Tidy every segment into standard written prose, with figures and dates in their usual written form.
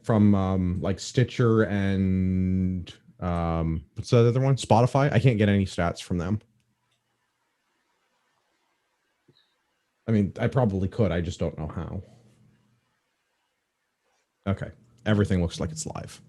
from like Stitcher and what's the other one? Spotify. I can't get any stats from them. I mean, I probably could. I just don't know how. Okay. Everything looks like it's live.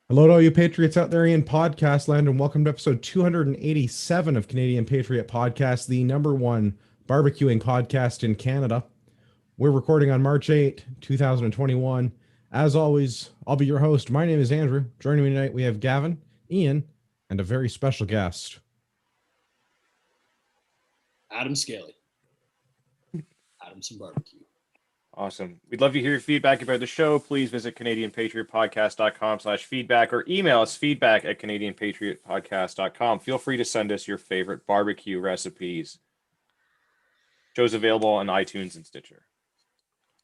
Hello to all you patriots out there in podcast land, and welcome to episode 287 of Canadian Patriot Podcast, the number one barbecuing podcast in Canada. We're recording on March 8, 2021. As always, I'll be your host. My name is Andrew. Joining me tonight, we have Gavin, Ian, and a very special guest. Adam Skelly. Adamson Barbecue. Awesome. We'd love to hear your feedback about the show. Please visit CanadianPatriotPodcast.com/feedback or email us feedback@CanadianPatriotPodcast.com. Feel free to send us your favorite barbecue recipes. Show's available on iTunes and Stitcher.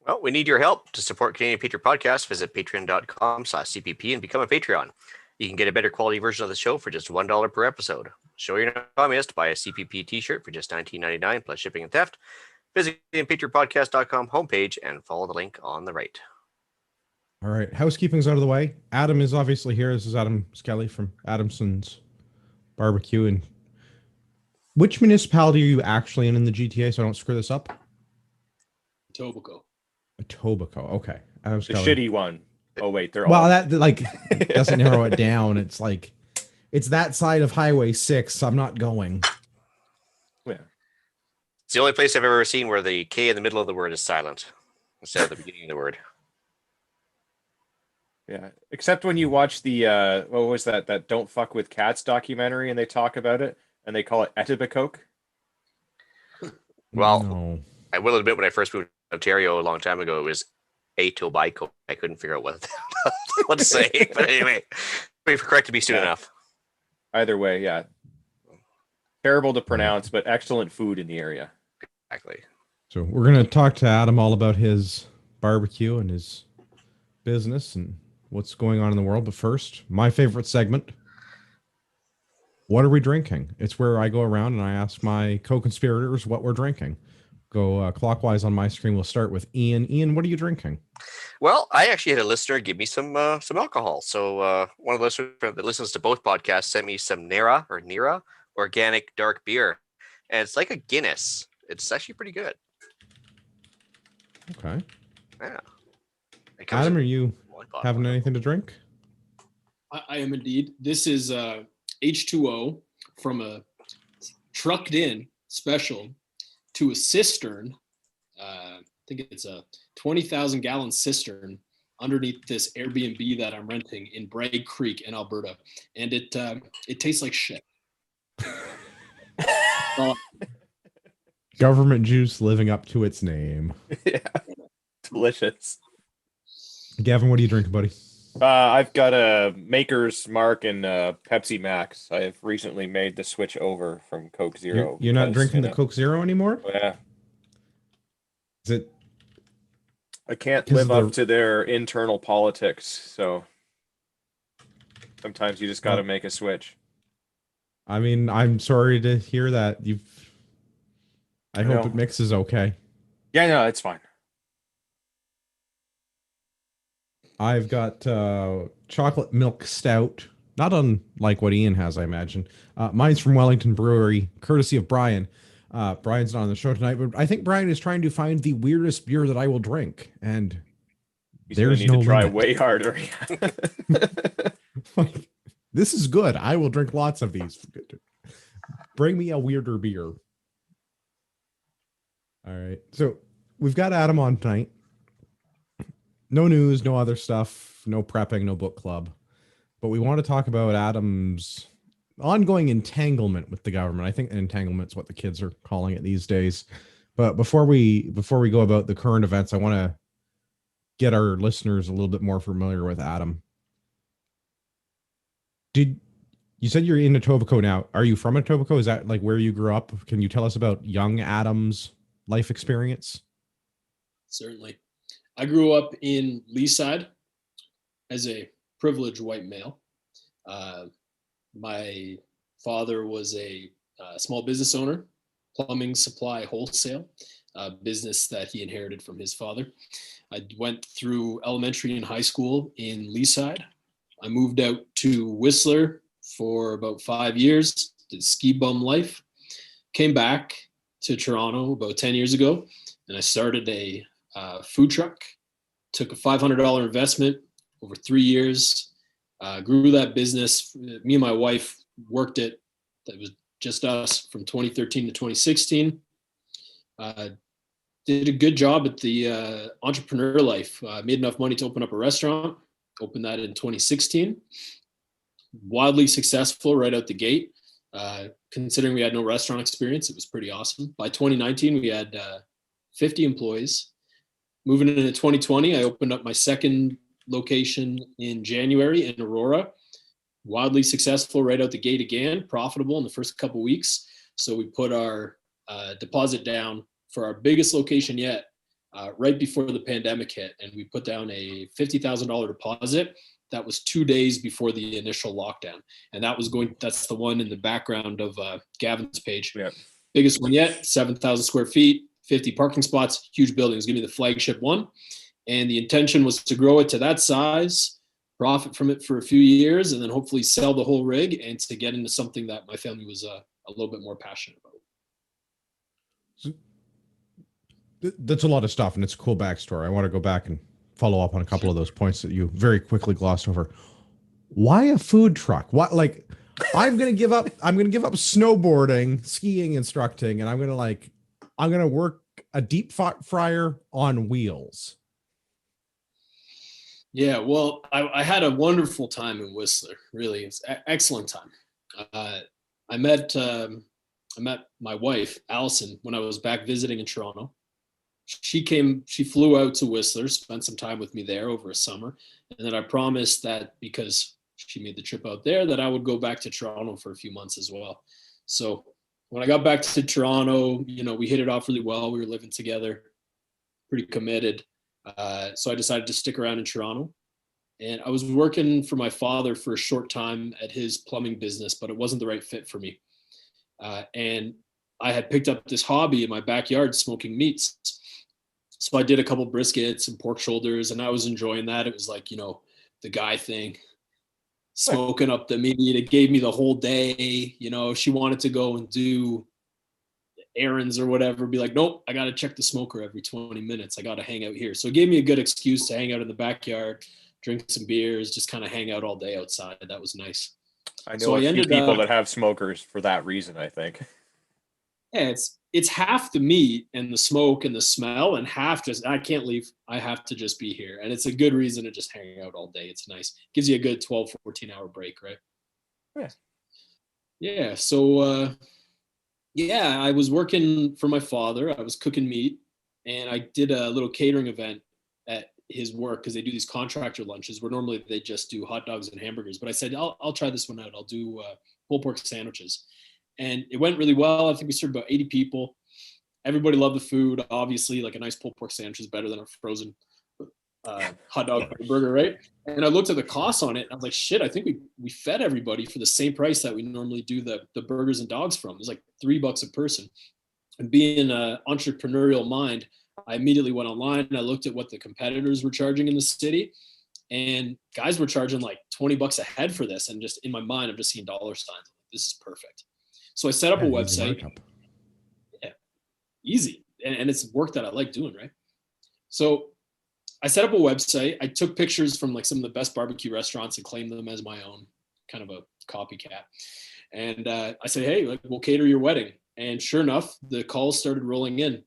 Well, we need your help to support Canadian Patriot Podcast. Visit patreon.com/CPP and become a Patreon. You can get a better quality version of the show for just $1 per episode. Show you're not communist. Buy a CPP t-shirt for just $19.99 plus shipping and theft. Visit PatriotPodcast.com homepage and follow the link on the right. All right, housekeeping's out of the way. Adam is obviously here. This is Adam Skelly from Adamson's Barbecue. And which municipality are you actually in the GTA, so I don't screw this up? Etobicoke. Etobicoke. Okay. The shitty one. Oh wait, they're all. Well, that like doesn't narrow it down. It's like it's that side of Highway 6. I'm not going. Yeah. It's the only place I've ever seen where the K in the middle of the word is silent instead of the beginning of the word. Yeah, except when you watch the what was that Don't Fuck with Cats documentary, and they talk about it, and they call it Etobicoke. Well, No. I will admit when I first moved to Ontario a long time ago, it was Etobicoke. I couldn't figure out what to say, but anyway, wait for correct to be soon enough. Either way, yeah. Terrible to pronounce, but excellent food in the area. Exactly. So we're going to talk to Adam all about his barbecue and his business and what's going on in the world. But first, my favorite segment. What are we drinking? It's where I go around and I ask my co-conspirators what we're drinking. Go clockwise on my screen. We'll start with Ian. Ian, what are you drinking? Well, I actually had a listener give me some alcohol. So one of the listeners that listens to both podcasts sent me some Nira organic dark beer. And it's like a Guinness. It's actually pretty good. Okay. Yeah. Adam, are you having anything to drink? I am indeed. This is H2O from a trucked in special to a cistern. I think it's a 20,000 gallon cistern underneath this Airbnb that I'm renting in Bragg Creek in Alberta. And it tastes like shit. Government juice living up to its name. Yeah, delicious. Gavin, what are you drinking, buddy? I've got a Maker's Mark and Pepsi Max. I have recently made the switch over from Coke Zero. You're not drinking the Coke Zero anymore? Yeah. Is it? I can't live up to their internal politics, so sometimes you just got to make a switch. I mean, I'm sorry to hear that. I hope it mixes okay. Yeah, no, it's fine. I've got chocolate milk stout, not unlike what Ian has, I imagine. Mine's from Wellington Brewery, courtesy of Brian. Brian's not on the show tonight, but I think Brian is trying to find the weirdest beer that I will drink, and there's no limit. Try way harder. This is good. I will drink lots of these. Bring me a weirder beer. All right. So we've got Adam on tonight. No news, no other stuff, no prepping, no book club. But we want to talk about Adam's ongoing entanglement with the government. I think entanglement's what the kids are calling it these days. But before we go about the current events, I want to get our listeners a little bit more familiar with Adam. You said you're in Etobicoke now? Are you from Etobicoke? Is that like where you grew up? Can you tell us about young Adam's life experience? Certainly. I grew up in Leaside as a privileged white male. My father was a small business owner, plumbing supply wholesale. business that he inherited from his father. I went through elementary and high school in Leaside. I moved out to Whistler for about 5 years, did ski bum life, came back to Toronto about 10 years ago, and I started a food truck, took a $500 investment over 3 years, grew that business. Me and my wife worked it. That was just us from 2013 to 2016. Did a good job at the entrepreneur life. Made enough money to open up a restaurant. Opened that in 2016. Wildly successful right out the gate. Considering we had no restaurant experience, it was pretty awesome. By 2019, we had 50 employees. Moving into 2020, I opened up my second location in January in Aurora. Wildly successful right out the gate again, profitable in the first couple of weeks. So we put our deposit down for our biggest location yet right before the pandemic hit. And we put down a $50,000 deposit. That was 2 days before the initial lockdown. And that's the one in the background of Gavin's page. Yeah. Biggest one yet, 7,000 square feet, 50 parking spots, huge building. It's going to be the flagship one. And the intention was to grow it to that size, profit from it for a few years, and then hopefully sell the whole rig and to get into something that my family was a little bit more passionate about. That's a lot of stuff, and it's a cool backstory. I want to go back and follow up on a couple of those points that you very quickly glossed over. Why a food truck? What, like, I'm going to give up snowboarding, skiing, instructing, and I'm going to work a deep fryer on wheels. Yeah, well, I had a wonderful time in Whistler. Really, it's excellent time. I met my wife, Allison, when I was back visiting in Toronto. She flew out to Whistler, spent some time with me there over a summer. And then I promised that because she made the trip out there, that I would go back to Toronto for a few months as well. So when I got back to Toronto, we hit it off really well. We were living together, pretty committed. So I decided to stick around in Toronto. And I was working for my father for a short time at his plumbing business, but it wasn't the right fit for me. And I had picked up this hobby in my backyard, smoking meats. So I did a couple briskets and pork shoulders, and I was enjoying that. It was like, the guy thing, smoking up the meat. It gave me the whole day. She wanted to go and do errands or whatever, be like, nope, I got to check the smoker every 20 minutes. I got to hang out here. So it gave me a good excuse to hang out in the backyard, drink some beers, just kind of hang out all day outside. That was nice. I know a few people that have smokers for that reason, I think. Yeah, it's half the meat and the smoke and the smell, and half just, I can't leave. I have to just be here. And it's a good reason to just hang out all day. It's nice. Gives you a good 12, 14-hour break, right? Yeah. Yeah. So, I was working for my father. I was cooking meat, and I did a little catering event at his work because they do these contractor lunches where normally they just do hot dogs and hamburgers. But I said, I'll try this one out. I'll do pulled pork sandwiches. And it went really well. I think we served about 80 people. Everybody loved the food. Obviously, like a nice pulled pork sandwich is better than a frozen hot dog or burger, right? And I looked at the costs on it, and I was like, shit, I think we fed everybody for the same price that we normally do the burgers and dogs from. It was like $3 a person. And being an entrepreneurial mind, I immediately went online and I looked at what the competitors were charging in the city. And guys were charging like $20 a head for this. And just in my mind, I'm just seeing dollar signs. This is perfect. So I set up a website. Yeah, easy. And it's work that I like doing, right? So I set up a website. I took pictures from like some of the best barbecue restaurants and claimed them as my own, kind of a copycat. And I said, hey, like, we'll cater your wedding. And sure enough, the calls started rolling in.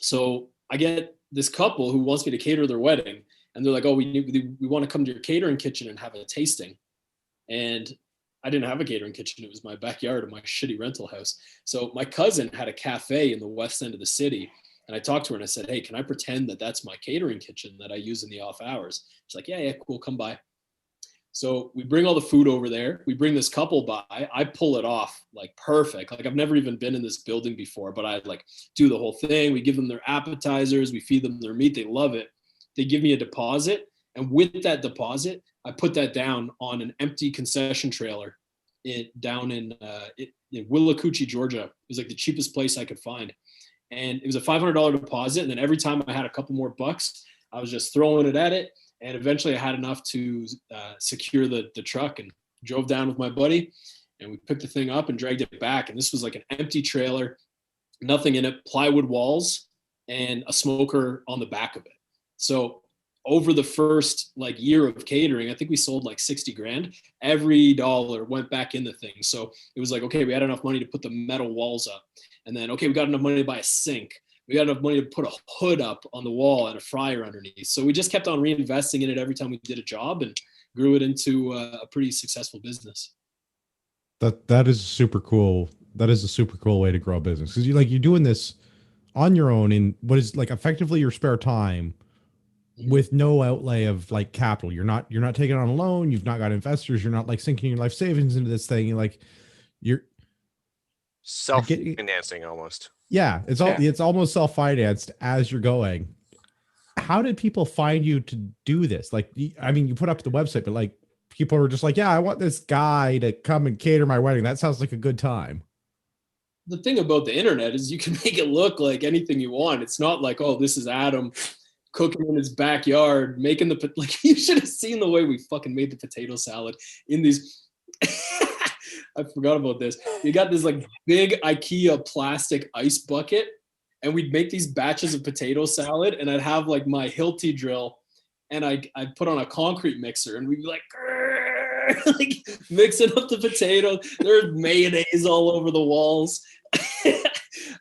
So I get this couple who wants me to cater their wedding. And they're like, oh, we want to come to your catering kitchen and have a tasting. And I didn't have a catering kitchen. It was my backyard of my shitty rental house. So my cousin had a cafe in the west end of the city. And I talked to her and I said, hey, can I pretend that that's my catering kitchen that I use in the off hours? She's like, yeah, cool, come by. So we bring all the food over there. We bring this couple by. I pull it off like perfect. Like I've never even been in this building before, but I like do the whole thing. We give them their appetizers. We feed them their meat. They love it. They give me a deposit. And with that deposit, I put that down on an empty concession trailer down in Willacoochee, Georgia. It was like the cheapest place I could find. And it was a $500 deposit. And then every time I had a couple more bucks, I was just throwing it at it. And eventually I had enough to secure the truck and drove down with my buddy. And we picked the thing up and dragged it back. And this was like an empty trailer, nothing in it, plywood walls, and a smoker on the back of it. So over the first like year of catering, I think we sold like 60 grand. Every dollar went back in the thing. So it was like, okay, we had enough money to put the metal walls up. And then, okay, we got enough money to buy a sink. We got enough money to put a hood up on the wall and a fryer underneath. So we just kept on reinvesting in it every time we did a job and grew it into a pretty successful business. That is super cool. That is a super cool way to grow a business, because you're doing this on your own in what is like effectively your spare time, with no outlay of like capital. You're not taking on a loan. You've not got investors. You're not like sinking your life savings into this thing. You're self-financing almost. Yeah, it's almost self-financed as you're going. How did people find you to do this? Like, I mean, you put up the website, but like people are just like, yeah, I want this guy to come and cater my wedding. That sounds like a good time. The thing about the internet is you can make it look like anything you want. It's not like, oh, this is Adam cooking in his backyard, making like, you should have seen the way we fucking made the potato salad in these. I forgot about this. We got this like big IKEA plastic ice bucket, and we'd make these batches of potato salad, and I'd have like my Hilti drill, and I'd put on a concrete mixer, and we'd be like, like mixing up the potatoes. There's mayonnaise all over the walls.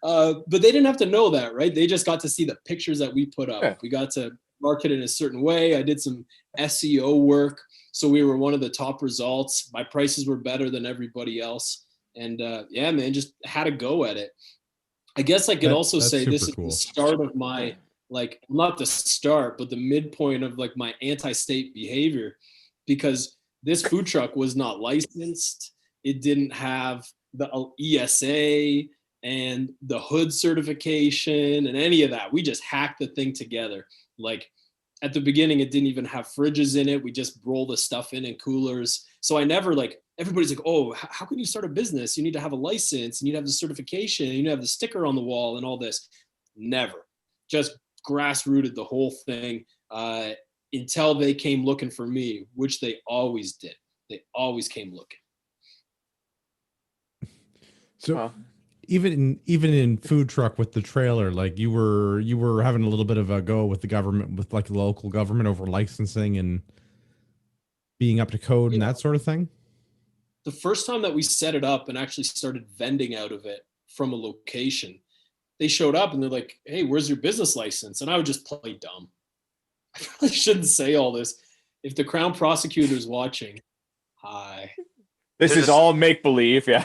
But they didn't have to know that, right? They just got to see the pictures that we put up. Yeah. We got to market in a certain way. I did some SEO work, so we were one of the top results. My prices were better than everybody else. And yeah, man, just had a go at it. I guess I could also say this is cool. The start of my, like, not the start, but the midpoint of like my anti-state behavior, because this food truck was not licensed. It didn't have the ESA and the hood certification and any of that. We just hacked the thing together. Like at the beginning, it didn't even have fridges in it. We just roll the stuff in coolers. So I never like, everybody's like, oh, how can you start a business? You need to have a license, you need to have the certification, you need to have the sticker on the wall and all this. Never. Just grassrooted the whole thing until they came looking for me, which they always did. They always came looking. So even in food truck with the trailer, like you were having a little bit of a go with the government, with like the local government over licensing and being up to code and that sort of thing. The first time that we set it up and actually started vending out of it from a location, they showed up and they're like, hey, where's your business license? And I would just play dumb. I probably shouldn't say all this. If the Crown prosecutor's watching, hi. This is all make-believe, yeah.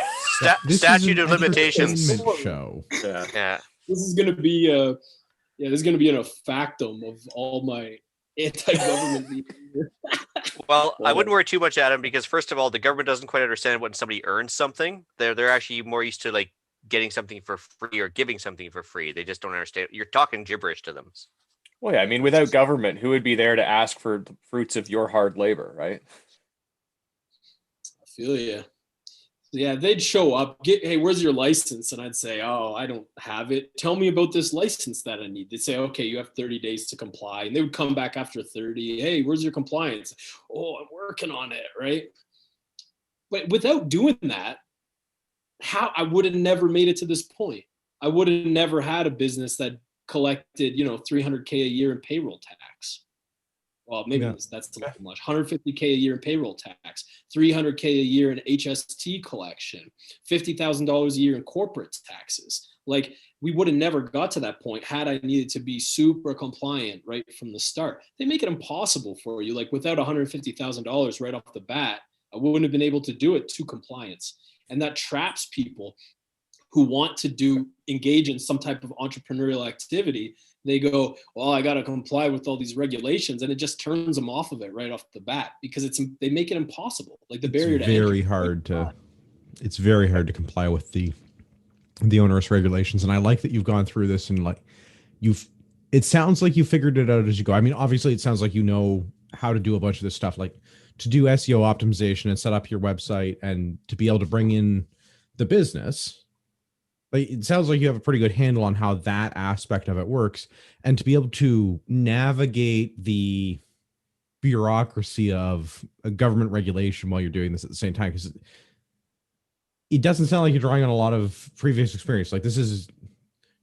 Statute of limitations show. Yeah. This is gonna be a factum of all my anti-government behavior. Well, I wouldn't worry too much, Adam, because first of all, the government doesn't quite understand when somebody earns something. They're actually more used to like getting something for free or giving something for free. They just don't understand. You're talking gibberish to them. Well, yeah, I mean, without government, who would be there to ask for the fruits of your hard labor, right? I feel you. Yeah, they'd show up, hey, where's your license? And I'd say, oh, I don't have it. Tell me about this license that I need. They'd say, okay, you have 30 days to comply. And they would come back after 30. Hey, where's your compliance? Oh, I'm working on it, right? But without doing that, how I would have never made it to this point. I would have never had a business that collected, $300K a year in payroll tax. Well, maybe that's a little much. $150K a year in payroll tax, $300K a year in HST collection, $50,000 a year in corporate taxes. Like, we would have never got to that point had I needed to be super compliant right from the start. They make it impossible for you. Like, without $150,000 right off the bat, I wouldn't have been able to do it to compliance. And that traps people who want to engage in some type of entrepreneurial activity. They go, well, I got to comply with all these regulations, and it just turns them off of it right off the bat because they make it impossible. Like the barrier to entry. It's very hard to comply with the onerous regulations. And I like that you've gone through this and like it sounds like you figured it out as you go. I mean, obviously it sounds like you know how to do a bunch of this stuff, like to do SEO optimization and set up your website and to be able to bring in the business. Like, it sounds like you have a pretty good handle on how that aspect of it works, and to be able to navigate the bureaucracy of a government regulation while you're doing this at the same time, because it doesn't sound like you're drawing on a lot of previous experience. Like, this is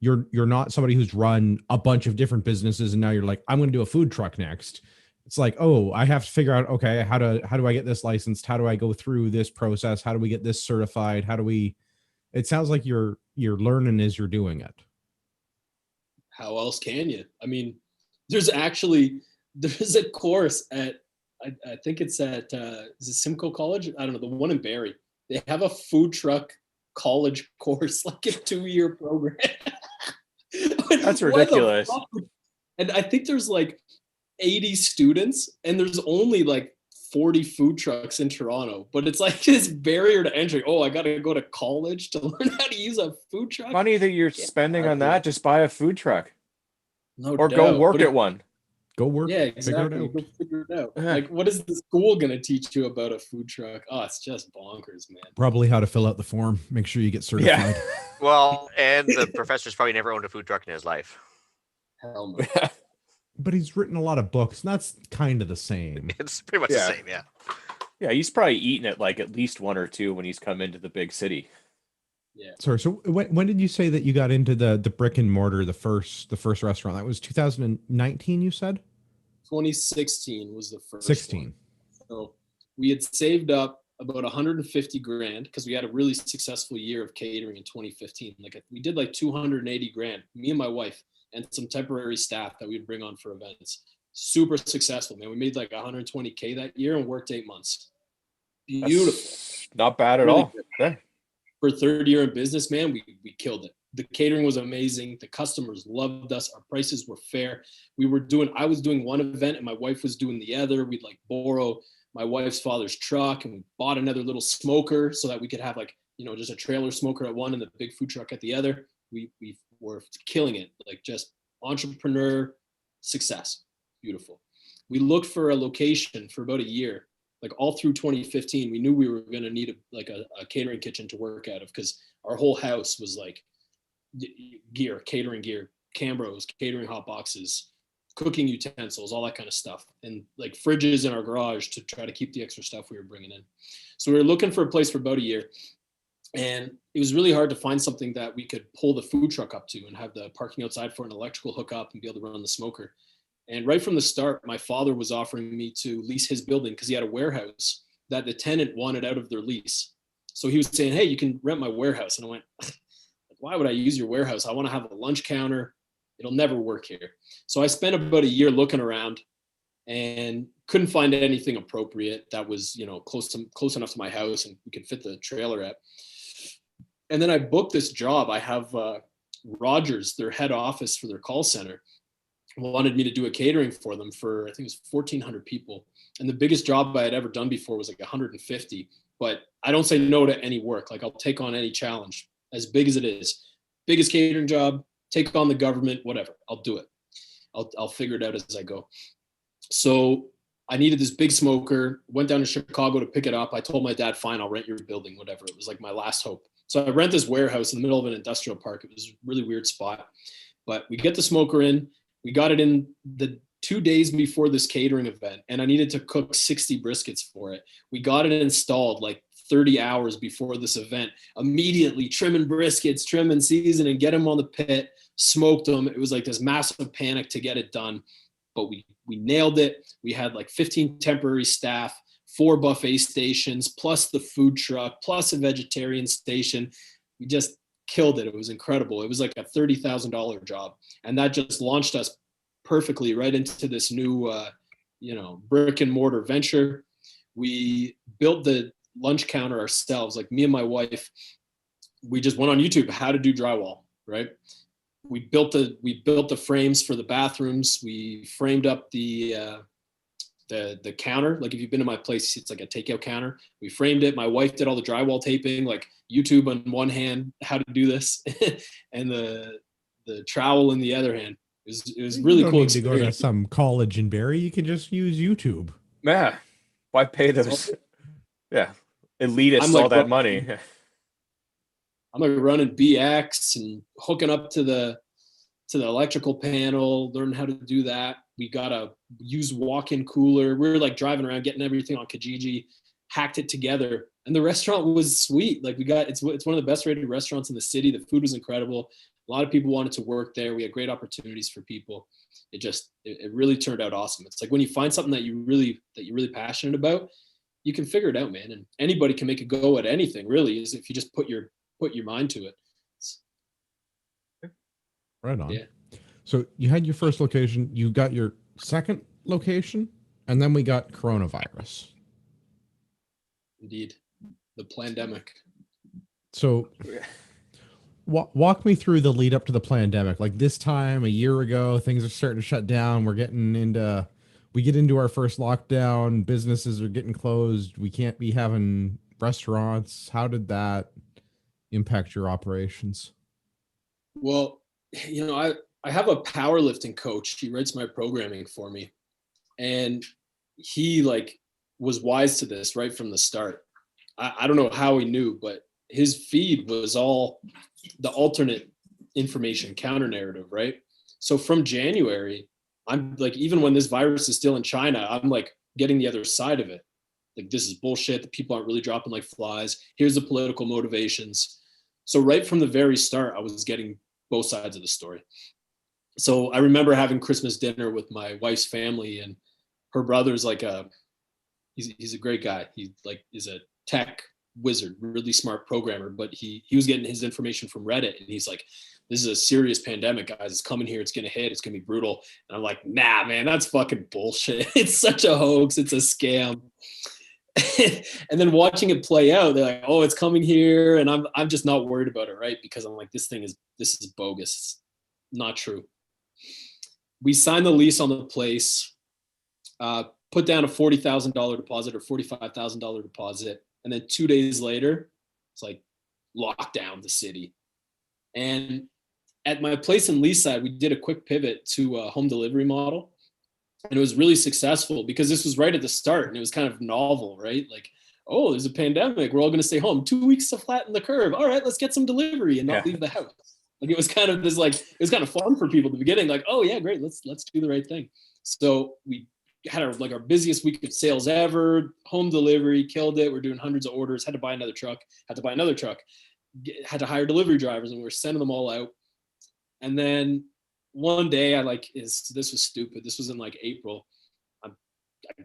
you're not somebody who's run a bunch of different businesses and now you're like, I'm going to do a food truck next. It's like, oh, I have to figure out, okay, how do I get this licensed? How do I go through this process? How do we get this certified? It sounds like you're learning as you're doing it. How else can you? I mean, there's a course at, I think it's at, is it Simcoe College? I don't know, the one in Barrie. They have a food truck college course, like a 2-year program. That's ridiculous. And I think there's like 80 students and there's only like 40 food trucks in Toronto, but it's like this barrier to entry. Oh, I got to go to college to learn how to use a food truck. Money that you're spending on that, just buy a food truck. No or doubt. go work at one. Go work. Yeah, exactly. Go figure it out. Like, what is the school going to teach you about a food truck? Oh, it's just bonkers, man. Probably how to fill out the form. Make sure you get certified. Yeah. Well, and the professor's probably never owned a food truck in his life. Hell no. But he's written a lot of books, and that's kind of the same. It's pretty much the same, yeah. Yeah, he's probably eaten at like at least one or two when he's come into the big city. Yeah. Sorry. So when did you say that you got into the brick and mortar, the first restaurant? That was 2019, you said? 2016 was the first 16. one. So we had saved up about 150 grand because we had a really successful year of catering in 2015. Like, we did like 280 grand, me and my wife, and some temporary staff that we'd bring on for events. Super successful, man. We made like 120K that year and worked 8 months. Beautiful. That's not bad at Really all. Yeah. For third year in business, man, we killed it. The catering was amazing. The customers loved us. Our prices were fair. I was doing one event and my wife was doing the other. We'd like borrow my wife's father's truck and we bought another little smoker so that we could have like, just a trailer smoker at one and the big food truck at the other. We were killing it, like just entrepreneur success. Beautiful. We looked for a location for about a year, like all through 2015. We knew we were going to need a catering kitchen to work out of because our whole house was like catering gear, Cambros, catering hot boxes, cooking utensils, all that kind of stuff, and like fridges in our garage to try to keep the extra stuff we were bringing in. So we were looking for a place for about a year. And it was really hard to find something that we could pull the food truck up to and have the parking outside for an electrical hookup and be able to run the smoker. And right from the start, my father was offering me to lease his building because he had a warehouse that the tenant wanted out of their lease. So he was saying, hey, you can rent my warehouse. And I went, why would I use your warehouse? I want to have a lunch counter. It'll never work here. So I spent about a year looking around and couldn't find anything appropriate that was, close enough to my house and we could fit the trailer at. And then I booked this job. I have Rogers, their head office for their call center, wanted me to do a catering for them for, I think it was 1,400 people. And the biggest job I had ever done before was like 150. But I don't say no to any work. Like, I'll take on any challenge, as big as it is. Biggest catering job, take on the government, whatever. I'll do it. I'll figure it out as I go. So I needed this big smoker, went down to Chicago to pick it up. I told my dad, fine, I'll rent your building, whatever. It was like my last hope. So I rent this warehouse in the middle of an industrial park. It was a really weird spot, but we get the smoker in. We got it in the 2 days before this catering event, and I needed to cook 60 briskets for it. We got it installed like 30 hours before this event, immediately trimming briskets, trimming, seasoning, get them on the pit, smoked them. It was like this massive panic to get it done, but we nailed it. We had like 15 temporary staff, 4 buffet stations, plus the food truck, plus a vegetarian station. We just killed it. It was incredible. It was like a $30,000 job. And that just launched us perfectly right into this new, brick and mortar venture. We built the lunch counter ourselves. Like, me and my wife, we just went on YouTube, how to do drywall, right? We built the frames for the bathrooms. We framed up the counter. Like, if you've been to my place, it's like a takeout counter. We framed it. My wife did all the drywall taping, like YouTube on one hand, how to do this, and the trowel in the other hand. It was really cool. You don't need to go to some college in Barrie. You can just use YouTube. Yeah. Why pay those? Yeah. Elitists all that money. I'm like running BX and hooking up to the electrical panel, learn how to do that. We got a used walk-in cooler. We were like driving around, getting everything on Kijiji, hacked it together. And the restaurant was sweet. Like it's one of the best rated restaurants in the city. The food was incredible. A lot of people wanted to work there. We had great opportunities for people. It really turned out awesome. It's like when you find something that you're really passionate about, you can figure it out, man. And anybody can make a go at anything, really, is if you just put your mind to it. Right on. Yeah. So you had your first location, you got your second location, and then we got coronavirus. Indeed. The pandemic. So walk me through the lead up to the pandemic. Like this time a year ago, things are starting to shut down. We get into our first lockdown. Businesses are getting closed. We can't be having restaurants. How did that impact your operations? Well, I have a powerlifting coach. He writes my programming for me. And he was wise to this right from the start. I don't know how he knew, but his feed was all the alternate information, counter narrative, right? So from January, I'm like, even when this virus is still in China, I'm like getting the other side of it. Like, this is bullshit. The people aren't really dropping like flies. Here's the political motivations. So right from the very start, I was getting both sides of the story. So I remember having Christmas dinner with my wife's family, and her brother's like he's a great guy. He is a tech wizard, really smart programmer, but he was getting his information from Reddit, and he's like, this is a serious pandemic, guys. It's coming here. It's going to hit. It's going to be brutal. And I'm like, nah, man, that's fucking bullshit. It's such a hoax. It's a scam. And then watching it play out, they're like, oh, it's coming here. And I'm just not worried about it, right? Because I'm like, this is bogus. It's not true. We signed the lease on the place, put down a $40,000 deposit or $45,000 deposit. And then 2 days later, it's like locked down the city. And at my place in Leaside, we did a quick pivot to a home delivery model. And it was really successful because this was right at the start and it was kind of novel, right? Like, oh, there's a pandemic. We're all going to stay home. 2 weeks to flatten the curve. All right, let's get some delivery and not leave the house. Like, it was kind of this, it was kind of fun for people at the beginning. Like, oh yeah, great. Let's do the right thing. So we had our busiest week of sales ever. Home delivery, killed it. We're doing hundreds of orders. Had to buy another truck. Had to hire delivery drivers, and we were sending them all out. And then one day this was stupid. This was in April. I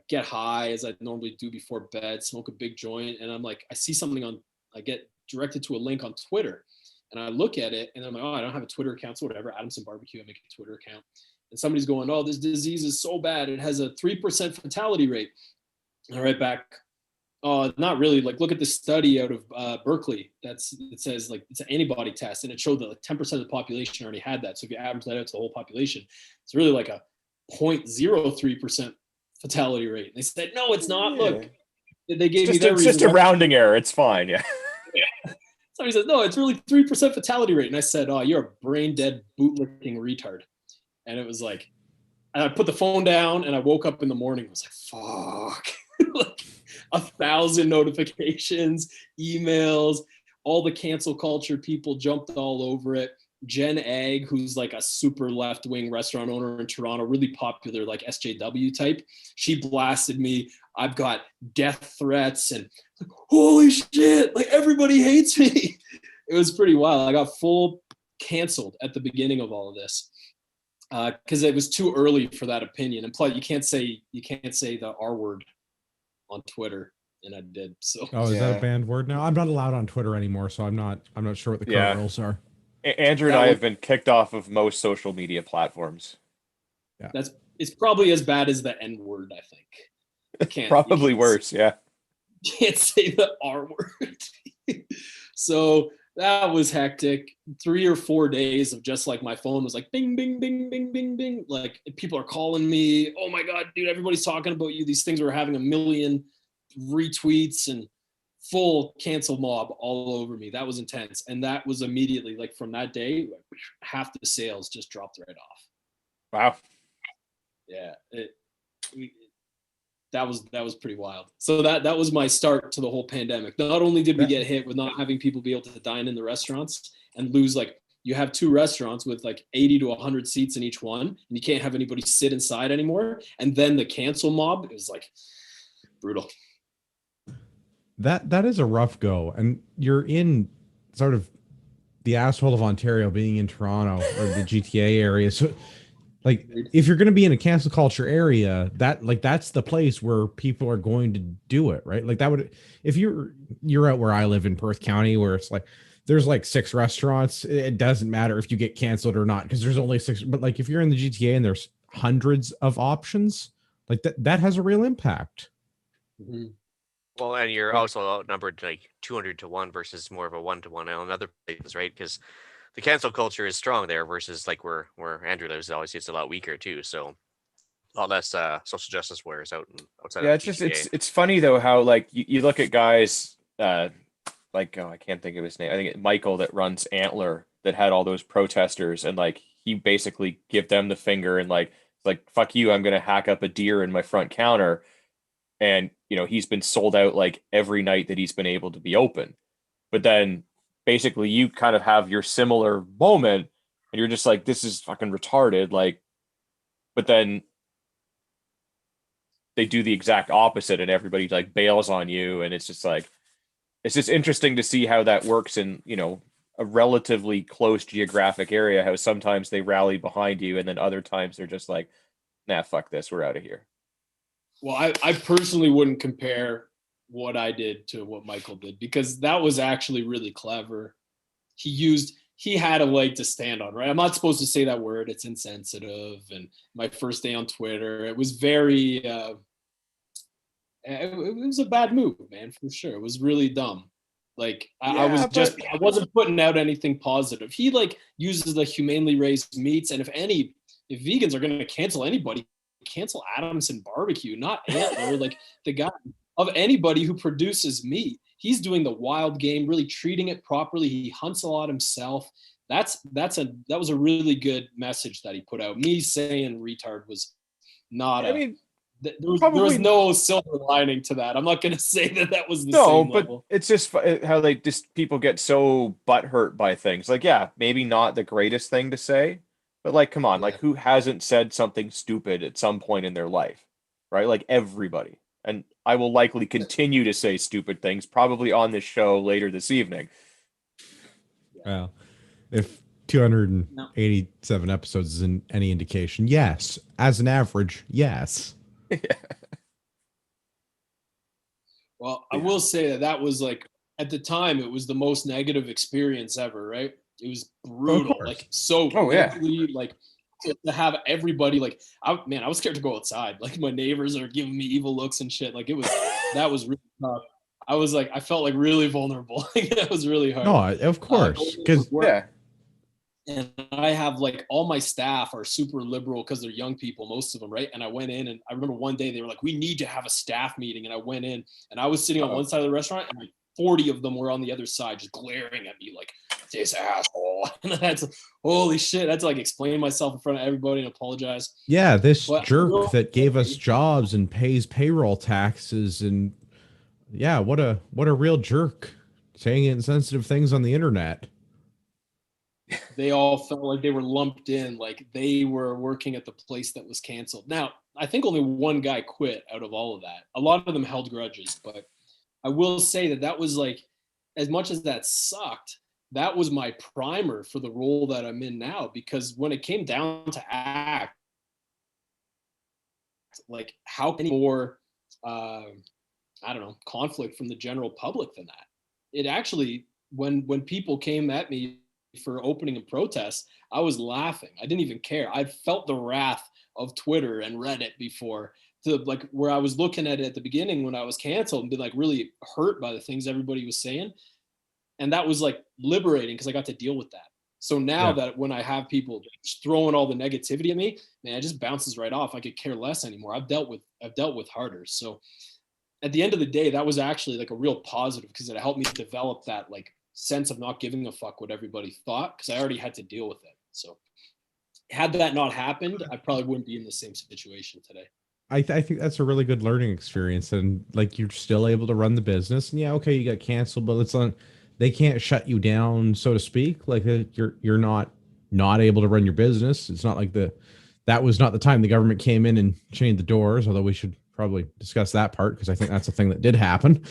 get high as I normally do before bed, smoke a big joint. And I'm like, I see something I get directed to a link on Twitter, and I look at it and I'm like, oh, I don't have a Twitter account. So whatever, Adamson Barbecue, I make a Twitter account. And somebody's going, oh, this disease is so bad. It has a 3% fatality rate. And I write back, oh, not really. Look at this study out of Berkeley. It says it's an antibody test, and it showed that 10% of the population already had that. So if you average that out to the whole population, it's really like a 0.03% fatality rate. And they said, no, it's not. Yeah. Look, they gave me their reason. It's just a rounding error. It's fine. Yeah. Yeah. Somebody said, no, it's really 3% fatality rate. And I said, oh, you're a brain dead bootlicking retard. And it was like, and I put the phone down and I woke up in the morning. I was like, fuck. 1,000 notifications, emails, all the cancel culture people jumped all over it. Jen Egg, who's a super left-wing restaurant owner in Toronto, really popular, SJW type. She blasted me. I've got death threats and holy shit, everybody hates me. It was pretty wild. I got full canceled at the beginning of all of this because it was too early for that opinion. And plus, you can't say the R word on Twitter, and I did. So is that a banned word now? I'm not allowed on Twitter anymore, so I'm not sure what the current rules are. Andrew and I have been kicked off of most social media platforms. Yeah, it's probably as bad as the N word. I think probably worse. Yeah, can't say the R word. So that was hectic. 3 or 4 days of just my phone was bing, bing, bing, bing, bing, bing. People are calling me. Oh my God, dude, everybody's talking about you. These things were having 1 million retweets and full cancel mob all over me. That was intense. And that was immediately from that day, half the sales just dropped right off. Wow. Yeah. that was pretty wild. So that was my start to the whole pandemic. Not only did we get hit with not having people be able to dine in the restaurants and lose, like, you have 2 restaurants with like 80 to 100 seats in each one, and you can't have anybody sit inside anymore. And then the cancel mob is like brutal. That is a rough go. And you're in sort of the asshole of Ontario, being in Toronto or the GTA area. So like, if you're going to be in a cancel culture area, that's the place where people are going to do it, right? Like, that would, if you're out where I live in Perth County, where it's like there's like 6 restaurants, it doesn't matter if you get canceled or not, because there's only 6. But like, if you're in the GTA and there's hundreds of options, like that has a real impact. Mm-hmm. Well, and you're also outnumbered like 200 to 1 versus more of a 1 to 1 in other places, right? Because the cancel culture is strong there versus like where Andrew lives. Obviously, it's a lot weaker too. So a lot less social justice warriors outside. Yeah, of it's just GTA. it's funny though how like you look at guys like, oh, I can't think of his name. I think it's Michael that runs Antler, that had all those protesters, and like he basically give them the finger and like fuck you, I'm gonna hack up a deer in my front counter. And he's been sold out like every night that he's been able to be open. But then basically you kind of have your similar moment and you're just like, this is fucking retarded. Like, but then they do the exact opposite and everybody like bails on you. And it's just like, it's just interesting to see how that works in, a relatively close geographic area, how sometimes they rally behind you and then other times they're just like, nah, fuck this, we're out of here. Well, I personally wouldn't compare what I did to what Michael did, because that was actually really clever. He had a leg to stand on, right? I'm not supposed to say that word. It's insensitive. And my first day on Twitter, it was very, it was a bad move, man, for sure. It was really dumb. Like, I wasn't putting out anything positive. He like uses the humanely raised meats. And if vegans are going to cancel anybody, cancel Adamson Barbecue, not Antler. Like, the guy, of anybody who produces meat, he's doing the wild game, really treating it properly. He hunts a lot himself. That was a really good message that he put out. Me saying retard was not. There was no silver lining to that. I'm not going to say that was the same level. But it's just how people get so butthurt by things. Like, yeah, maybe not the greatest thing to say. But like, come on, like who hasn't said something stupid at some point in their life, right? Like everybody. And I will likely continue to say stupid things, probably on this show later this evening. Well, if 287 episodes is any indication, yes. As an average, yes. Yeah. Well, I will say that was like, at the time, it was the most negative experience ever, right? It was brutal, like so quickly, like to have everybody like, I was scared to go outside. Like, my neighbors are giving me evil looks and shit. Like, that was really tough. I was like, I felt like really vulnerable. That was really hard. No, of course, because and I have like all my staff are super liberal because they're young people, most of them, right? And I went in and I remember one day they were like, we need to have a staff meeting. And I went in and I was sitting on one side of the restaurant and like 40 of them were on the other side just glaring at me like, this asshole. And that's holy shit. I had to like explain myself in front of everybody and apologize. Yeah, this jerk that gave us jobs and pays payroll taxes, and yeah, what a real jerk, saying insensitive things on the internet. They all felt like they were lumped in, like they were working at the place that was canceled. Now, I think only one guy quit out of all of that. A lot of them held grudges, but I will say that was like, as much as that sucked, that was my primer for the role that I'm in now, because when it came down to act, like how can more, conflict from the general public than that? It actually, when people came at me for opening and protest, I was laughing. I didn't even care. I'd felt the wrath of Twitter and Reddit before, to like where I was looking at it at the beginning when I was canceled and been like really hurt by the things everybody was saying. And that was like liberating because I got to deal with that. So now that when I have people throwing all the negativity at me, man, it just bounces right off. I could care less anymore. I've dealt with harder. So at the end of the day, that was actually like a real positive because it helped me develop that like sense of not giving a fuck what everybody thought, because I already had to deal with it. So had that not happened, I probably wouldn't be in the same situation today. I think that's a really good learning experience, and like you're still able to run the business. And yeah, okay, you got canceled, but it's on. They can't shut you down, so to speak. Like you're not able to run your business. It's not like that was not the time the government came in and chained the doors. Although we should probably discuss that part because I think that's a thing that did happen.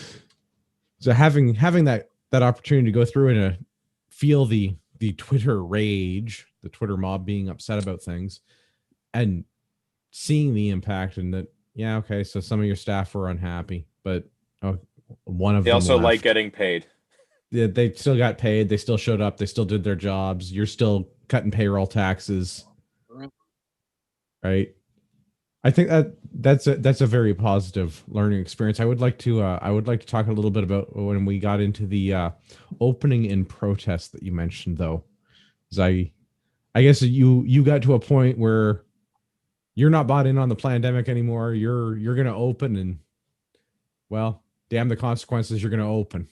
So having that opportunity to go through and feel the Twitter rage, the Twitter mob being upset about things, and seeing the impact, and that, yeah, okay, so some of your staff were unhappy, but one of They them also left. like getting paid. Yeah, they still got paid, they still showed up, they still did their jobs. You're still cutting payroll taxes, right? I think that's a very positive learning experience. I would like to talk a little bit about when we got into the opening in protest that you mentioned, though. Because I guess you got to a point where you're not bought in on the pandemic anymore. You're going to open, and well, damn the consequences. You're going to open.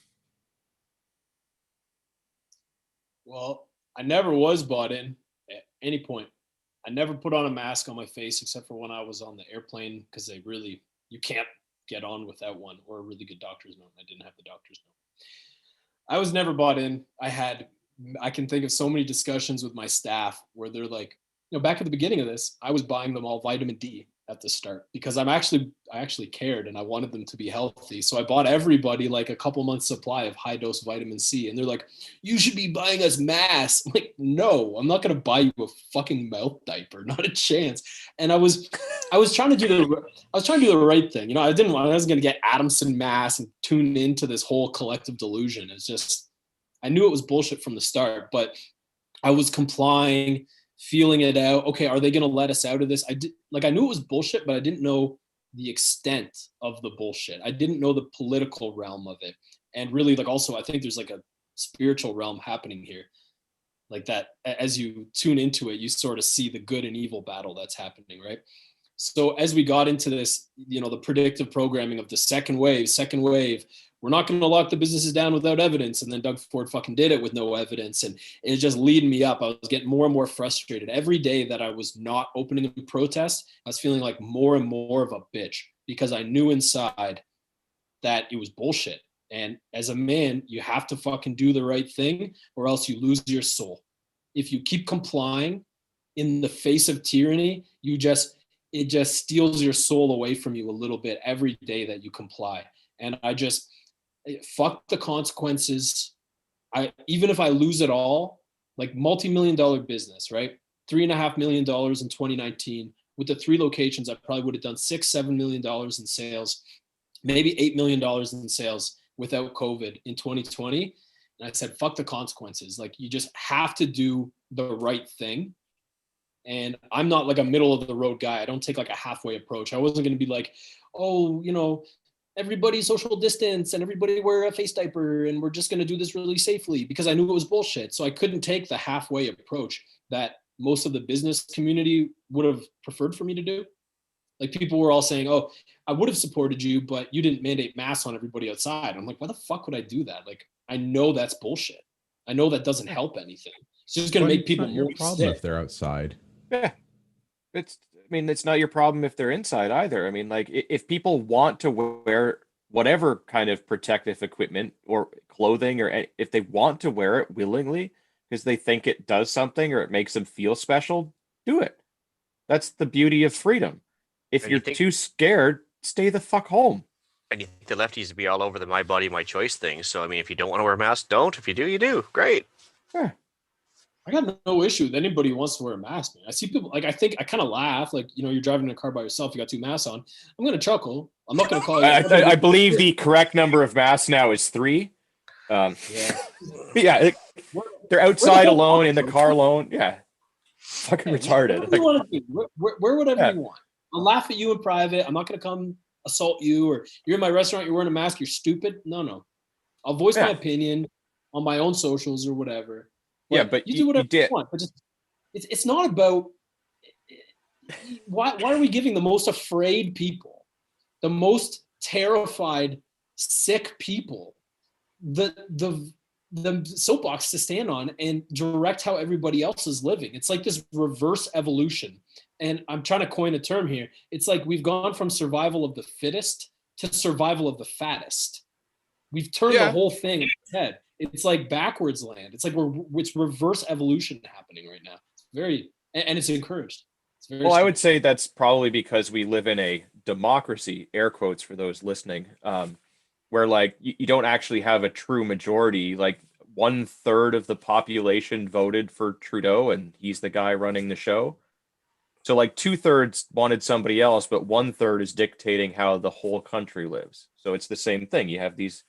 Well, I never was bought in at any point. I never put on a mask on my face except for when I was on the airplane because you can't get on without one, or a really good doctor's note. I didn't have the doctor's note. I was never bought in. I can think of so many discussions with my staff where they're like, back at the beginning of this, I was buying them all vitamin D at the start because I actually cared and I wanted them to be healthy. So I bought everybody like a couple months supply of high dose vitamin C, and they're like, you should be buying us masks. I'm like, no, I'm not going to buy you a fucking mouth diaper. Not a chance. And I was trying to do the right thing. I wasn't going to get Adamson masks and tune into this whole collective delusion. It's just, I knew it was bullshit from the start, but I was complying, feeling it out. Okay, are they going to let us out of this? I knew it was bullshit, but I didn't know the extent of the bullshit. I didn't know the political realm of it. And really, also, I think there's like a spiritual realm happening here. Like that, as you tune into it, you sort of see the good and evil battle that's happening, right? So as we got into this, the predictive programming of the second wave, we're not going to lock the businesses down without evidence. And then Doug Ford fucking did it with no evidence. And it was just leading me up. I was getting more and more frustrated. Every day that I was not opening a protest, I was feeling like more and more of a bitch because I knew inside that it was bullshit. And as a man, you have to fucking do the right thing or else you lose your soul. If you keep complying in the face of tyranny, it just steals your soul away from you a little bit every day that you comply. And fuck the consequences. Even if I lose it all, like multi-million-dollar business, right? $3.5 million in 2019. With the 3 locations, I probably would have done $6-7 million in sales, maybe $8 million in sales without COVID in 2020. And I said, fuck the consequences. Like, you just have to do the right thing. And I'm not like a middle of the road guy. I don't take like a halfway approach. I wasn't going to be like, oh, everybody social distance and everybody wear a face diaper and we're just going to do this really safely, because I knew it was bullshit. So I couldn't take the halfway approach that most of the business community would have preferred for me to do. Like, people were all saying, oh, I would have supported you, but you didn't mandate masks on everybody outside. I'm like, why the fuck would I do that? Like, I know that's bullshit. I know that doesn't help anything. It's just going to make people more problem if they're outside. Yeah. It's not your problem if they're inside either. I mean, like, if people want to wear whatever kind of protective equipment or clothing, or if they want to wear it willingly because they think it does something or it makes them feel special, do it. That's the beauty of freedom. If you're too scared, stay the fuck home. And you think the lefties to be all over the my body, my choice thing. So, I mean, if you don't want to wear a mask, don't. If you do, you do. Great. Yeah. I got no issue with anybody who wants to wear a mask, man. I see people, like, I kind of laugh, like, you're driving in a car by yourself, you got 2 masks on. I'm going to chuckle. I'm not going to call you. I believe the correct number of masks now is 3. Yeah. They're outside alone, in the car alone. Yeah. Fucking retarded. Whatever you want to do. Wear whatever you want. I'll laugh at you in private. I'm not going to come assault you, or you're in my restaurant, you're wearing a mask, you're stupid. No. I'll voice my opinion on my own socials or whatever. But you do whatever you want. But just, it's not about why are we giving the most afraid people, the most terrified, sick people, the the soapbox to stand on and direct how everybody else is living. It's like this reverse evolution. And I'm trying to coin a term here. It's like we've gone from survival of the fittest to survival of the fattest. We've turned the whole thing on its head. It's like backwards land. It's like it's reverse evolution happening right now. It's very, and it's encouraged. It's very well, I would say that's probably because we live in a democracy, air quotes for those listening, where like you don't actually have a true majority. Like 1/3 of the population voted for Trudeau, and he's the guy running the show. So like 2/3 wanted somebody else, but 1/3 is dictating how the whole country lives. So it's the same thing. You have these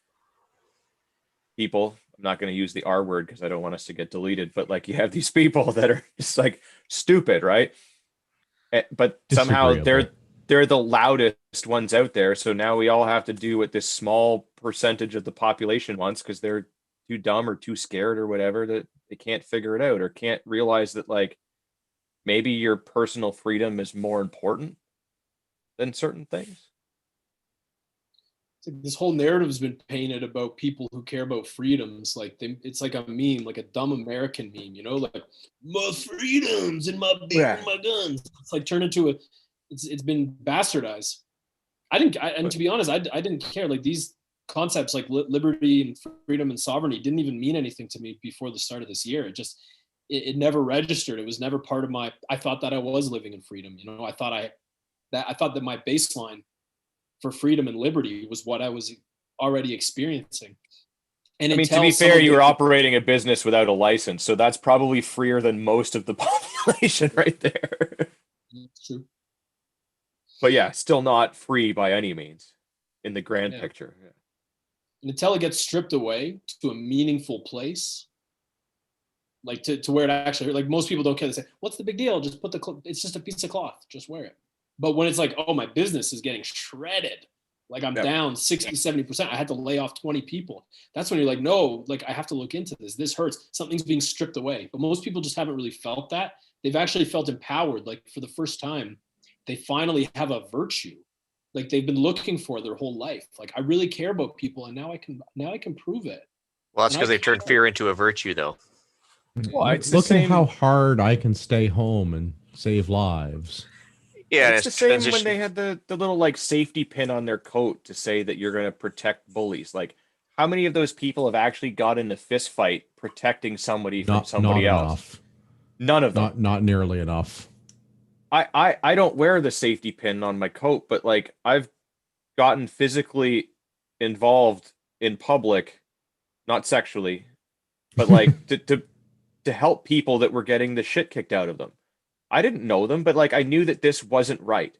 people. I'm not going to use the R word because I don't want us to get deleted, but like you have these people that are just like stupid, right? But somehow they're the loudest ones out there. So now we all have to do what this small percentage of the population wants because they're too dumb or too scared or whatever that they can't figure it out or can't realize that like maybe your personal freedom is more important than certain things. This whole narrative has been painted about people who care about freedoms. Like it's like a meme, like a dumb American meme, you know, like my freedoms and my beer and my guns. It's like turned into it's been bastardized. And to be honest, I didn't care. Like these concepts like liberty and freedom and sovereignty didn't even mean anything to me before the start of this year. It never registered. It was never part of I thought that I was living in freedom. You know, I thought that my baseline for freedom and liberty was what I was already experiencing. And I mean, to be fair, you were operating a business without a license, so that's probably freer than most of the population right there. That's true. But yeah, still not free by any means in the grand picture. Yeah. And until it gets stripped away to a meaningful place, like to where it actually, like most people don't care. They say, what's the big deal? Just put it's just a piece of cloth, just wear it. But when it's like, oh, my business is getting shredded, like I'm down 60, 70%, I had to lay off 20 people. That's when you're like, no, like I have to look into this. This hurts. Something's being stripped away. But most people just haven't really felt that. They've actually felt empowered. Like for the first time, they finally have a virtue. Like they've been looking for their whole life. Like I really care about people, and now I can prove it. Well, that's because they've turned fear into a virtue, though. Well, look at how hard I can stay home and save lives. Yeah, it's the same when they had the little like safety pin on their coat to say that you're going to protect bullies. Like, how many of those people have actually got in a fist fight protecting somebody from somebody else? Enough. None of them. Not nearly enough. I don't wear the safety pin on my coat, but like I've gotten physically involved in public, not sexually, but like to help people that were getting the shit kicked out of them. I didn't know them, but like I knew that this wasn't right.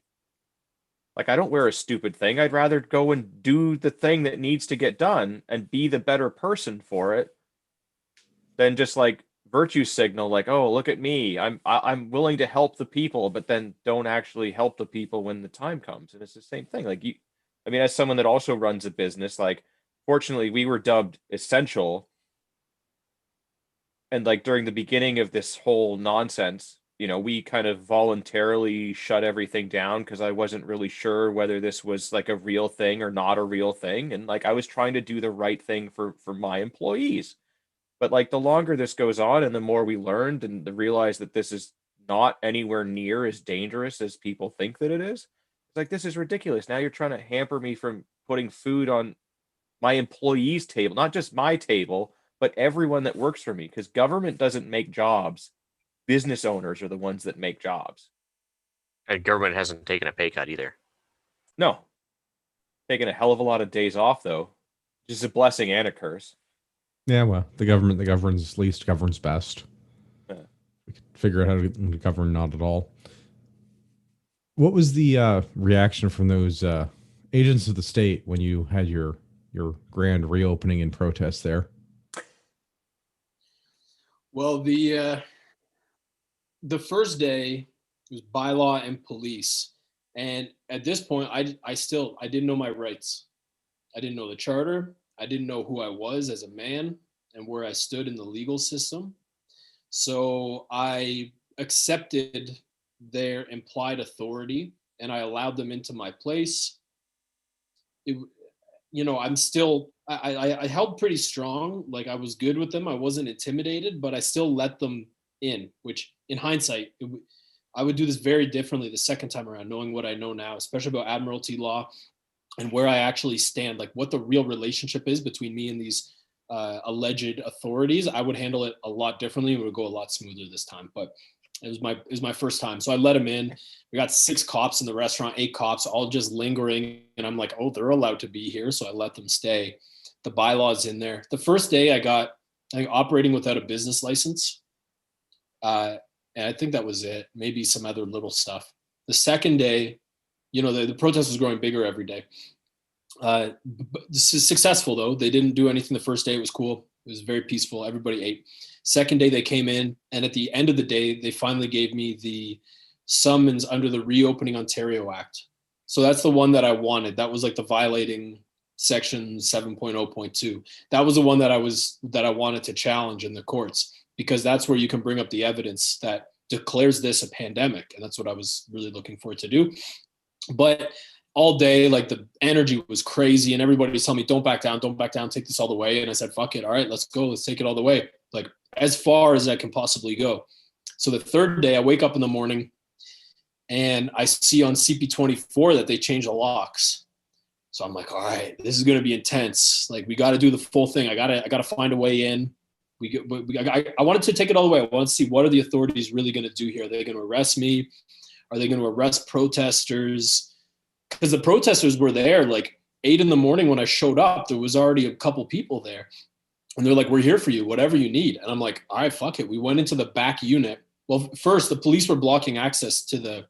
Like I don't wear a stupid thing. I'd rather go and do the thing that needs to get done and be the better person for it than just like virtue signal like, oh, look at me. I'm willing to help the people, but then don't actually help the people when the time comes. And it's the same thing. Like I mean, as someone that also runs a business, like fortunately we were dubbed essential. And like during the beginning of this whole nonsense, you know, we kind of voluntarily shut everything down because I wasn't really sure whether this was like a real thing or not a real thing. And like I was trying to do the right thing for my employees. But like the longer this goes on and the more we learned and realize that this is not anywhere near as dangerous as people think that it is, it's like, this is ridiculous. Now you're trying to hamper me from putting food on my employees' table, not just my table, but everyone that works for me, because government doesn't make jobs. Business owners are the ones that make jobs. And government hasn't taken a pay cut either. No. Taking a hell of a lot of days off, though. Just a blessing and a curse. Yeah, well, the government that governs least governs best. Yeah. We could figure out how to govern not at all. What was the reaction from those agents of the state when you had your grand reopening and protest there? Well, the first day was bylaw and police. And at this point, I didn't know my rights. I didn't know the charter. I didn't know who I was as a man and where I stood in the legal system. So I accepted their implied authority and I allowed them into my place. I'm still I held pretty strong. Like I was good with them. I wasn't intimidated, but I still let them in, which in hindsight, I would do this very differently the second time around, knowing what I know now, especially about admiralty law and where I actually stand, like what the real relationship is between me and these alleged authorities. I would handle it a lot differently. It would go a lot smoother this time, but it was my first time. So I let him in. We got 6 cops in the restaurant, 8 cops, all just lingering. And I'm like, oh, they're allowed to be here. So I let them stay. The bylaws in there. The first day I got operating without a business license. And I think that was it. Maybe some other little stuff. The second day, you know, the protest was growing bigger every day. This is successful though. They didn't do anything the first day. It was cool. It was very peaceful. Everybody ate. Second day they came in, and at the end of the day, they finally gave me the summons under the Reopening Ontario Act. So that's the one that I wanted. That was like the violating section 7.0.2. That was the one that I wanted to challenge in the courts, because that's where you can bring up the evidence that declares this a pandemic. And that's what I was really looking for to do. But all day, like the energy was crazy and everybody was telling me, don't back down, take this all the way. And I said, fuck it. All right, let's go. Let's take it all the way. Like as far as I can possibly go. So the third day I wake up in the morning and I see on CP24 that they changed the locks. So I'm like, all right, this is going to be intense. Like we got to do the full thing. I got to find a way in. I wanted to take it all the way. I wanted to see, what are the authorities really going to do here? Are they going to arrest me? Are they going to arrest protesters? Because the protesters were there like 8 a.m. when I showed up. There was already a couple people there. And they're like, we're here for you, whatever you need. And I'm like, all right, fuck it. We went into the back unit. Well, first, the police were blocking access to the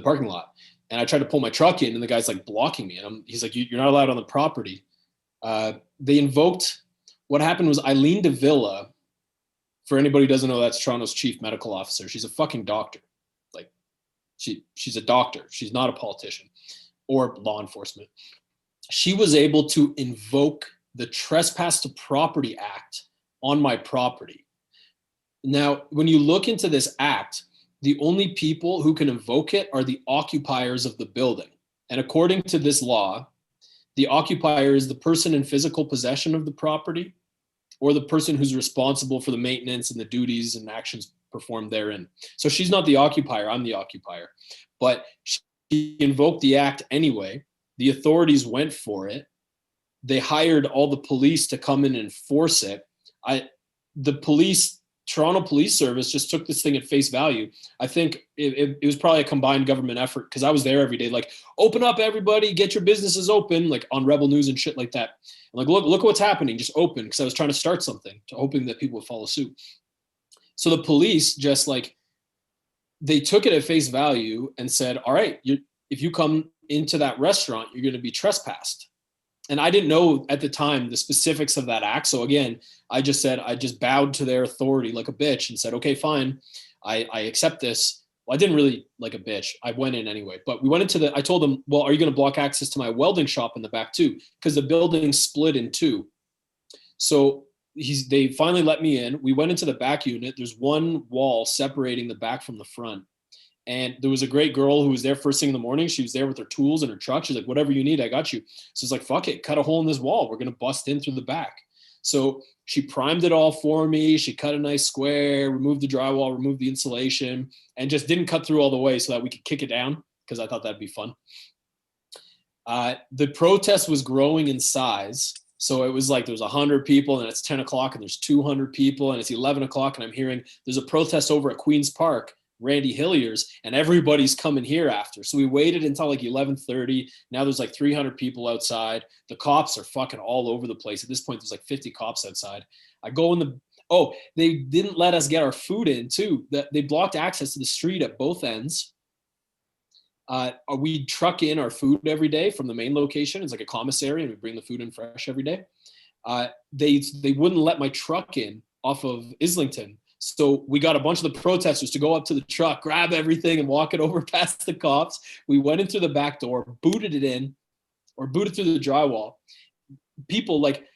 parking lot. And I tried to pull my truck in, and the guy's like blocking me. And he's like, you're not allowed on the property. They invoked, what happened was Eileen de Villa, for anybody who doesn't know, that's Toronto's chief medical officer. She's a fucking doctor. Like she's a doctor. She's not a politician or law enforcement. She was able to invoke the Trespass to Property Act on my property. Now, when you look into this act, the only people who can invoke it are the occupiers of the building. And according to this law, the occupier is the person in physical possession of the property, or the person who's responsible for the maintenance and the duties and actions performed therein. So she's not the occupier, I'm the occupier. But she invoked the act anyway. The authorities went for it. They hired all the police to come in and enforce it. Toronto Police Service just took this thing at face value. I think it was probably a combined government effort, because I was there every day, like, open up everybody, get your businesses open, like on Rebel News and shit like that. I'm like, look what's happening, just open, because I was trying to start something, hoping that people would follow suit. So the police just like, they took it at face value and said, all right, if you come into that restaurant, you're going to be trespassed. And I didn't know at the time the specifics of that act. So again, I just bowed to their authority like a bitch and said, okay, fine. I accept this. Well, I didn't really like a bitch. I went in anyway, but we went into I told them, well, are you going to block access to my welding shop in the back too? Because the building split in 2. So they finally let me in. We went into the back unit. There's one wall separating the back from the front. And there was a great girl who was there first thing in the morning. She was there with her tools and her truck. She's like, whatever you need, I got you. So it's like, fuck it, cut a hole in this wall. We're going to bust in through the back. So she primed it all for me. She cut a nice square, removed the drywall, removed the insulation, and just didn't cut through all the way so that we could kick it down, because I thought that'd be fun. The protest was growing in size. So it was like there was 100 people, and it's 10 o'clock and there's 200 people, and it's 11 o'clock and I'm hearing there's a protest over at Queen's Park, Randy Hillier's, and everybody's coming here after. So we waited until like 11:30. Now there's like 300 people outside. The cops are fucking all over the place. At this point, there's like 50 cops outside. I go in they didn't let us get our food in too. They blocked access to the street at both ends. We truck in our food every day from the main location. It's like a commissary, and we bring the food in fresh every day. They wouldn't let my truck in off of Islington. So we got a bunch of the protesters to go up to the truck, grab everything, and walk it over past the cops. We went in through the back door, booted through the drywall. People like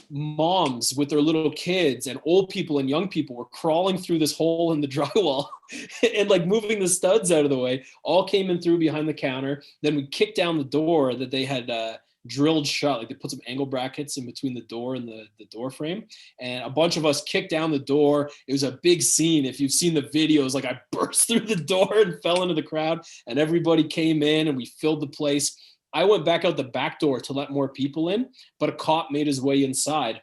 moms with their little kids and old people and young people were crawling through this hole in the drywall and like moving the studs out of the way, all came in through behind the counter. Then we kicked down the door that they had drilled shut. Like they put some angle brackets in between the door and the door frame. And a bunch of us kicked down the door. It was a big scene. If you've seen the videos, like I burst through the door and fell into the crowd, and everybody came in and we filled the place. I went back out the back door to let more people in, but a cop made his way inside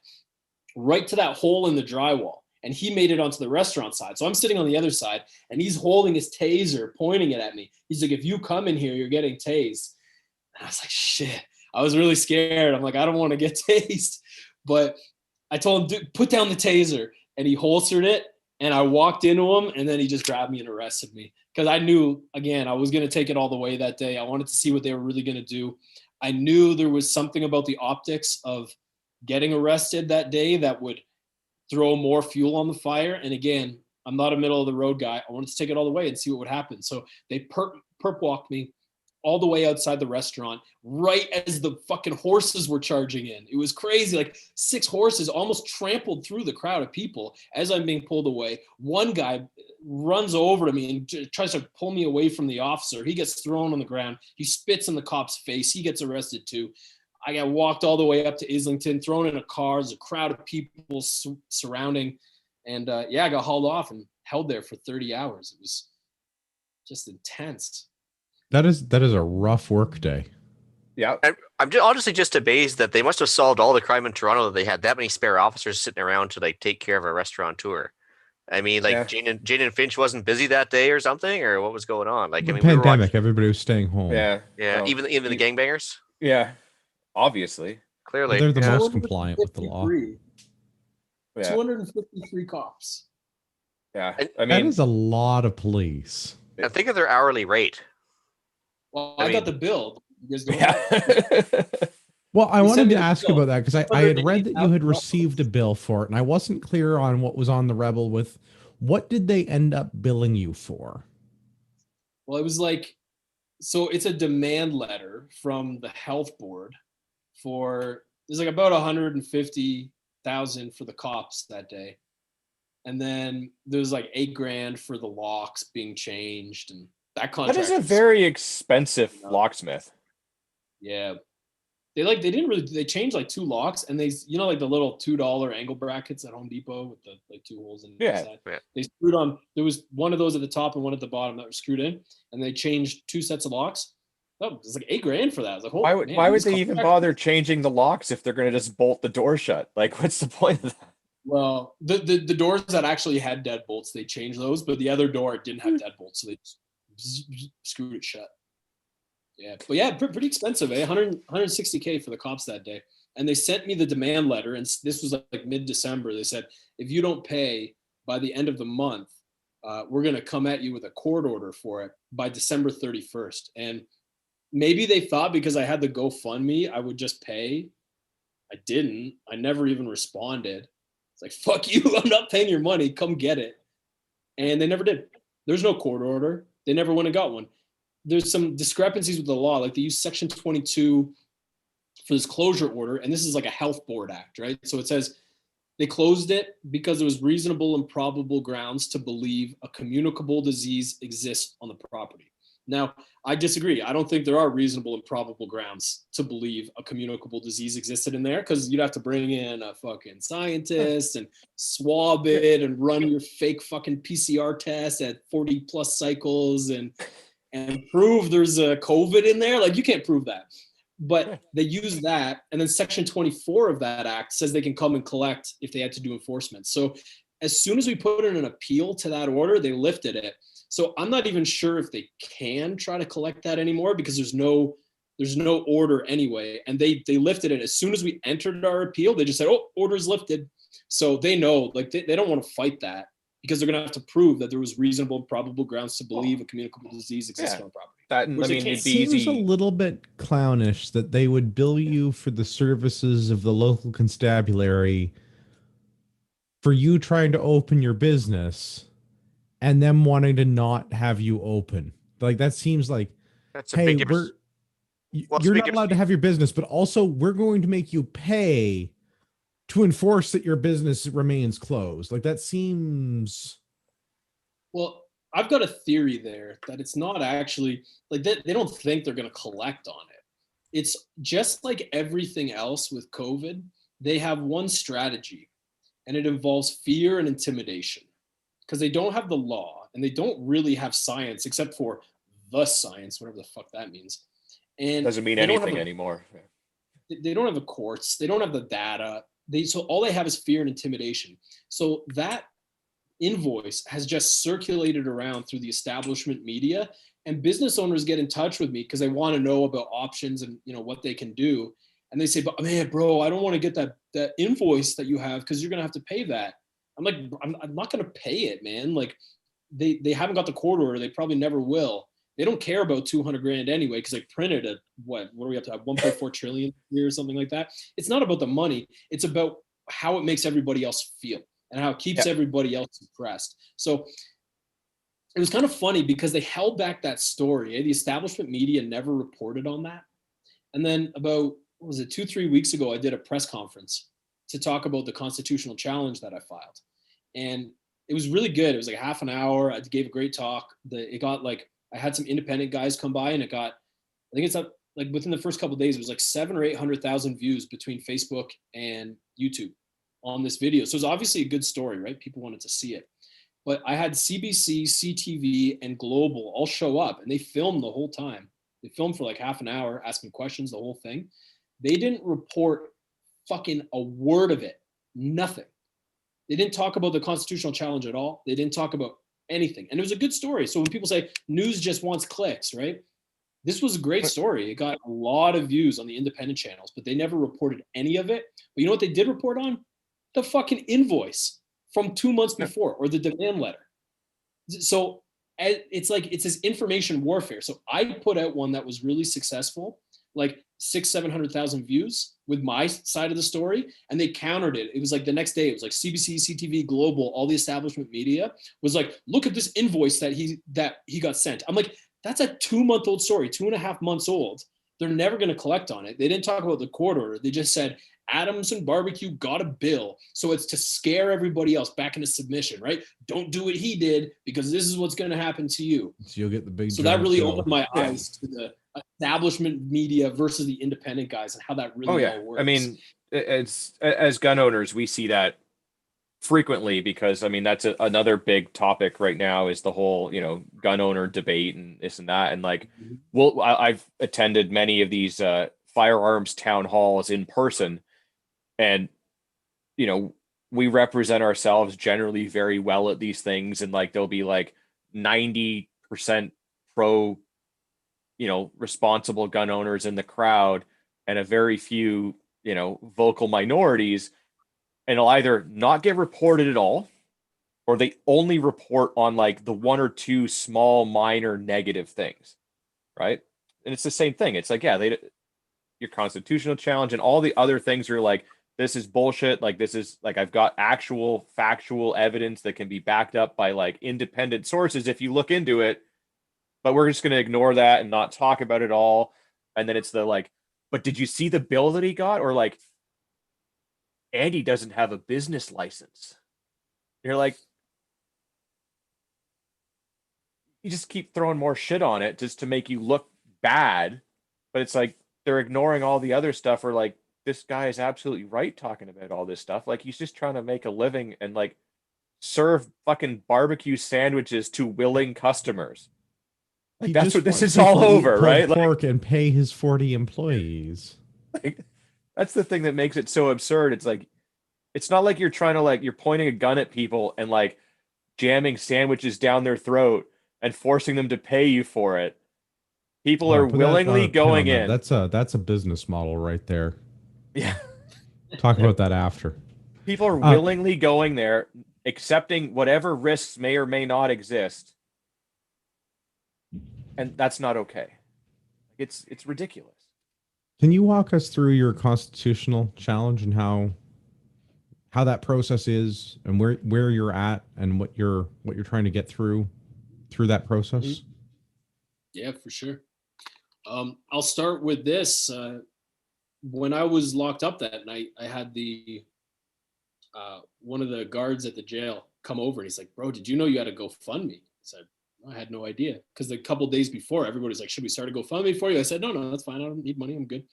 right to that hole in the drywall. And he made it onto the restaurant side. So I'm sitting on the other side, and he's holding his taser, pointing it at me. He's like, if you come in here, you're getting tased. And I was like, shit. I was really scared. I'm like, I don't want to get tased. But I told him, dude, put down the taser. And he holstered it, and I walked into him, and then he just grabbed me and arrested me. Because I knew, again, I was going to take it all the way that day. I wanted to see what they were really going to do. I knew there was something about the optics of getting arrested that day that would throw more fuel on the fire. And again, I'm not a middle of the road guy. I wanted to take it all the way and see what would happen. So they perp walked me all the way outside the restaurant, right as the fucking horses were charging in. It was crazy. Like 6 horses almost trampled through the crowd of people as I'm being pulled away. One guy runs over to me and tries to pull me away from the officer. He gets thrown on the ground. He spits in the cop's face. He gets arrested too. I got walked all the way up to Islington, thrown in a car. There's a crowd of people surrounding. And I got hauled off and held there for 30 hours. It was just intense. That is a rough work day. Yeah. I'm honestly just amazed that they must have solved all the crime in Toronto, that they had that many spare officers sitting around to like take care of a restaurateur. I mean, like Jane and Finch wasn't busy that day or something, or what was going on? Like, I mean, pandemic, everybody was staying home. Yeah. Even the gangbangers. Yeah. Obviously. Clearly, they're the most compliant with the law. 253 cops. Yeah. I mean, that is a lot of police. And think of their hourly rate. Well, I got the bill. You guys Yeah. Well, I wanted to ask about that because I had read that you had received a bill for it, and I wasn't clear on what was on the Rebel with. What did they end up billing you for? Well, it was like, so it's a demand letter from the health board for, there's like about 150,000 for the cops that day. And then there's like $8,000 for the locks being changed, and that contract. That is a very expensive locksmith. Yeah. They changed like 2 locks, and they, like the little $2 angle brackets at Home Depot with the like 2 holes in the side. Yeah. They screwed on, there was one of those at the top and one at the bottom that were screwed in, and they changed 2 sets of locks. Oh, it was like $8,000 for that. I was like, why would they even bother changing the locks if they're going to just bolt the door shut? Like, what's the point of that? Well, the doors that actually had deadbolts, they changed those, but the other door didn't have deadbolts, so they just screwed it shut. Yeah, but yeah, pretty expensive, 160K for the cops that day. And they sent me the demand letter, and this was like mid-December. They said, if you don't pay by the end of the month, we're going to come at you with a court order for it by December 31st. And maybe they thought because I had the GoFundMe, I would just pay. I didn't. I never even responded. It's like, fuck you, I'm not paying your money, come get it. And they never did. There's no court order. They never went and got one. There's some discrepancies with the law. Like they use section 22 for this closure order. And this is like a health board act, right? So it says they closed it because there was reasonable and probable grounds to believe a communicable disease exists on the property. Now, I disagree. I don't think there are reasonable and probable grounds to believe a communicable disease existed in there, because you'd have to bring in a fucking scientist and swab it and run your fake fucking PCR test at 40 plus cycles and prove there's a COVID in there. Like, you can't prove that. But they use that. And then section 24 of that act says they can come and collect if they had to do enforcement. So as soon as we put in an appeal to that order, they lifted it. So I'm not even sure if they can try to collect that anymore, because there's no order anyway. And they lifted it as soon as we entered our appeal. They just said, oh, order's lifted. So they know, like, they don't want to fight that, because they're going to have to prove that there was reasonable and probable grounds to believe a communicable disease exists on the property. It seems a little bit clownish that they would bill you for the services of the local constabulary for you trying to open your business and them wanting to not have you open. Like, that seems like, that's a big difference. You're not allowed to have your business, but also we're going to make you pay to enforce that your business remains closed. Like, that seems... Well, I've got a theory there that it's not actually, like, they don't think they're going to collect on it. it's just like everything else with COVID. They have one strategy, and it involves fear and intimidation, because they don't have the law and they don't really have science except for the science, whatever the fuck that means. And Doesn't mean they don't anything have anymore. they don't have the courts, they don't have the data. So all they have is fear and intimidation. So that invoice has just circulated around through the establishment media, and business owners get in touch with me because they want to know about options and what they can do. And they say, but man, bro, I don't want to get that invoice that you have because you're gonna have to pay that. I'm like, I'm not gonna pay it, man. Like they haven't got the court order, they probably never will. They don't care about 200 grand anyway because they printed a what do we have to have 1.4 trillion or something like that. It's not about the money, it's about how it makes everybody else feel and how it keeps everybody else impressed. So it was kind of funny because they held back that story. The establishment media never reported on that. And then about, what was it, 2-3 weeks ago, I did a press conference to talk about the constitutional challenge that I filed. And it was really good. It was like a half an hour. I gave a great talk. It got like, I had some independent guys come by, and it got, I think it's up like within the first couple of days, it was like 700,000 or 800,000 views between Facebook and YouTube on this video. So it's obviously a good story, right? People wanted to see it. But I had CBC, CTV, and Global all show up, and they filmed the whole time. They filmed for like half an hour, asking questions, the whole thing. They didn't report fucking a word of it. Nothing. They didn't talk about the constitutional challenge at all. They didn't talk about anything. And it was a good story. So when people say news just wants clicks, right? This was a great story. It got a lot of views on the independent channels, but they never reported any of it. But you know what they did report on? The fucking invoice from 2 months before, or the demand letter. So it's like, it's this information warfare. So I put out one that was really successful, like 600,000-700,000 views with my side of the story, and they countered it. It was like the next day, it was like CBC, CTV, Global, all the establishment media was like, look at this invoice that he got sent. I'm like, that's a 2-month-old story, 2.5 months old. They're never going to collect on it. They didn't talk about the court order. They just said Adamson Barbecue got a bill. So it's to scare everybody else back into submission, right? Don't do what he did because this is what's going to happen to you. So you'll get the big. So that really opened my eyes to the establishment media versus the independent guys and how that really all works. I mean, it's, as gun owners, we see that frequently because, I mean, that's another big topic right now is the whole, gun owner debate and this and that. And like, I've attended many of these firearms town halls in person, and, we represent ourselves generally very well at these things. And like, there'll be like 90% pro, responsible gun owners in the crowd and a very few, vocal minorities. And it'll either not get reported at all, or they only report on like the 1 or 2 small minor negative things, right? And it's the same thing. It's like, your constitutional challenge and all the other things are like, this is bullshit. Like, this is like, I've got actual factual evidence that can be backed up by like independent sources if you look into it, but we're just going to ignore that and not talk about it all. And then it's the like, but did you see the bill that he got? Or like, Andy doesn't have a business license. You're like, you just keep throwing more shit on it just to make you look bad. But it's like, they're ignoring all the other stuff, or like, this guy is absolutely right talking about all this stuff. Like, he's just trying to make a living and like serve fucking barbecue sandwiches to willing customers. Like, that's what this is all over, right? Pork and pay his 40 employees. Like, that's the thing that makes it so absurd. It's like, it's not like you're trying to like, you're pointing a gun at people and like jamming sandwiches down their throat and forcing them to pay you for it. People are willingly going in. That's a business model right there. Yeah. Talk about that after. People are willingly going there, accepting whatever risks may or may not exist. And that's not okay. It's ridiculous. Can you walk us through your constitutional challenge and how that process is, and where you're at, and what you're trying to get through that process? Yeah, for sure. I'll start with this. When I was locked up that night, I had the one of the guards at the jail come over, and he's like, "Bro, did you know you had a GoFundMe?" I said, I had no idea, because the couple days before, everybody's like, should we start a GoFundMe for you? I said, no, that's fine. I don't need money. I'm good.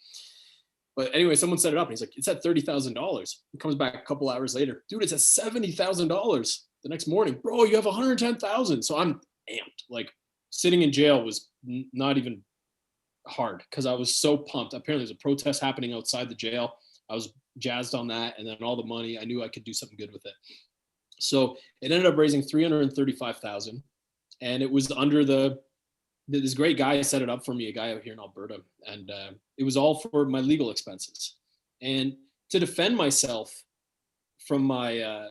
But anyway, someone set it up and he's like, it's at $30,000. He comes back a couple hours later. Dude, it's at $70,000 the next morning. Bro, you have 110,000. So I'm amped. Like, sitting in jail was not even hard because I was so pumped. Apparently there's a protest happening outside the jail. I was jazzed on that. And then all the money, I knew I could do something good with it. So it ended up raising 335,000, and it was under this great guy set it up for me, a guy out here in Alberta. And it was all for my legal expenses. And to defend myself from my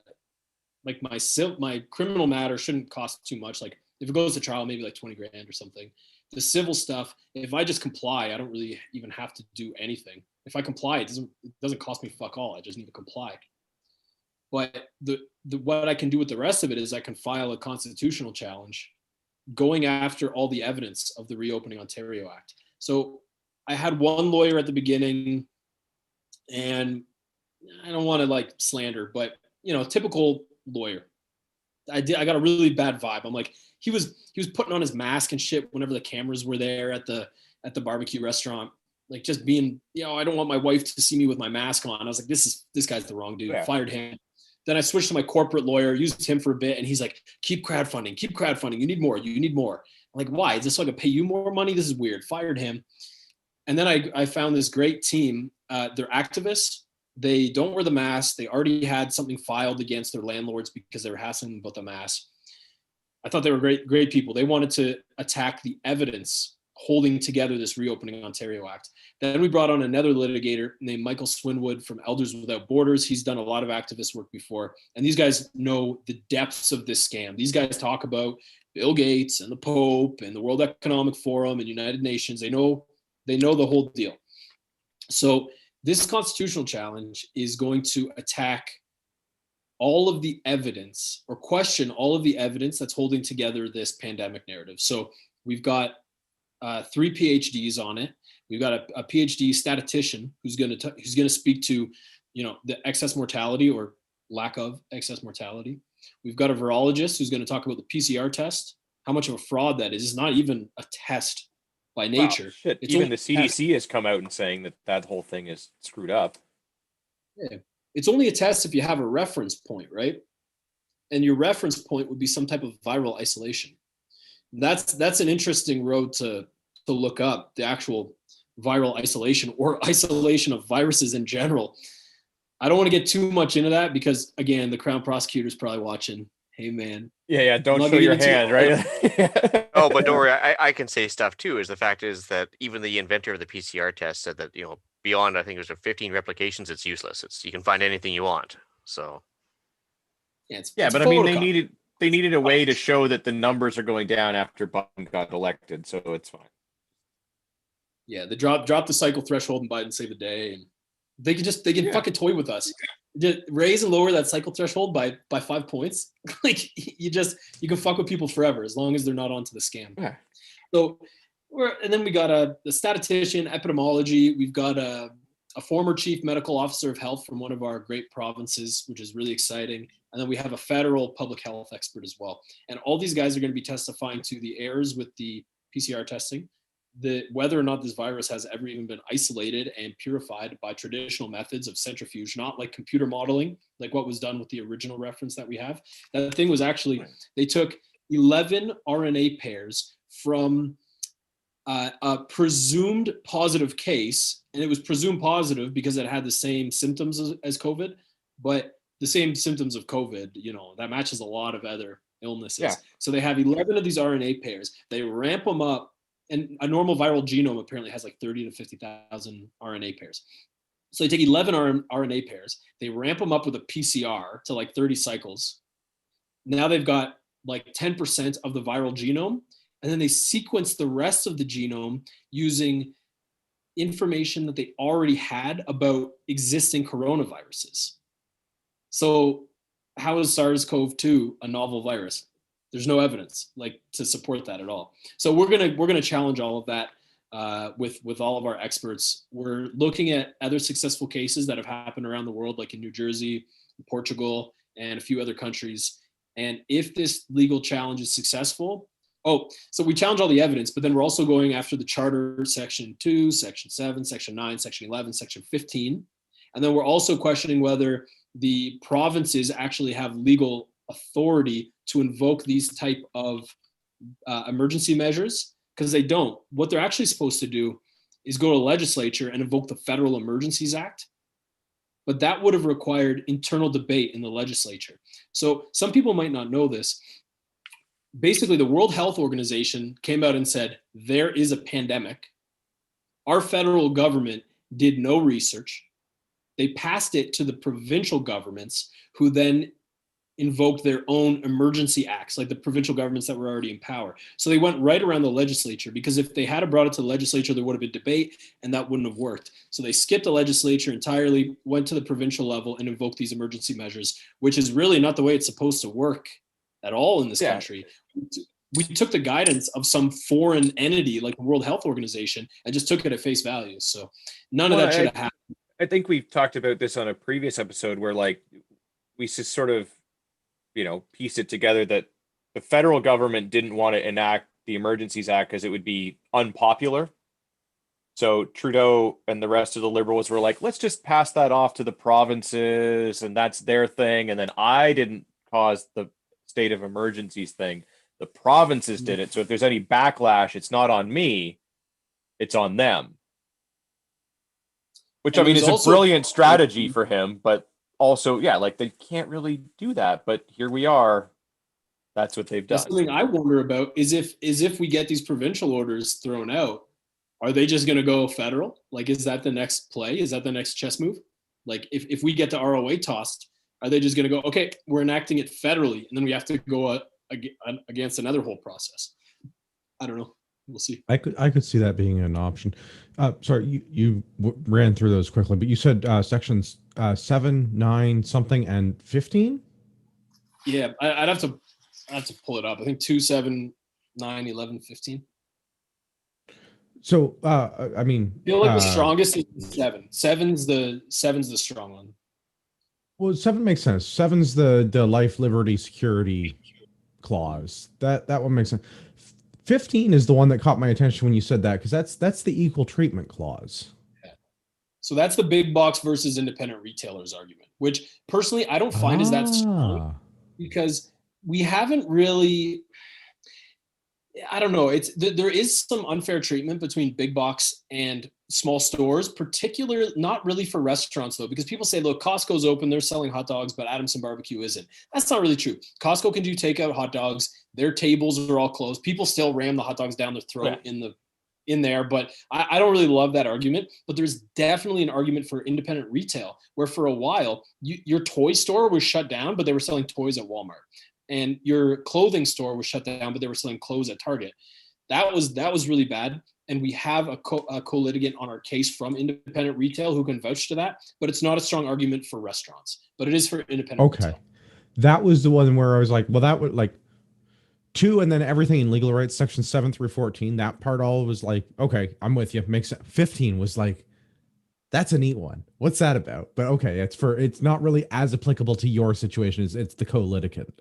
criminal matter shouldn't cost too much. Like, if it goes to trial, maybe like 20 grand or something. The civil stuff, if I just comply, I don't really even have to do anything. If I comply, it doesn't cost me fuck all. I just need to comply. But what I can do with the rest of it is I can file a constitutional challenge going after all the evidence of the Reopening Ontario Act. So I had one lawyer at the beginning, and I don't want to like slander, but typical lawyer. I got a really bad vibe. I'm like, he was putting on his mask and shit whenever the cameras were there at the barbecue restaurant, like just being, I don't want my wife to see me with my mask on. I was like, this guy's the wrong dude. Yeah. Fired him. Then I switched to my corporate lawyer, used him for a bit, and he's like, keep crowdfunding. You need more. I'm like, why? Is this so I can pay you more money? This is weird. Fired him. And then I found this great team. They're activists. They don't wear the mask. They already had something filed against their landlords because they were hassling about the mask. I thought they were great people. They wanted to attack the evidence holding together this Reopening Ontario Act. Then we brought on another litigator named Michael Swinwood from Elders Without Borders. He's done a lot of activist work before. And these guys know the depths of this scam. These guys talk about Bill Gates and the Pope and the World Economic Forum and United Nations. They know the whole deal. So this constitutional challenge is going to attack all of the evidence, or question all of the evidence that's holding together this pandemic narrative. So we've got 3 PhDs on it. We've got a PhD statistician who's going to speak to, the excess mortality or lack of excess mortality. We've got a virologist who's going to talk about the PCR test, how much of a fraud that is. It's not even a test by nature. Wow, shit. It's even the CDC has come out and saying that whole thing is screwed up. Yeah. It's only a test if you have a reference point, right? And your reference point would be some type of viral isolation. That's an interesting road to look up, the actual viral isolation or isolation of viruses in general. I don't want to get too much into that because, again, the Crown prosecutor's probably watching. Hey, man. Yeah. Don't show your hand, right? Oh, but don't worry. I can say stuff too. Is the fact is that even the inventor of the PCR test said that, beyond, I think it was 15 replications, it's useless. You can find anything you want. So. Yeah, but I mean, they needed a way to show that the numbers are going down after Biden got elected, so it's fine. Yeah, they drop the cycle threshold and Biden saved the day, and they can fucking toy with us. Just raise and lower that cycle threshold by 5 points. Like you can fuck with people forever as long as they're not onto the scam. Yeah. So and then we got a statistician, epidemiology. We've got a former chief medical officer of health from one of our great provinces, which is really exciting. And then we have a federal public health expert as well. And all these guys are going to be testifying to the errors with the PCR testing, whether or not this virus has ever even been isolated and purified by traditional methods of centrifuge, not like computer modeling, like what was done with the original reference that we have. That thing was actually, they took 11 RNA pairs from a presumed positive case, and it was presumed positive because it had the same symptoms as COVID, but the same symptoms of COVID, that matches a lot of other illnesses. Yeah. So they have 11 of these RNA pairs. They ramp them up, and a normal viral genome apparently has like 30 to 50,000 RNA pairs. So they take 11 RNA pairs, they ramp them up with a PCR to like 30 cycles. Now they've got like 10% of the viral genome, and then they sequence the rest of the genome using information that they already had about existing coronaviruses. So how is SARS-CoV-2 a novel virus? There's no evidence to support that at all. So we're gonna challenge all of that with all of our experts. We're looking at other successful cases that have happened around the world, like in New Jersey, Portugal, and a few other countries. And if this legal challenge is successful, Oh, so we challenge all the evidence, but then we're also going after the charter, section 2, section 7, section 9, section 11, section 15. And then we're also questioning whether the provinces actually have legal authority to invoke these type of emergency measures, because they don't. What they're actually supposed to do is go to the legislature and invoke the Federal Emergencies Act. But that would have required internal debate in the legislature. So some people might not know this. Basically, the World Health Organization came out and said, there is a pandemic. Our federal government did no research. They passed it to the provincial governments, who then invoked their own emergency acts, like the provincial governments that were already in power. So they went right around the legislature, because if they had brought it to the legislature, there would have been debate and that wouldn't have worked. So they skipped the legislature entirely, went to the provincial level and invoked these emergency measures, which is really not the way it's supposed to work at all in this country. We took the guidance of some foreign entity like the World Health Organization and just took it at face value. So none of that should have happened. I think we've talked about this on a previous episode where like we just sort of, pieced it together that the federal government didn't want to enact the Emergencies Act because it would be unpopular. So Trudeau and the rest of the Liberals were like, let's just pass that off to the provinces and that's their thing. And then I didn't cause the state of emergencies thing. The provinces did it. So if there's any backlash, it's not on me, it's on them. Which, and is a brilliant strategy for him, but also, they can't really do that. But here we are. That's what they've done. Something I wonder about is if we get these provincial orders thrown out, are they just going to go federal? Like, is that the next play? Is that the next chess move? Like, if we get the ROA tossed, are they just going to go, okay, we're enacting it federally, and then we have to go against another whole process? I don't know. We'll see. I could see that being an option. Sorry, you ran through those quickly, but you said sections 7, 9, something, and 15. Yeah, I'd have to pull it up. I think 2, 7, 9, 11, 15. So I feel like the strongest is 7. Seven's the strong one. Well, 7 makes sense. 7's the life, liberty, security clause. That one makes sense. 15 is the one that caught my attention when you said that, because that's the equal treatment clause. Yeah. So that's the big box versus independent retailers argument, which personally I don't find is that strong, because we haven't really. I don't know. There is some unfair treatment between big box and small stores, particularly not really for restaurants though, because people say, look, Costco's open, they're selling hot dogs, but Adamson Barbecue isn't. That's not really true. Costco can do takeout hot dogs. Their tables are all closed. People still ram the hot dogs down their throat in there, but I don't really love that argument. But there's definitely an argument for independent retail, where for a while your toy store was shut down, but they were selling toys at Walmart. And your clothing store was shut down, but they were selling clothes at Target. That was really bad. And we have a co-litigant on our case from independent retail who can vouch to that. But it's not a strong argument for restaurants, but it is for independent retail. That was the one where I was like, well, that would like 2, and then everything in legal rights, section 7 through 14. That part all was like, okay, I'm with you. Makes sense. 15 was like, that's a neat one. What's that about? But okay, it's not really as applicable to your situation. It's the co-litigant.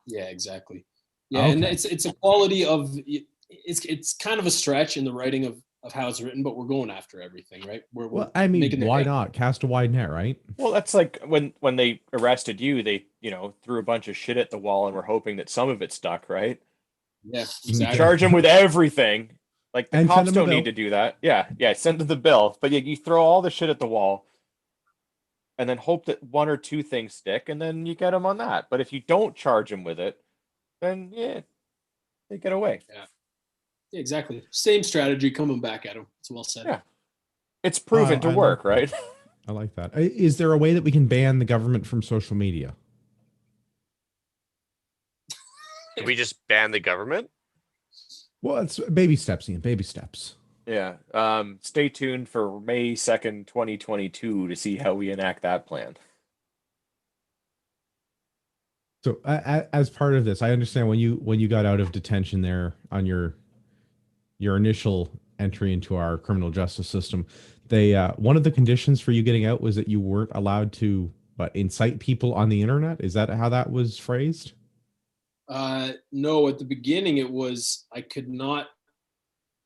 Yeah, exactly. Yeah, okay. And it's a quality of it's kind of a stretch in the writing of how it's written, but we're going after everything, right? Why not cast a wide net, right? Well, that's like when they arrested you, they threw a bunch of shit at the wall and were hoping that some of it stuck, right? Yeah, exactly. Charge them with everything. Like the cops don't need to do that. Yeah, send them the bill, but you throw all the shit at the wall. And then hope that 1 or 2 things stick, and then you get them on that. But if you don't charge them with it, then they get away. Yeah, exactly. Same strategy coming back at them. It's well said. Yeah, it's proven to work, right? I like that. Is there a way that we can ban the government from social media? Can we just ban the government? Well, it's baby steps, Ian. Baby steps. Yeah. Stay tuned for May 2nd, 2022 to see how we enact that plan. So as part of this, I understand when you got out of detention there on your initial entry into our criminal justice system, they one of the conditions for you getting out was that you weren't allowed to incite people on the internet. Is that how that was phrased? No, at the beginning it was I could not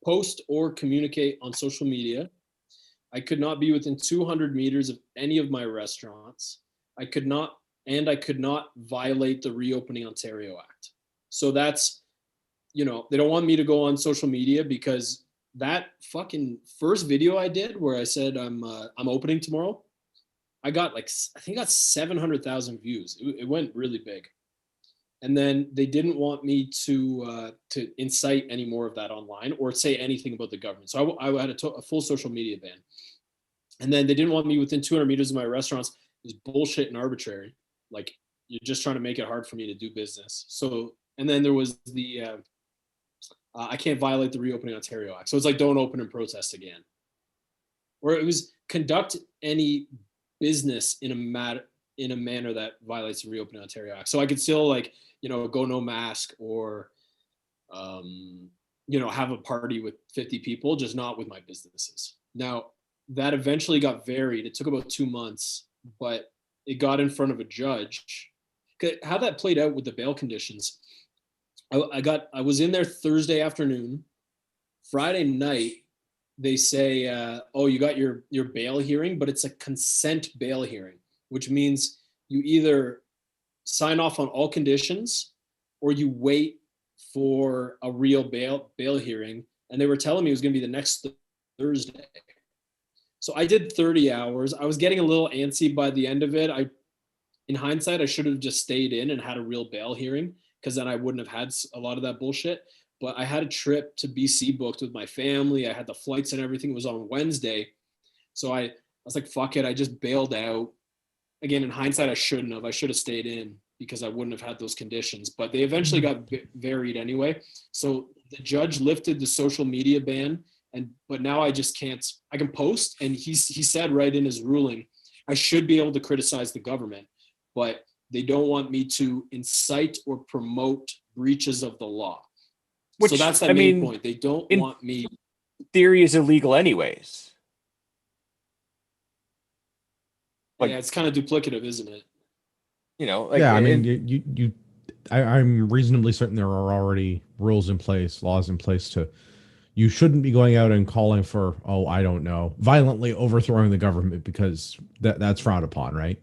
post or communicate on social media. I could not be within 200 meters of any of my restaurants. I could not violate the Reopening Ontario Act. So that's, they don't want me to go on social media because that fucking first video I did where I said I'm opening tomorrow, I think I got 700,000 views. It went really big. And then they didn't want me to incite any more of that online or say anything about the government. So I had a full social media ban. And then they didn't want me within 200 meters of my restaurants. It's bullshit and arbitrary. Like, you're just trying to make it hard for me to do business. So, and then there was the I can't violate the Reopening Ontario Act. So it's like, don't open and protest again. Or it was conduct any business in a manner that violates the Reopening Ontario Act. So I could still go no mask or, have a party with 50 people, just not with my businesses. Now, that eventually got varied. It took about 2 months, but it got in front of a judge. How that played out with the bail conditions, I was in there Thursday afternoon. Friday night, they say, you got your bail hearing, but it's a consent bail hearing, which means you either sign off on all conditions or you wait for a real bail hearing. And they were telling me it was going to be the next Thursday. So I did 30 hours. I was getting a little antsy by the end of it. In hindsight, I should have just stayed in and had a real bail hearing, because then I wouldn't have had a lot of that bullshit. But I had a trip to BC booked with my family. I had the flights and everything. It was on Wednesday. So I was like, fuck it. I just bailed out. Again, in hindsight, I shouldn't have. I should have stayed in because I wouldn't have had those conditions. But they eventually got varied anyway. So the judge lifted the social media ban. But now I just can't. I can post. And he said right in his ruling, I should be able to criticize the government, but they don't want me to incite or promote breaches of the law. So that's the main point. They don't want me. Theory is illegal anyways. Yeah, it's kind of duplicative, isn't it? I'm reasonably certain there are already rules in place, laws in place you shouldn't be going out and calling for, I don't know, violently overthrowing the government, because that's frowned upon, right?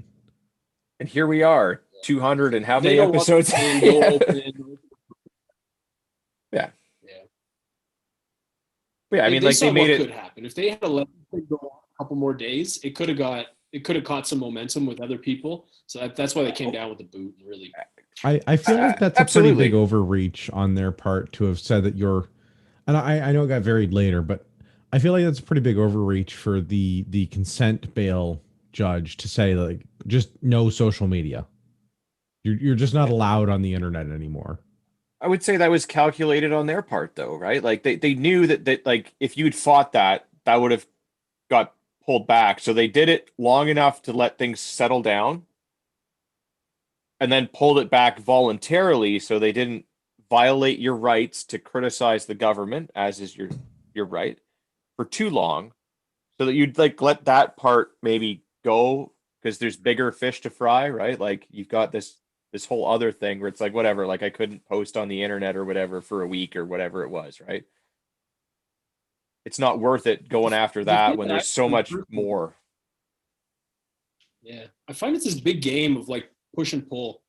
And here we are, 200 and how many episodes? Yeah. Yeah, I mean, they made it. Could happen if they had let it go a couple more days. It could have caught some momentum with other people. So that's why they came down with the boot. And really, I feel like that's absolutely a pretty big overreach on their part to have said that you're. And I know it got varied later, but I feel like that's a pretty big overreach for the consent bail judge to say, like, just no social media. You're just not allowed on the internet anymore. I would say that was calculated on their part, though, right? Like they knew that like if you'd fought that would have got pulled back. So they did it long enough to let things settle down, and then pulled it back voluntarily, so they didn't violate your rights to criticize the government, as is your right, for too long, so that you'd let that part maybe go, because there's bigger fish to fry, right? Like, you've got this whole other thing where it's like, whatever, like I couldn't post on the internet or whatever for a week or whatever it was, right? It's not worth it going after that when there's so much more. Yeah, I find it's this big game of like push and pull.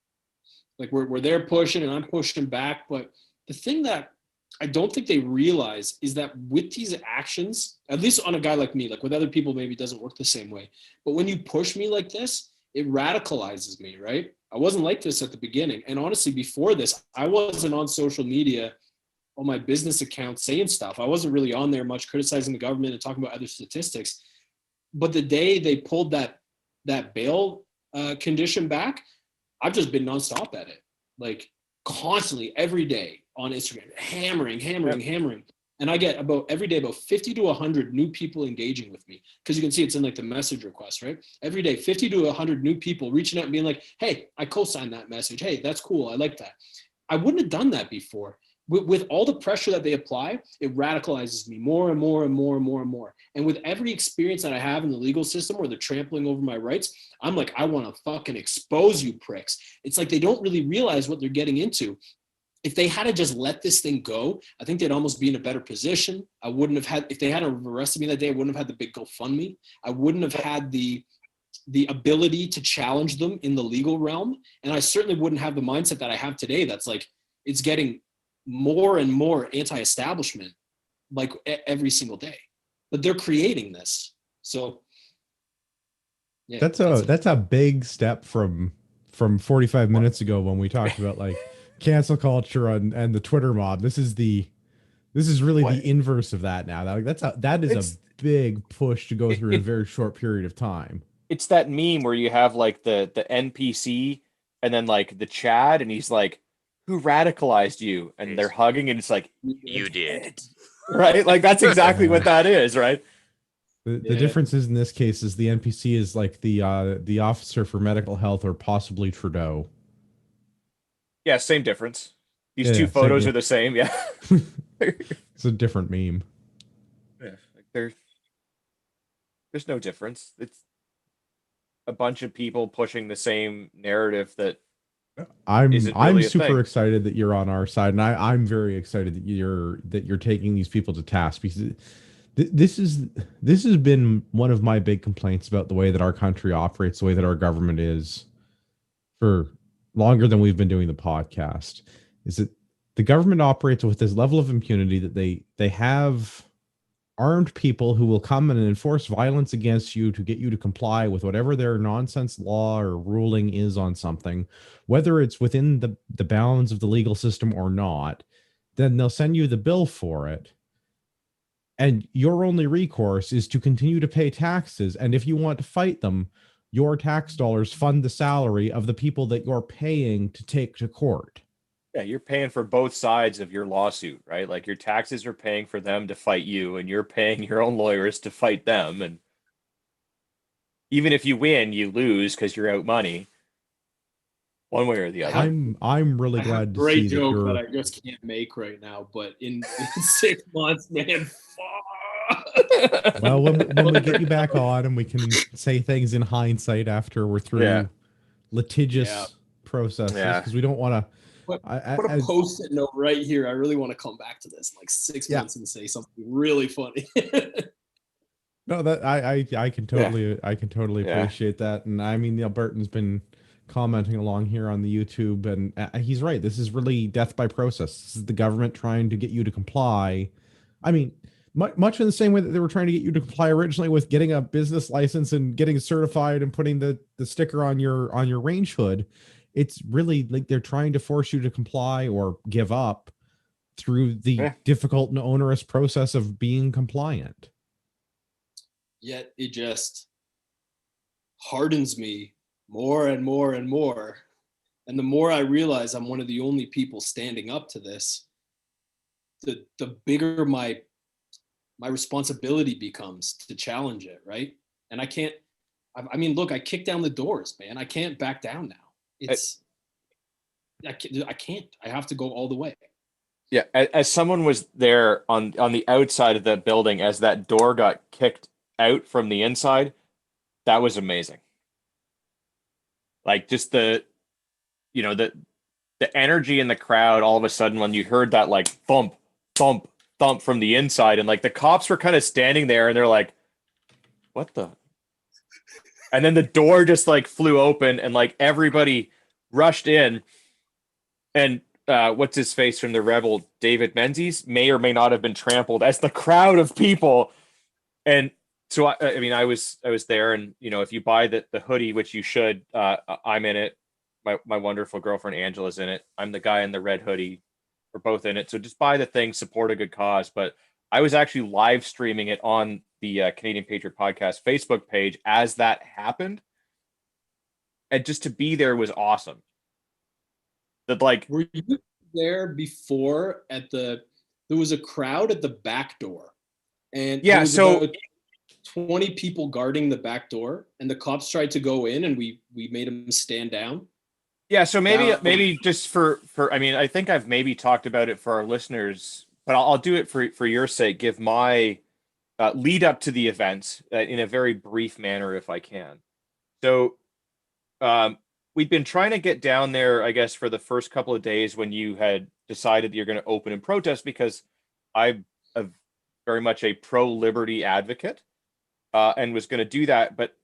Like we're there pushing and I'm pushing back. But the thing that I don't think they realize is that with these actions, at least on a guy like me, like with other people, maybe it doesn't work the same way. But when you push me like this, it radicalizes me, right? I wasn't like this at the beginning. And honestly, before this, I wasn't on social media on my business account saying stuff. I wasn't really on there much criticizing the government and talking about other statistics. But the day they pulled that bail condition back, I've just been nonstop at it, like constantly every day on Instagram, hammering. And I get every day about 50 to 100 new people engaging with me, because you can see it's in like the message request, right? Every day, 50 to 100 new people reaching out and being like, hey, I co-signed that message. Hey, that's cool. I like that. I wouldn't have done that before. With all the pressure that they apply, it radicalizes me more and more and more and more and more. And with every experience that I have in the legal system where they're trampling over my rights, I'm like, I want to fucking expose you pricks. It's like they don't really realize what they're getting into. if they had to just let this thing go, I think they'd almost be in a better position. I wouldn't have had, if they had arrested me that day, I wouldn't have had the big GoFundMe. I wouldn't have had the ability to challenge them in the legal realm. And I certainly wouldn't have the mindset that I have today. That's like, it's getting more and more anti-establishment, like every single day, but they're creating this. So yeah, that's a big step from 45 minutes ago when we talked about like cancel culture and the Twitter mob. This is really the inverse of that now. That is a big push to go through in a very short period of time. It's that meme where you have like the NPC and then like the Chad, and he's like, "Who radicalized you?" And they're hugging, and it's like, "You did." Right? Like that's exactly what that is, right? The difference is in this case is the NPC is like the officer for medical health, or possibly Trudeau. Yeah, same difference. These two photos are the same. Yeah. It's a different meme. Yeah, like there's no difference. It's a bunch of people pushing the same narrative that I'm super excited that you're on our side, and I'm very excited that you're taking these people to task, because this has been one of my big complaints about the way that our country operates, the way that our government is, for longer than we've been doing the podcast, is that the government operates with this level of impunity that they have armed people who will come and enforce violence against you to get you to comply with whatever their nonsense law or ruling is on something, whether it's within the bounds of the legal system or not. Then they'll send you the bill for it. And your only recourse is to continue to pay taxes. And if you want to fight them, your tax dollars fund the salary of the people that you're paying to take to court. Yeah, you're paying for both sides of your lawsuit, right? Like your taxes are paying for them to fight you, and you're paying your own lawyers to fight them. And even if you win, you lose because you're out money, one way or the other. I'm really glad to see that joke that I just can't make right now, but in 6 months, man, fuck. Well, when we get you back on and we can say things in hindsight after we're through litigious processes, because we don't want to put a post-it note right here. I really want to come back to this in like 6 months and say something really funny. No, that I can totally appreciate that. And I mean, Albertan's been commenting along here on the YouTube, and he's right. This is really death by process. This is the government trying to get you to comply. I mean, much in the same way that they were trying to get you to comply originally with getting a business license and getting certified and putting the sticker on your range hood. It's really like they're trying to force you to comply or give up through the difficult and onerous process of being compliant. Yet it just hardens me more and more and more. And the more I realize I'm one of the only people standing up to this, the bigger my responsibility becomes to challenge it, right? And I mean, look, I kicked down the doors, man. I can't back down now. I can't. I have to go all the way. Yeah, as someone was there on the outside of the building as that door got kicked out from the inside, that was amazing. Like just the energy in the crowd all of a sudden when you heard that like thump, thump, thump from the inside, and like the cops were kind of standing there and they're like, what the? And then the door just like flew open and like everybody rushed in, and what's his face from the Rebel, David Menzies, may or may not have been trampled as the crowd of people. And so I mean I was there, and if you buy the hoodie, which you should, I'm in it. My wonderful girlfriend Angela's in it. I'm the guy in the red hoodie. We're both in it. So just buy the thing, support a good cause. But I was actually live streaming it on the Canadian Patriot Podcast Facebook page as that happened. And just to be there was awesome. That like, were you there before there was a crowd at the back door, and so 20 people guarding the back door, and the cops tried to go in, and we made them stand down. Yeah, so maybe just for I mean, I think I've maybe talked about it for our listeners, but I'll do it for your sake. Give my lead up to the event in a very brief manner, if I can. So, we'd been trying to get down there, I guess, for the first couple of days when you had decided you're going to open and protest, because I'm very much a pro-liberty advocate, and was going to do that, but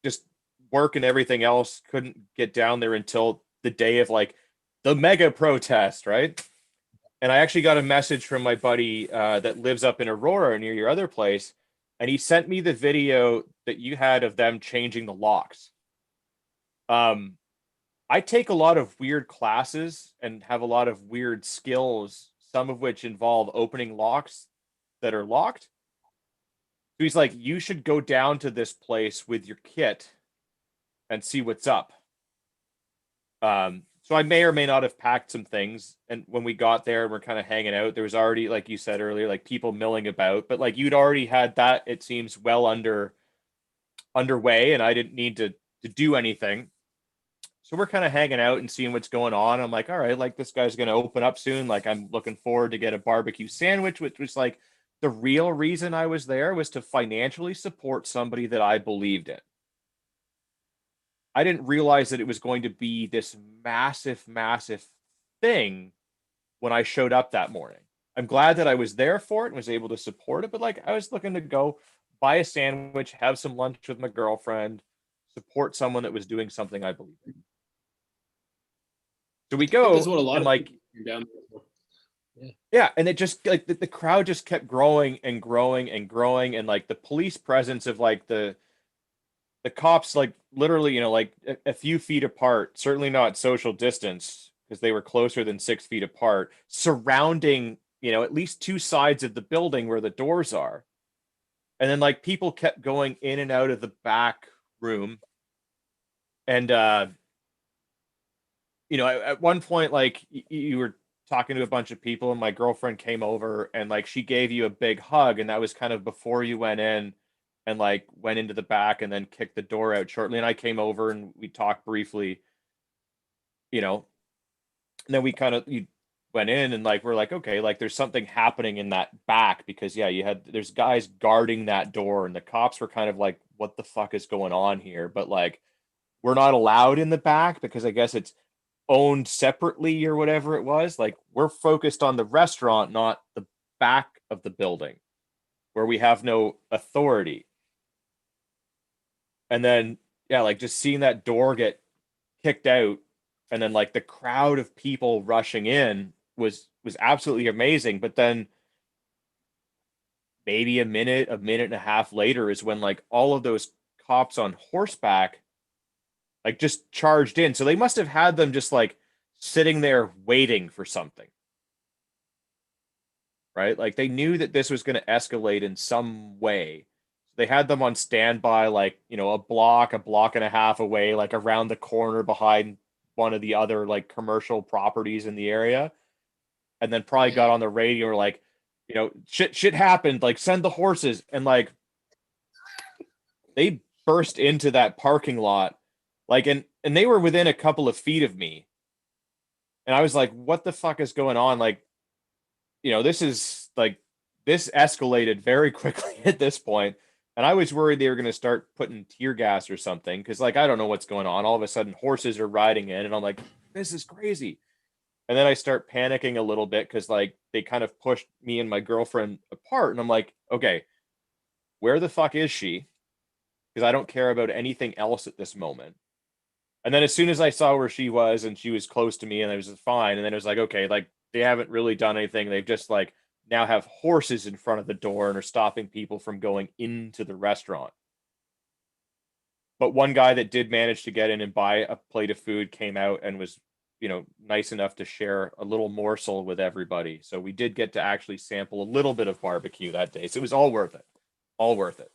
just work and everything else couldn't get down there until the day of like the mega protest, right? And I actually got a message from my buddy that lives up in Aurora near your other place, and he sent me the video that you had of them changing the locks. I take a lot of weird classes and have a lot of weird skills, some of which involve opening locks that are locked. So he's like, you should go down to this place with your kit and see what's up. So I may or may not have packed some things. And when we got there and we're kind of hanging out, there was already, like you said earlier, like people milling about, but like you'd already had that, it seems, well underway, and I didn't need to do anything. So we're kind of hanging out and seeing what's going on. I'm like, all right, like this guy's going to open up soon. Like I'm looking forward to get a barbecue sandwich, which was like the real reason I was there was to financially support somebody that I believed in. I didn't realize that it was going to be this massive, massive thing when I showed up that morning. I'm glad that I was there for it and was able to support it, but like I was looking to go buy a sandwich, have some lunch with my girlfriend, support someone that was doing something I believe in. So we go, That's what a lot and of like, down there. yeah, and it just like the crowd just kept growing and growing and growing, and like the police presence of like the cops, like literally, you know, like a few feet apart, certainly not social distance because they were closer than 6 feet apart, surrounding, you know, at least two sides of the building where the doors are. And then like people kept going in and out of the back room. And you know, at one point, like you were talking to a bunch of people, and my girlfriend came over and like she gave you a big hug, and that was kind of before you went in and like went into the back and then kicked the door out shortly. And I came over and we talked briefly, you know, and then we kind of you went in and like we're like, okay, like there's something happening in that back, because yeah, there's guys guarding that door, and the cops were kind of like, what the fuck is going on here? But like we're not allowed in the back because I guess it's owned separately or whatever it was. Like we're focused on the restaurant, not the back of the building where we have no authority. And then yeah, like just seeing that door get kicked out and then like the crowd of people rushing in was absolutely amazing. But then maybe a minute and a half later is when like all of those cops on horseback like just charged in. So they must have had them just like sitting there waiting for something. Right? Like they knew that this was going to escalate in some way. They had them on standby, like, you know, a block and a half away, like around the corner behind one of the other like commercial properties in the area. And then probably got on the radio or like, you know, shit happened, like send the horses. And like they burst into that parking lot. Like, and they were within a couple of feet of me. And I was like, what the fuck is going on? Like, you know, this escalated very quickly at this point. And I was worried they were going to start putting tear gas or something. Cause like, I don't know what's going on. All of a sudden horses are riding in and I'm like, this is crazy. And then I start panicking a little bit because like they kind of pushed me and my girlfriend apart. And I'm like, okay, where the fuck is she? Because I don't care about anything else at this moment. And then as soon as I saw where she was and she was close to me and I was fine. And then it was like, okay, like they haven't really done anything. They've just like now have horses in front of the door and are stopping people from going into the restaurant. But one guy that did manage to get in and buy a plate of food came out and was, you know, nice enough to share a little morsel with everybody. So we did get to actually sample a little bit of barbecue that day. So it was all worth it. All worth it.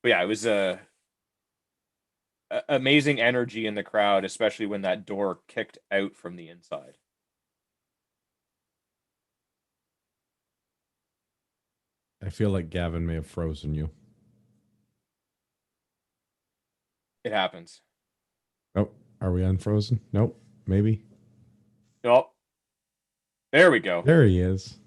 But yeah, it was amazing energy in the crowd, especially when that door kicked out from the inside. I feel like Gavin may have frozen you. It happens. Oh, are we unfrozen? Nope. Maybe. Oh, there we go. There he is.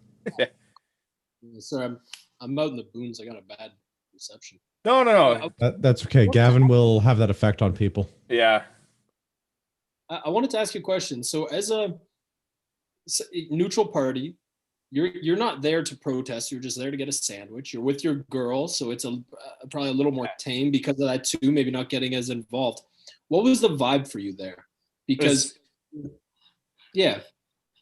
So I'm out in the boons. I got a bad reception. No. That's okay. Gavin will have that effect on people. Yeah. I wanted to ask you a question. So, as a neutral party, you're not there to protest. You're just there to get a sandwich. You're with your girl, so it's probably a little more tame because of that too. Maybe not getting as involved. What was the vibe for you there? Because, yeah,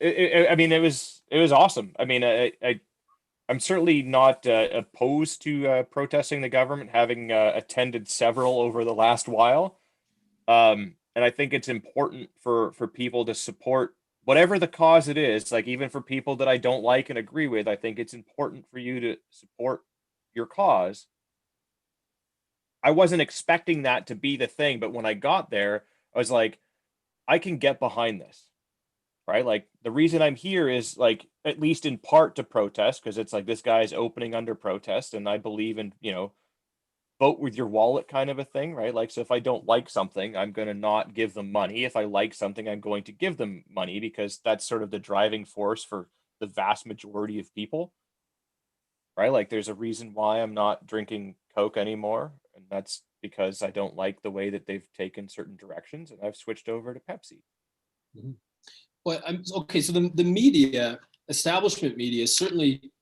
I mean, it was awesome. I mean, I'm certainly not opposed to protesting the government, having attended several over the last while. And I think it's important for people to support whatever the cause it is. Like, even for people that I don't like and agree with, I think it's important for you to support your cause. I wasn't expecting that to be the thing, but when I got there, I was like, I can get behind this. Right? Like, the reason I'm here is, like, at least in part to protest, because it's like this guy's opening under protest, and I believe in, vote with your wallet kind of a thing, right? Like, so if I don't like something, I'm going to not give them money. If I like something, I'm going to give them money, because that's sort of the driving force for the vast majority of people, right? Like, there's a reason why I'm not drinking Coke anymore, and that's because I don't like the way that they've taken certain directions, and I've switched over to Pepsi. Mm-hmm. Well, okay. So the media, establishment media, certainly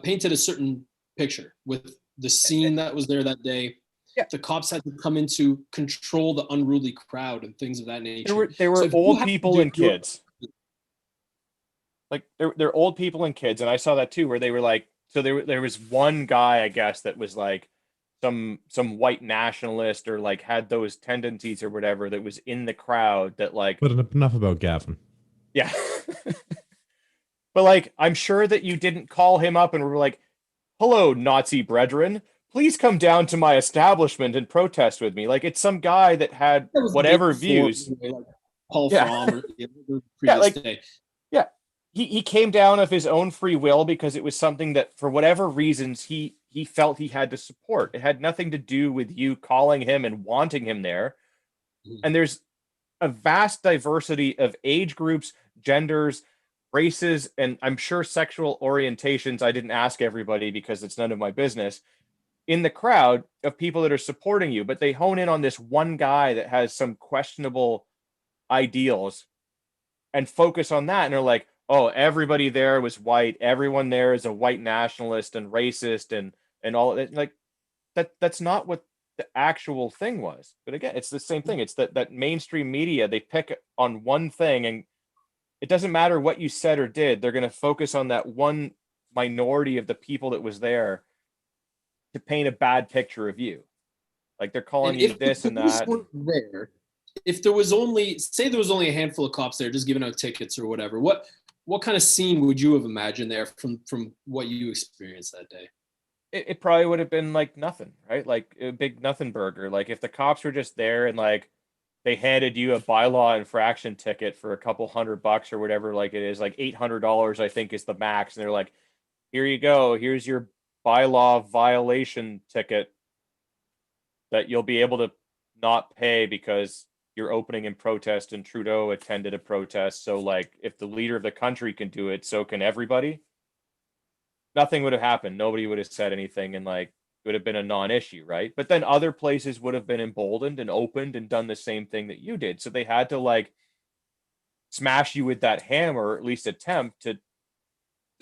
painted a certain picture with the scene that was there that day. Yeah. The cops had to come in to control the unruly crowd and things of that nature. There were So old people and kids. Like, they're old people and kids, and I saw that too, where they were like, so there was one guy, I guess, that was like some white nationalist, or like had those tendencies or whatever, that was in the crowd that, like. But enough about Gavin. Yeah. But, like, I'm sure that you didn't call him up and were like, hello, Nazi brethren, please come down to my establishment and protest with me. Like, it's some guy that had whatever views. Like Paul Yeah. Fromm or the previous Yeah, like, day. yeah. He came down of his own free will, because it was something that, for whatever reasons, he felt he had to support. It had nothing to do with you calling him and wanting him there. And there's a vast diversity of age groups, genders, races, and I'm sure sexual orientations. I didn't ask everybody because it's none of my business, in the crowd of people that are supporting you, but they hone in on this one guy that has some questionable ideals and focus on that. And they're like, oh, everybody there was white. Everyone there is a white nationalist and racist and all that. Like, that's not what the actual thing was. But again, it's the same thing. It's that mainstream media, they pick on one thing, and it doesn't matter what you said or did. They're going to focus on that one minority of the people that was there to paint a bad picture of you. Like, they're calling you this and that. There, if there was only, say there was only a handful of cops there just giving out tickets or whatever, what kind of scene would you have imagined there from what you experienced that day? It probably would have been like nothing, right? Like a big nothing burger. Like, if the cops were just there and, like, they handed you a bylaw infraction ticket for a couple $100 or whatever, like it is, like $800, I think, is the max. And they're like, here you go. Here's your bylaw violation ticket that you'll be able to not pay because you're opening in protest and Trudeau attended a protest. So, like, if the leader of the country can do it, so can everybody. Nothing would have happened. Nobody would have said anything, and, like, it would have been a non-issue, right? But then other places would have been emboldened and opened and done the same thing that you did. So they had to, like, smash you with that hammer, or at least attempt to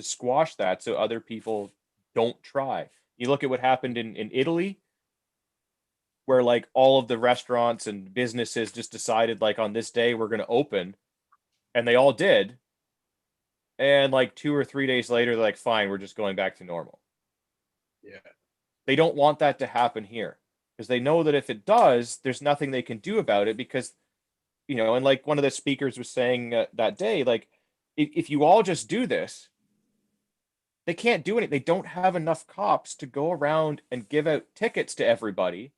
squash that, so other people don't try. You look at what happened in Italy, where, like, all of the restaurants and businesses just decided, like, on this day we're going to open, and they all did. And, like, 2 or 3 days later, they're like, fine, we're just going back to normal. Yeah. They don't want that to happen here, because they know that if it does, there's nothing they can do about it, because, and like one of the speakers was saying that day, like, if you all just do this, they can't do it. They don't have enough cops to go around and give out tickets to everybody.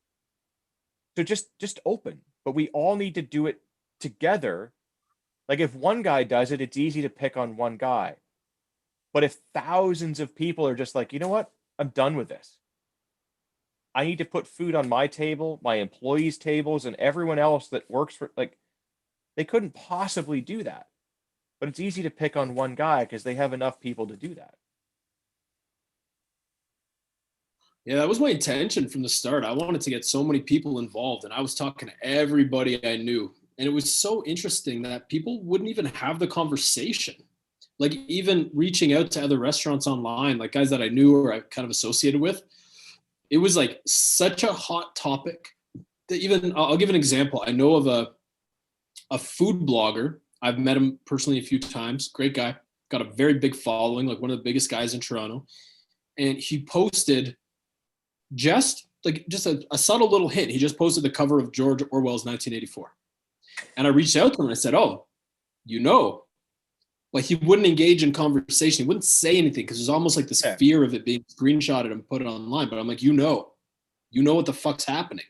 So just open. But we all need to do it together. Like, if one guy does it, it's easy to pick on one guy. But if thousands of people are just like, you know what? I'm done with this. I need to put food on my table, my employees' tables, and everyone else that works for, like, they couldn't possibly do that. But it's easy to pick on one guy because they have enough people to do that. Yeah, that was my intention from the start. I wanted to get so many people involved, and I was talking to everybody I knew. And it was so interesting that people wouldn't even have the conversation. Like even reaching out to other restaurants online, like guys that I knew or I kind of associated with, it was like such a hot topic that even I'll give an example. I know of a food blogger. I've met him personally a few times. Great guy, got a very big following, like one of the biggest guys in Toronto. And he posted just a subtle little hint. He just posted the cover of George Orwell's 1984. And I reached out to him and I said, "Oh, you know," like he wouldn't engage in conversation. He wouldn't say anything because there's almost like this fear of it being screenshotted and put online. But I'm like, you know what the fuck's happening.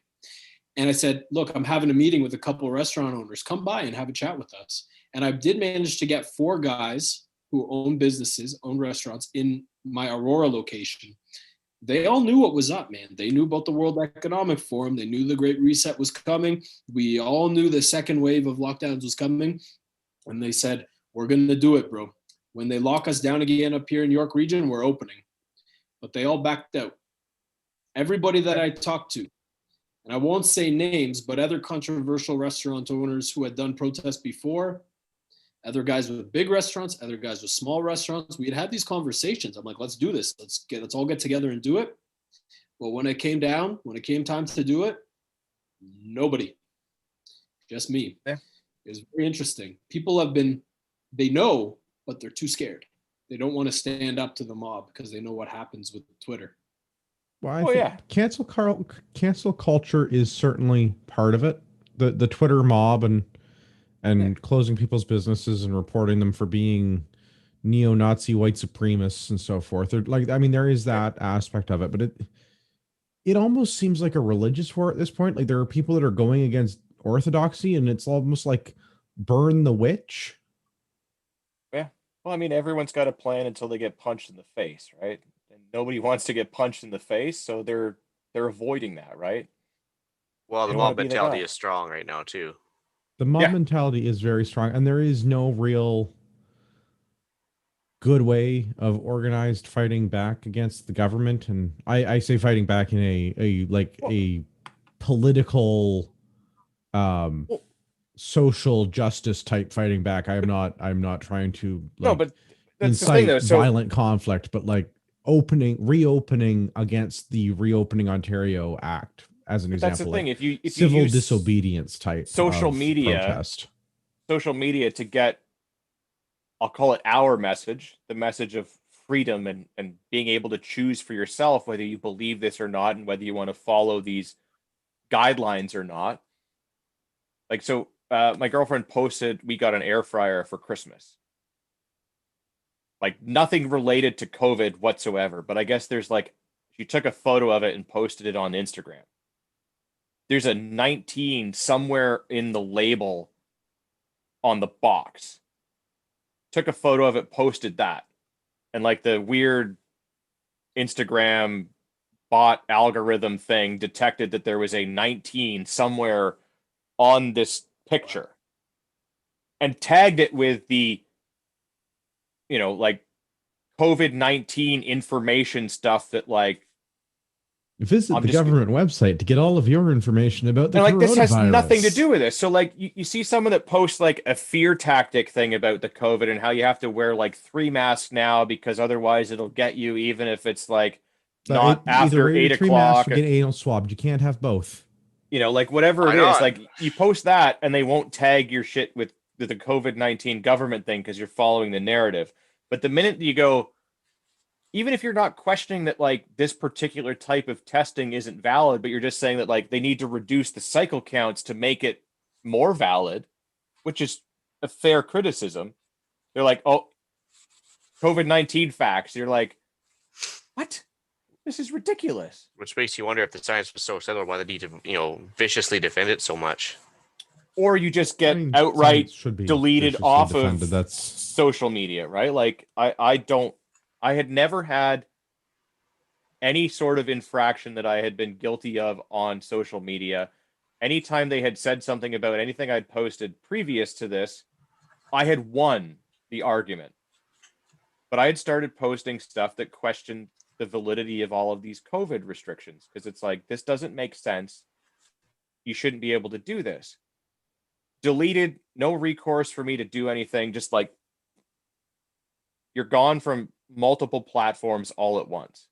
And I said, "Look, I'm having a meeting with a couple of restaurant owners. Come by and have a chat with us." And I did manage to get 4 guys who own businesses, own restaurants in my Aurora location. They all knew what was up, man. They knew about the World Economic Forum. They knew the Great Reset was coming. We all knew the second wave of lockdowns was coming. And they said, "We're going to do it, bro. When they lock us down again up here in York region, we're opening." But they all backed out. Everybody that I talked to, and I won't say names, but other controversial restaurant owners who had done protests before, other guys with big restaurants, other guys with small restaurants, we'd had these conversations. I'm like, let's do this. Let's all get together and do it. But when it came time to do it, nobody, just me. Yeah. It was very interesting. People they know, but they're too scared. They don't want to stand up to the mob because they know what happens with Twitter. Well, I think cancel culture is certainly part of it. The Twitter mob and closing people's businesses and reporting them for being neo-Nazi white supremacists and so forth. There is that aspect of it, but it almost seems like a religious war at this point. Like there are people that are going against orthodoxy, and it's almost like burn the witch. Yeah. Well, I mean, everyone's got a plan until they get punched in the face, right? And nobody wants to get punched in the face, so they're avoiding that, right? Well, the mob mentality is strong right now too. The mob mentality is very strong, and there is no real good way of organized fighting back against the government. And I say fighting back in a political, social justice type fighting back. I'm not trying to but that's incite the thing, though. Violent conflict, but like reopening against the Reopening Ontario Act. As an example, that's the thing. If you civil use disobedience type social media to get, I'll call it our message, the message of freedom and being able to choose for yourself whether you believe this or not, and whether you want to follow these guidelines or not. Like, so my girlfriend posted, we got an air fryer for Christmas. Like nothing related to COVID whatsoever, but I guess there's like, she took a photo of it and posted it on Instagram. There's a 19 somewhere in the label on the box. Took a photo of it, posted that. And like the weird Instagram bot algorithm thing detected that there was a 19 somewhere on this picture and tagged it with the, like COVID-19 information stuff that like, visit the government website to get all of your information about the coronavirus. This has nothing to do with this. So like you see someone that posts like a fear tactic thing about the COVID and how you have to wear like 3 masks now because otherwise it'll get you, even if it's like not after 8 o'clock. Or get anal swabbed. You can't have both. Like whatever it is, like you post that and they won't tag your shit with the COVID-19 government thing because you're following the narrative. But the minute you go, even if you're not questioning that like this particular type of testing isn't valid, but you're just saying that like they need to reduce the cycle counts to make it more valid, which is a fair criticism. They're like, oh, COVID-19 facts. You're like, what? This is ridiculous. Which makes you wonder if the science was so settled, why they need to, viciously defend it so much. Or you just get outright deleted off of social media, right? Like I had never had any sort of infraction that I had been guilty of on social media. Anytime they had said something about anything I'd posted previous to this, I had won the argument. But I had started posting stuff that questioned the validity of all of these COVID restrictions, because it's like, this doesn't make sense. You shouldn't be able to do this. Deleted, no recourse for me to do anything. Just like, you're gone from multiple platforms all at once.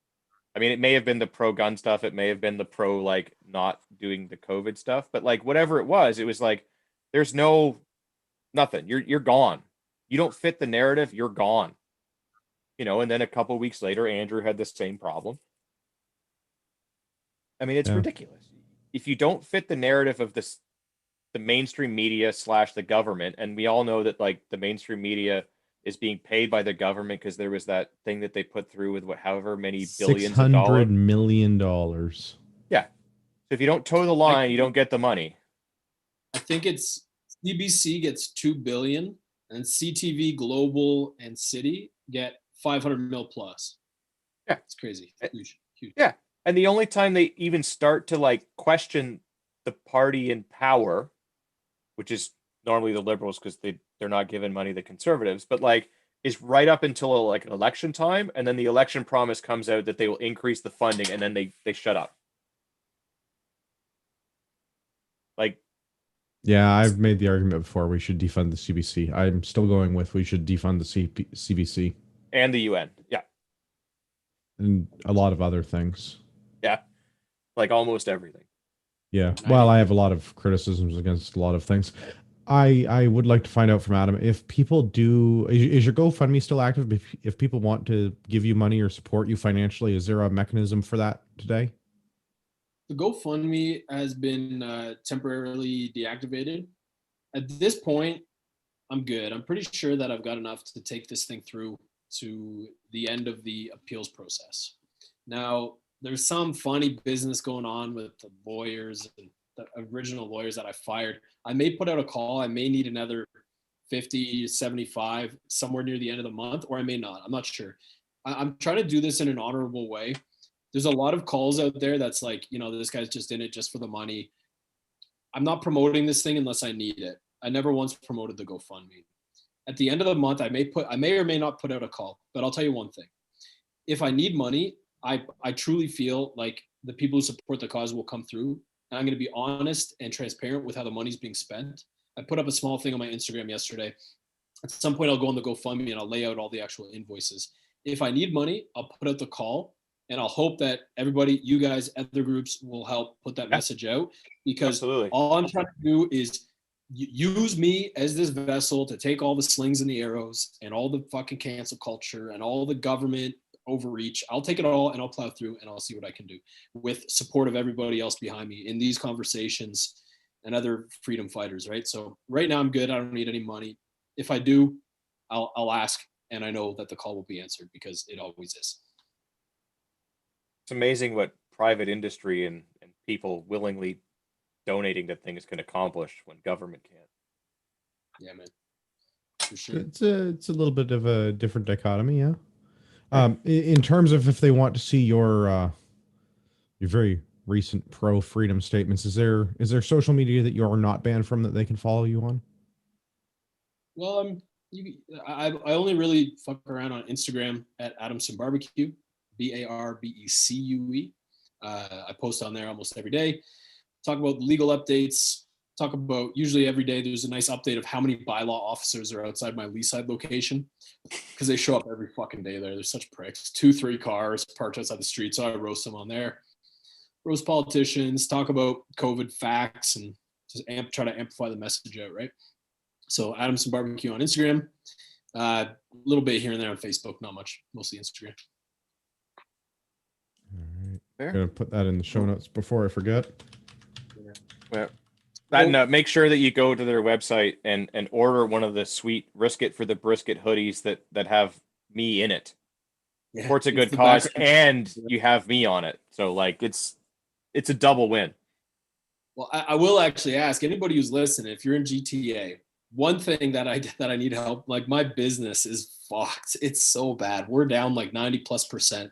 I mean, it may have been the pro gun stuff. It may have been the pro, like, not doing the COVID stuff, but like, whatever it was like, there's nothing. You're gone. You don't fit the narrative. You're gone. You know, and then a couple weeks later, Andrew had the same problem. I mean, it's ridiculous. If you don't fit the narrative of the mainstream media / the government, and we all know that, like, the mainstream media is being paid by the government because there was that thing that they put through with however many billions of dollars. $600 million. Yeah. So if you don't toe the line, you don't get the money. I think it's CBC gets $2 billion, and CTV Global and City get 500 mil plus. Yeah, it's crazy. Huge. Yeah, and the only time they even start to, like, question the party in power, which is normally the Liberals, because they're not giving money to the Conservatives, but, like, is right up until, like, an election time, and then the election promise comes out that they will increase the funding, and then they shut up. Like, yeah, I've made the argument before we should defund the CBC. I'm still going with we should defund the CBC. And the UN, yeah. And a lot of other things. Yeah, like almost everything. Yeah, well, I have a lot of criticisms against a lot of things. I would like to find out from Adam if people do. Is your GoFundMe still active? If people want to give you money or support you financially, is there a mechanism for that today? The GoFundMe has been temporarily deactivated. At this point, I'm good. I'm pretty sure that I've got enough to take this thing through to the end of the appeals process. Now, there's some funny business going on with the lawyers and the original lawyers that I fired. I may put out a call. I may need another 50, 75 somewhere near the end of the month, or I may not. I'm not sure. I'm trying to do this in an honorable way. There's a lot of calls out there that's like, you know, this guy's just in it just for the money. I'm not promoting this thing unless I need it. I never once promoted the GoFundMe. At the end of the month, I may or may not put out a call, but I'll tell you one thing. If I need money, I truly feel like the people who support the cause will come through. And I'm going to be honest and transparent with how the money's being spent. I put up a small thing on my Instagram yesterday. At some point, I'll go on the GoFundMe and I'll lay out all the actual invoices. If I need money, I'll put out the call, and I'll hope that everybody, you guys, other groups, will help put that message out, because all I'm trying to do is use me as this vessel to take all the slings and the arrows and all the fucking cancel culture and all the government overreach. I'll take it all and I'll plow through and I'll see what I can do with support of everybody else behind me in these conversations and other freedom fighters, right? So right now I'm good. I don't need any money. If I do, I'll ask, and I know that the call will be answered because it always is. It's amazing what private industry and people willingly donating to things can accomplish when government can't. Yeah, man. For sure. It's a little bit of a different dichotomy, yeah. In terms of if they want to see your very recent pro freedom statements, is there social media that you're not banned from that they can follow you on? Well, I only really fuck around on Instagram at Adamson Barbecue, BARBECUE. I post on there almost every day. Talk about legal updates. Talk about, usually every day there's a nice update of how many bylaw officers are outside my Leaside location, because they show up every fucking day there. They're such pricks. 2-3 cars parked outside the street, so I roast them on there. Roast politicians, talk about COVID facts, and just try to amplify the message out, right? So Adamson Barbecue on Instagram. A little bit here and there on Facebook, not much. Mostly Instagram. All right. I'm going to put that in the show notes before I forget. Yeah. And make sure that you go to their website and order one of the sweet brisket for the brisket hoodies that have me in it. Yeah, Supports a good cause, and you have me on it. So, like, it's a double win. Well, I will actually ask anybody who's listening, if you're in GTA, one thing that I need help, like, my business is fucked. It's so bad. We're down like 90+%.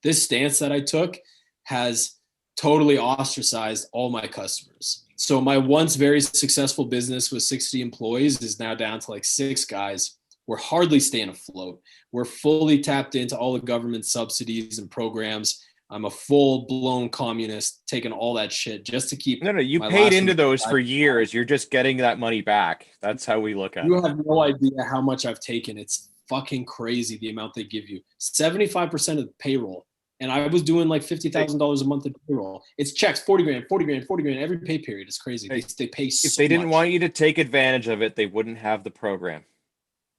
This stance that I took has totally ostracized all my customers. So my once very successful business with 60 employees is now down to like 6 guys we're hardly staying afloat. We're fully tapped into all the government subsidies and programs. I'm a full-blown communist, taking all that shit just to keep. No, you paid into those for years. You're just getting that money back. That's how we look at it. You have no idea how much I've taken. It's fucking crazy the amount they give you. 75% of the payroll. And I was doing like $50,000 a month of payroll. It's checks, 40 grand, 40 grand, 40 grand. Every pay period is crazy. They pay so much. If they didn't want you to take advantage of it, they wouldn't have the program.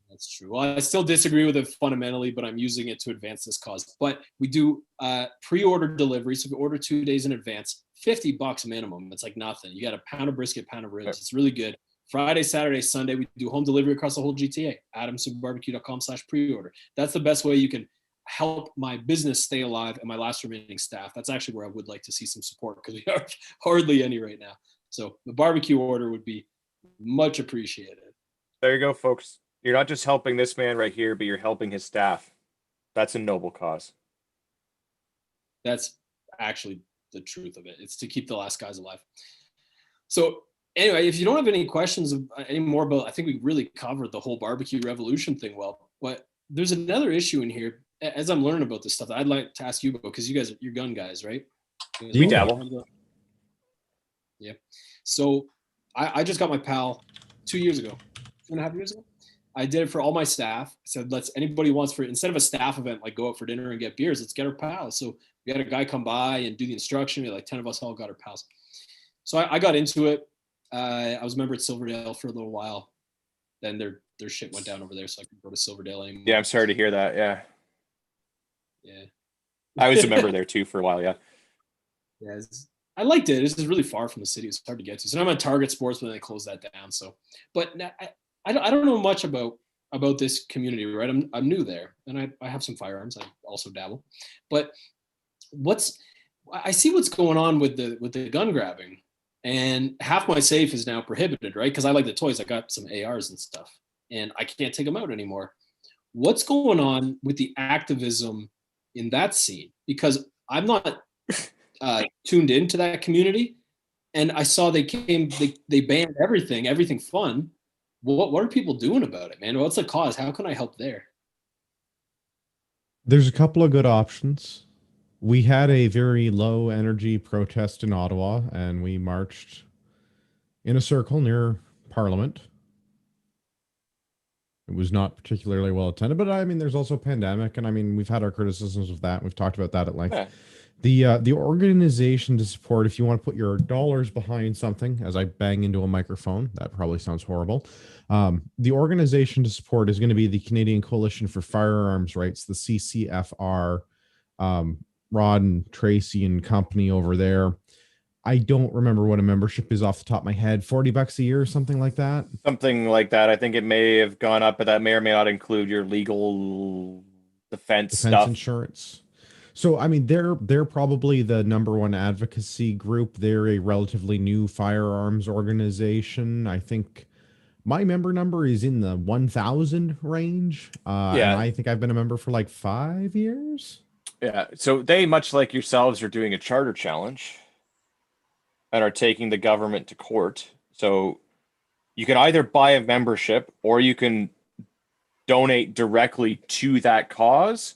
That's true. Well, I still disagree with it fundamentally, but I'm using it to advance this cause. But we do pre-order delivery. So if you order 2 days in advance, $50 minimum. It's like nothing. You got a pound of brisket, pound of ribs. It's really good. Friday, Saturday, Sunday, we do home delivery across the whole GTA. AdamsonBarbecue.com/pre-order. That's the best way you can help my business stay alive and my last remaining staff. That's actually where I would like to see some support because we are hardly any right now. So the barbecue order would be much appreciated. There you go, folks. You're not just helping this man right here, but you're helping his staff. That's a noble cause. That's actually the truth of it. It's to keep the last guys alive. So anyway, if you don't have any questions anymore about, I think we really covered the whole barbecue revolution thing well. But there's another issue in here as I'm learning about this stuff that I'd like to ask you about, because you guys, you're gun guys, right? We dabble. Yeah. So I just got my PAL 2 years ago, 2.5 years ago. I did it for all my staff. I said, anybody wants for, instead of a staff event, like go out for dinner and get beers, let's get our pals. So we had a guy come by and do the instruction. We had like 10 of us all got our pals. So I got into it. I was a member at Silverdale for a little while. Then their shit went down over there, so I couldn't go to Silverdale anymore. Yeah, I'm sorry to hear that. Yeah. Yeah. I was a member there too for a while. Yeah. Yeah. I liked it. It's just really far from the city. It's hard to get to. So now I'm at Target Sports, but they closed that down. So, but I don't know much about this community, right? I'm new there, and I have some firearms. I also dabble, but I see what's going on with the gun grabbing, and half my safe is now prohibited, right? Because I like the toys. I got some ARs and stuff, and I can't take them out anymore. What's going on with the activism in that scene? Because I'm not tuned into that community, and I saw they banned everything fun. What are people doing about it, man? What's the cause? How can I help there? There's a couple of good options. We had a very low energy protest in Ottawa, and we marched in a circle near Parliament. It was not particularly well attended, but I mean, there's also a pandemic, and I mean, we've had our criticisms of that. And we've talked about that at length. Yeah. The organization to support, if you want to put your dollars behind something, as I bang into a microphone, that probably sounds horrible. The organization to support is going to be the Canadian Coalition for Firearms Rights, the CCFR. Rod and Tracy and company over there. I don't remember what a membership is off the top of my head. $40 a year or something like that. Something like that. I think it may have gone up, but that may or may not include your legal defense stuff. Insurance. So, I mean, they're probably the number one advocacy group. They're a relatively new firearms organization. I think my member number is in the 1,000 range. And I think I've been a member for like 5 years. Yeah, so they, much like yourselves, are doing a charter challenge and are taking the government to court. So you can either buy a membership or you can donate directly to that cause.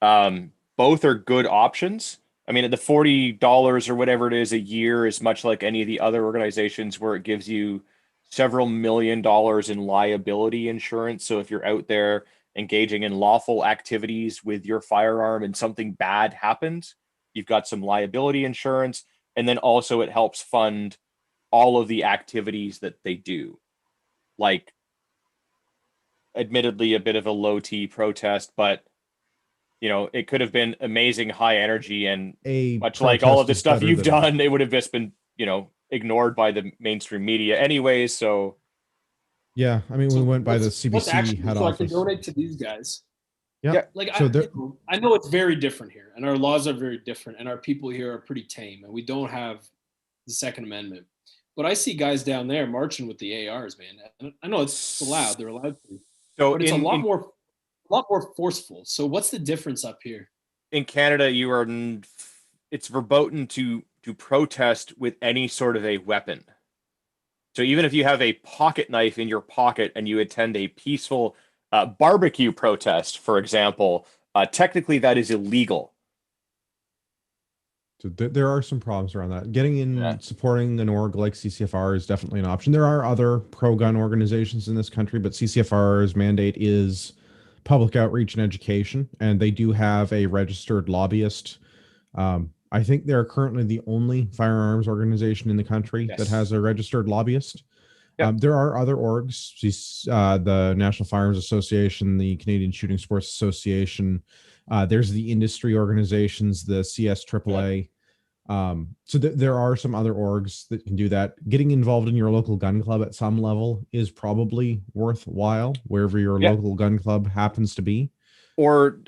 Both are good options. I mean, the $40 or whatever it is a year is much like any of the other organizations where it gives you several $1 million in liability insurance. So if you're out there engaging in lawful activities with your firearm and something bad happens, you've got some liability insurance. And then also it helps fund all of the activities that they do. Like, admittedly, a bit of a low T protest, but you know, it could have been amazing high energy, and much like all of the stuff you've done, it would have just been, you know, ignored by the mainstream media anyways. So yeah, I mean, we went by the CBC head office. I can donate to these guys. Yeah. Like, so I know it's very different here, and our laws are very different, and our people here are pretty tame, and we don't have the Second Amendment. But I see guys down there marching with the ARs, man. And I know it's allowed; they're allowed to. So but it's a lot more forceful. So what's the difference up here? In Canada, it's verboten to protest with any sort of a weapon. So even if you have a pocket knife in your pocket and you attend a peaceful barbecue protest, for example, technically that is illegal. So there are some problems around that. Getting in, Yeah. supporting an org like CCFR is definitely an option. There are other pro-gun organizations in this country, but CCFR's mandate is public outreach and education, and they do have a registered lobbyist. I think they're currently the only firearms organization in the country that has a registered lobbyist. Yep. There are other orgs, the National Firearms Association, the Canadian Shooting Sports Association. There's the industry organizations, the CSAAA. So there are some other orgs that can do that. Getting involved in your local gun club at some level is probably worthwhile, wherever your local gun club happens to be. Or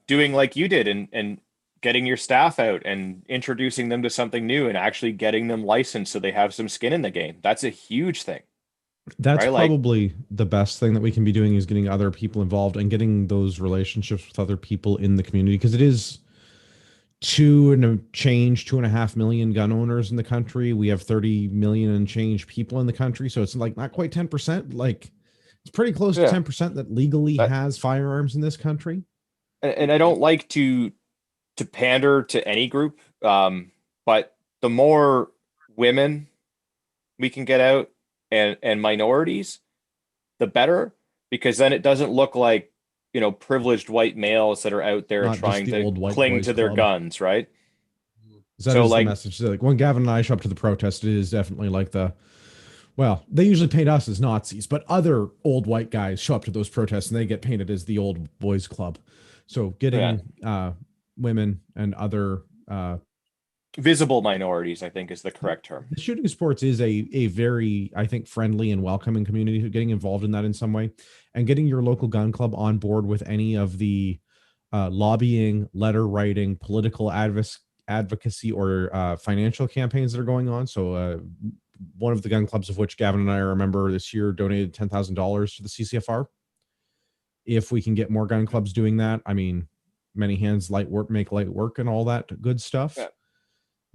doing like you did and getting your staff out and introducing them to something new and actually getting them licensed so they have some skin in the game. That's a huge thing. That's right? probably the best thing that we can be doing, is getting other people involved and getting those relationships with other people in the community, because it is 2.5 million gun owners in the country. We have 30 million and change people in the country. So it's like not quite 10%. Like it's pretty close to 10% that legally has firearms in this country. And I don't like to pander to any group. But the more women we can get out and minorities, the better, because then it doesn't look like, privileged white males that are out there Not trying just the to old white cling boys to their club. guns, right? So So, is like- the message. So, like when Gavin and I show up to the protest, it is definitely like they usually paint us as Nazis, but other old white guys show up to those protests and they get painted as the old boys club. So getting women and other Visible minorities, I think, is the correct term. the shooting sports is a very, I think, friendly and welcoming community. Getting involved in that in some way, and getting your local gun club on board with any of the lobbying, letter writing, political advocacy, or financial campaigns that are going on. So one of the gun clubs, of which Gavin and I remember this year, donated $10,000 to the CCFR. If we can get more gun clubs doing that, I mean, many hands light work make light work and all that good stuff. Yeah.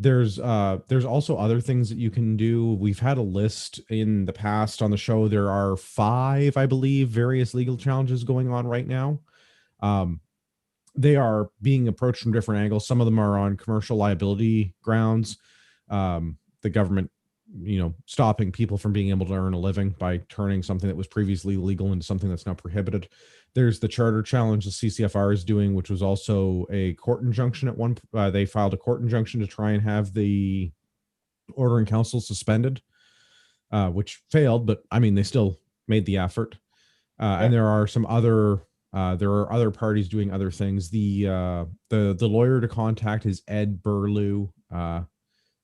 There's also other things that you can do. We've had a list in the past on the show. There are 5, I believe, various legal challenges going on right now. They are being approached from different angles. Some of them are on commercial liability grounds. The government, stopping people from being able to earn a living by turning something that was previously legal into something that's now prohibited. There's the charter challenge the CCFR is doing, which was also a court injunction at one. They filed a court injunction to try and have the order in council suspended, which failed. But I mean, they still made the effort. And there are some other. There are other parties doing other things. The lawyer to contact is Ed Burlew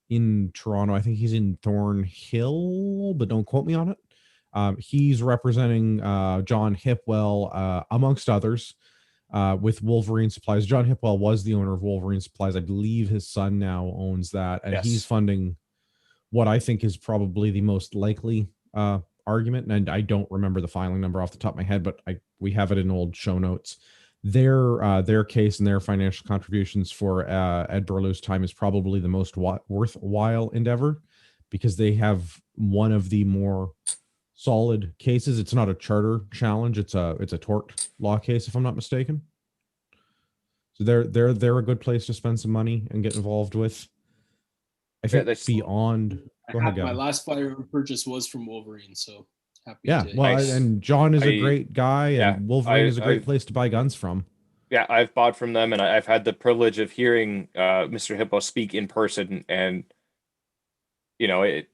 in Toronto. I think he's in Thornhill, but don't quote me on it. He's representing John Hipwell, amongst others, with Wolverine Supplies. John Hipwell was the owner of Wolverine Supplies. I believe his son now owns that, and he's funding what I think is probably the most likely argument. And I don't remember the filing number off the top of my head, but we have it in old show notes. Their case and their financial contributions for Ed Burlew's time is probably the most worthwhile endeavor, because they have one of the more solid cases. It's not a charter challenge. It's a tort law case, if I'm not mistaken. So they're a good place to spend some money and get involved with. I think beyond. Go ahead, My Gavin. last firearm purchase was from Wolverine, so happy. Yeah, to, well, Nice. and John is a great guy, and Wolverine is a great place to buy guns from. Yeah, I've bought from them, and I've had the privilege of hearing Mr. Hippo speak in person, and it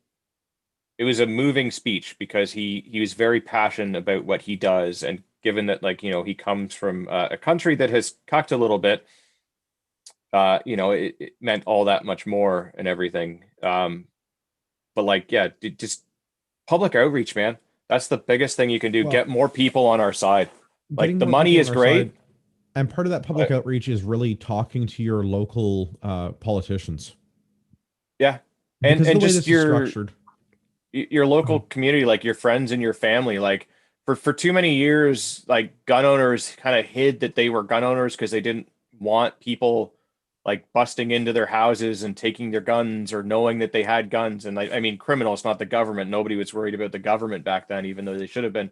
was a moving speech, because he was very passionate about what he does, and given that he comes from a country that has cucked a little bit, it meant all that much more and everything. But just public outreach, man. That's the biggest thing you can do. Well, get more people on our side. Like, the more money people is on our great. side, and part of that public outreach is really talking to your local politicians. Yeah, Because and the way just this is structured. your local community, like your friends and your family. Like for too many years, like gun owners kind of hid that they were gun owners because they didn't want people like busting into their houses and taking their guns, or knowing that they had guns. And I mean, criminals, not the government. Nobody was worried about the government back then, even though they should have been.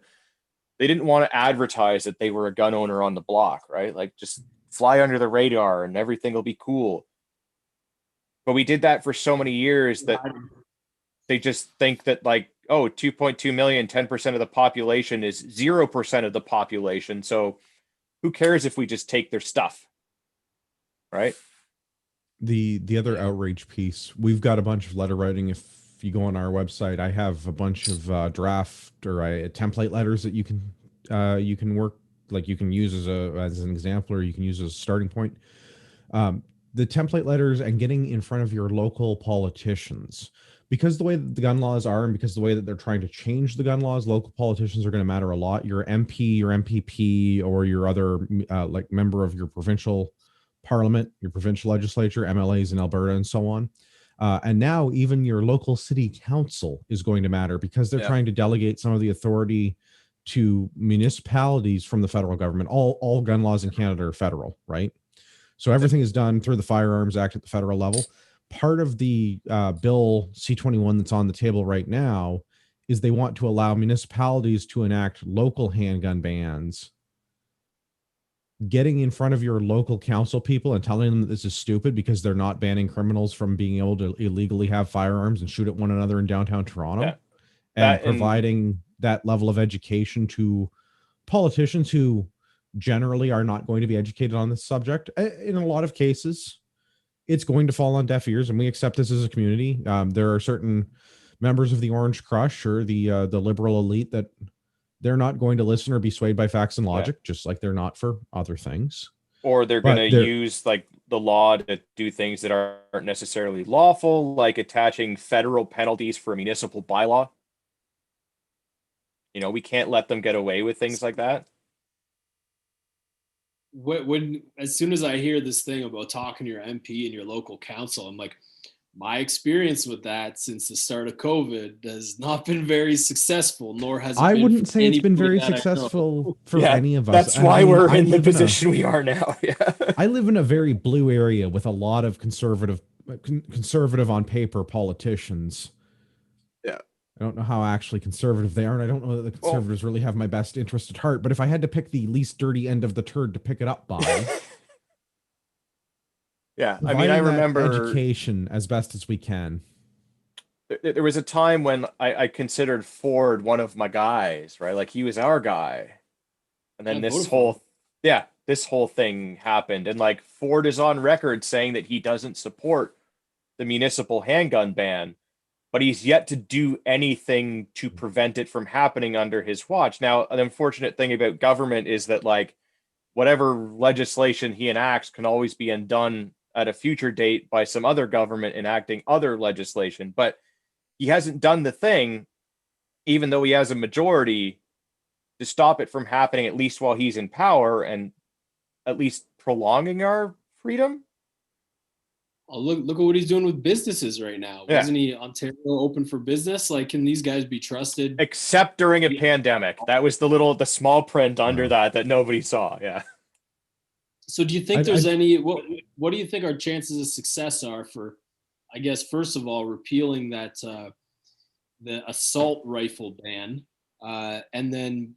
they didn't want to advertise that they were a gun owner on the block, right? Like just fly under the radar and everything will be cool. But we did that for so many years that they just think that like, oh, 2.2 million, 10% of the population is 0% of the population. So who cares if we just take their stuff, right? The other outrage piece, we've got a bunch of letter writing. If you go on our website, I have a bunch of draft or template letters that you can work, like you can use as an example, or you can use as a starting point. The template letters and getting in front of your local politicians, because the way that the gun laws are and because the way that they're trying to change the gun laws, local politicians are going to matter a lot. Your MP, your MPP, or your other like member of your provincial parliament, your provincial legislature, MLAs in Alberta and so on. And now even your local city council is going to matter because they're trying to delegate some of the authority to municipalities from the federal government. All gun laws in Canada are federal, right? So everything is done through the Firearms Act at the federal level. Part of the bill C-21 that's on the table right now is they want to allow municipalities to enact local handgun bans. Getting in front of your local council people and telling them that this is stupid because they're not banning criminals from being able to illegally have firearms and shoot at one another in downtown Toronto, and providing that level of education to politicians who generally are not going to be educated on this subject. In a lot of cases, it's going to fall on deaf ears, and we accept this as a community. There are certain members of the Orange Crush or the liberal elite that they're not going to listen or be swayed by facts and logic, just like they're not for other things. Or they're going to use like the law to do things that aren't necessarily lawful, like attaching federal penalties for a municipal bylaw. You know, we can't let them get away with things like that. When as soon as I hear this thing about talking to your MP and your local council, I'm like, my experience with that since the start of COVID has not been very successful, nor has it I been wouldn't say it's been very anybody that I know. successful for any of us. That's why we're in the position we are now. I live in a very blue area with a lot of conservative on paper politicians. Yeah. I don't know how actually conservative they are, and I don't know that the conservatives really have my best interest at heart. But if I had to pick the least dirty end of the turd to pick it up by, I mean, I remember education as best as we can. There was a time when I considered Ford one of my guys, right? Like he was our guy, and then this whole thing happened, and like Ford is on record saying that he doesn't support the municipal handgun ban. But he's yet to do anything to prevent it from happening under his watch. Now, an unfortunate thing about government is that, like, whatever legislation he enacts can always be undone at a future date by some other government enacting other legislation. But he hasn't done the thing, even though he has a majority, to stop it from happening, at least while he's in power, and at least prolonging our freedom. Oh, look at what he's doing with businesses right now. Wasn't he Ontario open for business? Like, can these guys be trusted? Except during a pandemic. That was the small print under that nobody saw. Yeah. So do you think there's any, what do you think our chances of success are for, I guess, first of all, repealing that, the assault rifle ban, and then,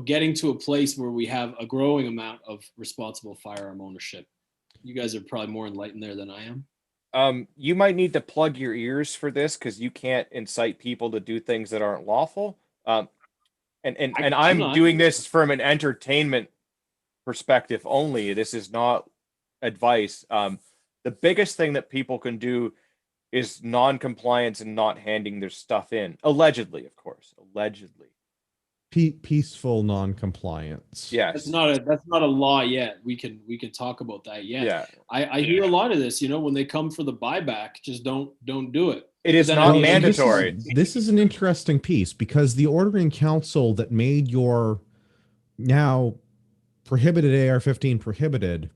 getting to a place where we have a growing amount of responsible firearm ownership? You guys are probably more enlightened there than I am. You might need to plug your ears for this because you can't incite people to do things that aren't lawful. And I'm doing this from an entertainment perspective only. This is not advice. The biggest thing that people can do is non-compliance and not handing their stuff in. Allegedly, of course. Allegedly. Peaceful non-compliance. Yes. That's not a law yet. We can talk about that yet. Yeah. I hear a lot of this, when they come for the buyback, just don't do it. It is not mandatory. This is an interesting piece because the ordering council that made your now prohibited AR-15 prohibited,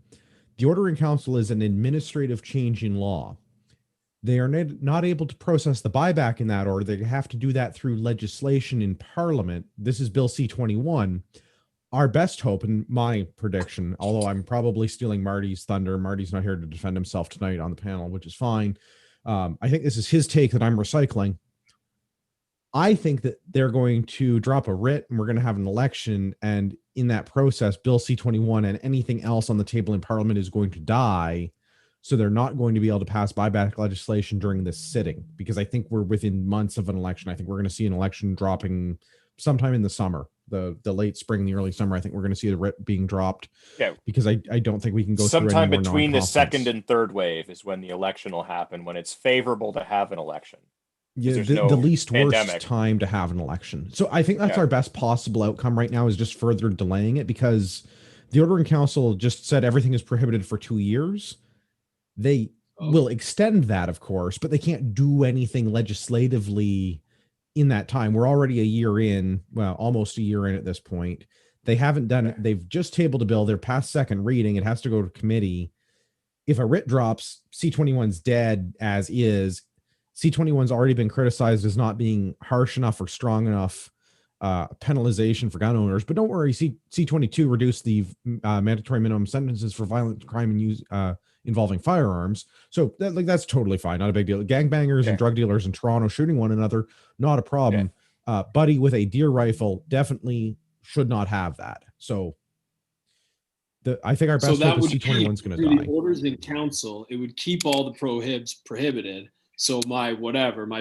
the ordering council is an administrative change in law. They are not able to process the buyback in that order. They have to do that through legislation in Parliament. This is Bill C-21. Our best hope, and my prediction, although I'm probably stealing Marty's thunder, Marty's not here to defend himself tonight on the panel, which is fine. I think this is his take that I'm recycling. I think that they're going to drop a writ and we're going to have an election. And in that process, Bill C-21 and anything else on the table in Parliament is going to die. So they're not going to be able to pass buyback legislation during this sitting, because I think we're within months of an election. I think we're going to see an election dropping sometime in the summer, the late spring, the early summer. I think we're going to see the writ being dropped. Yeah. Because I don't think we can go sometime through any more between the non-confidence. second and third wave is when the election will happen, when it's favorable to have an election. Yeah, the least pandemic. worst time to have an election. So I think that's our best possible outcome right now, is just further delaying it, because the Ordering Council just said everything is prohibited for 2 years. They will extend that, of course, but they can't do anything legislatively in that time. We're already a year in, well, almost a year in at this point. They haven't done it. They've just tabled a bill. They're past second reading. It has to go to committee. If a writ drops, C-21's dead as is. C-21's already been criticized as not being harsh enough or strong enough penalization for gun owners. But don't worry, C-22 reduced the mandatory minimum sentences for violent crime and use involving firearms. So that's totally fine. Not a big deal. Gangbangers and drug dealers in Toronto shooting one another, not a problem. Buddy with a deer rifle definitely should not have that. So I think our best hope is C-21's going to die. The orders in council, it would keep all the prohibited. So my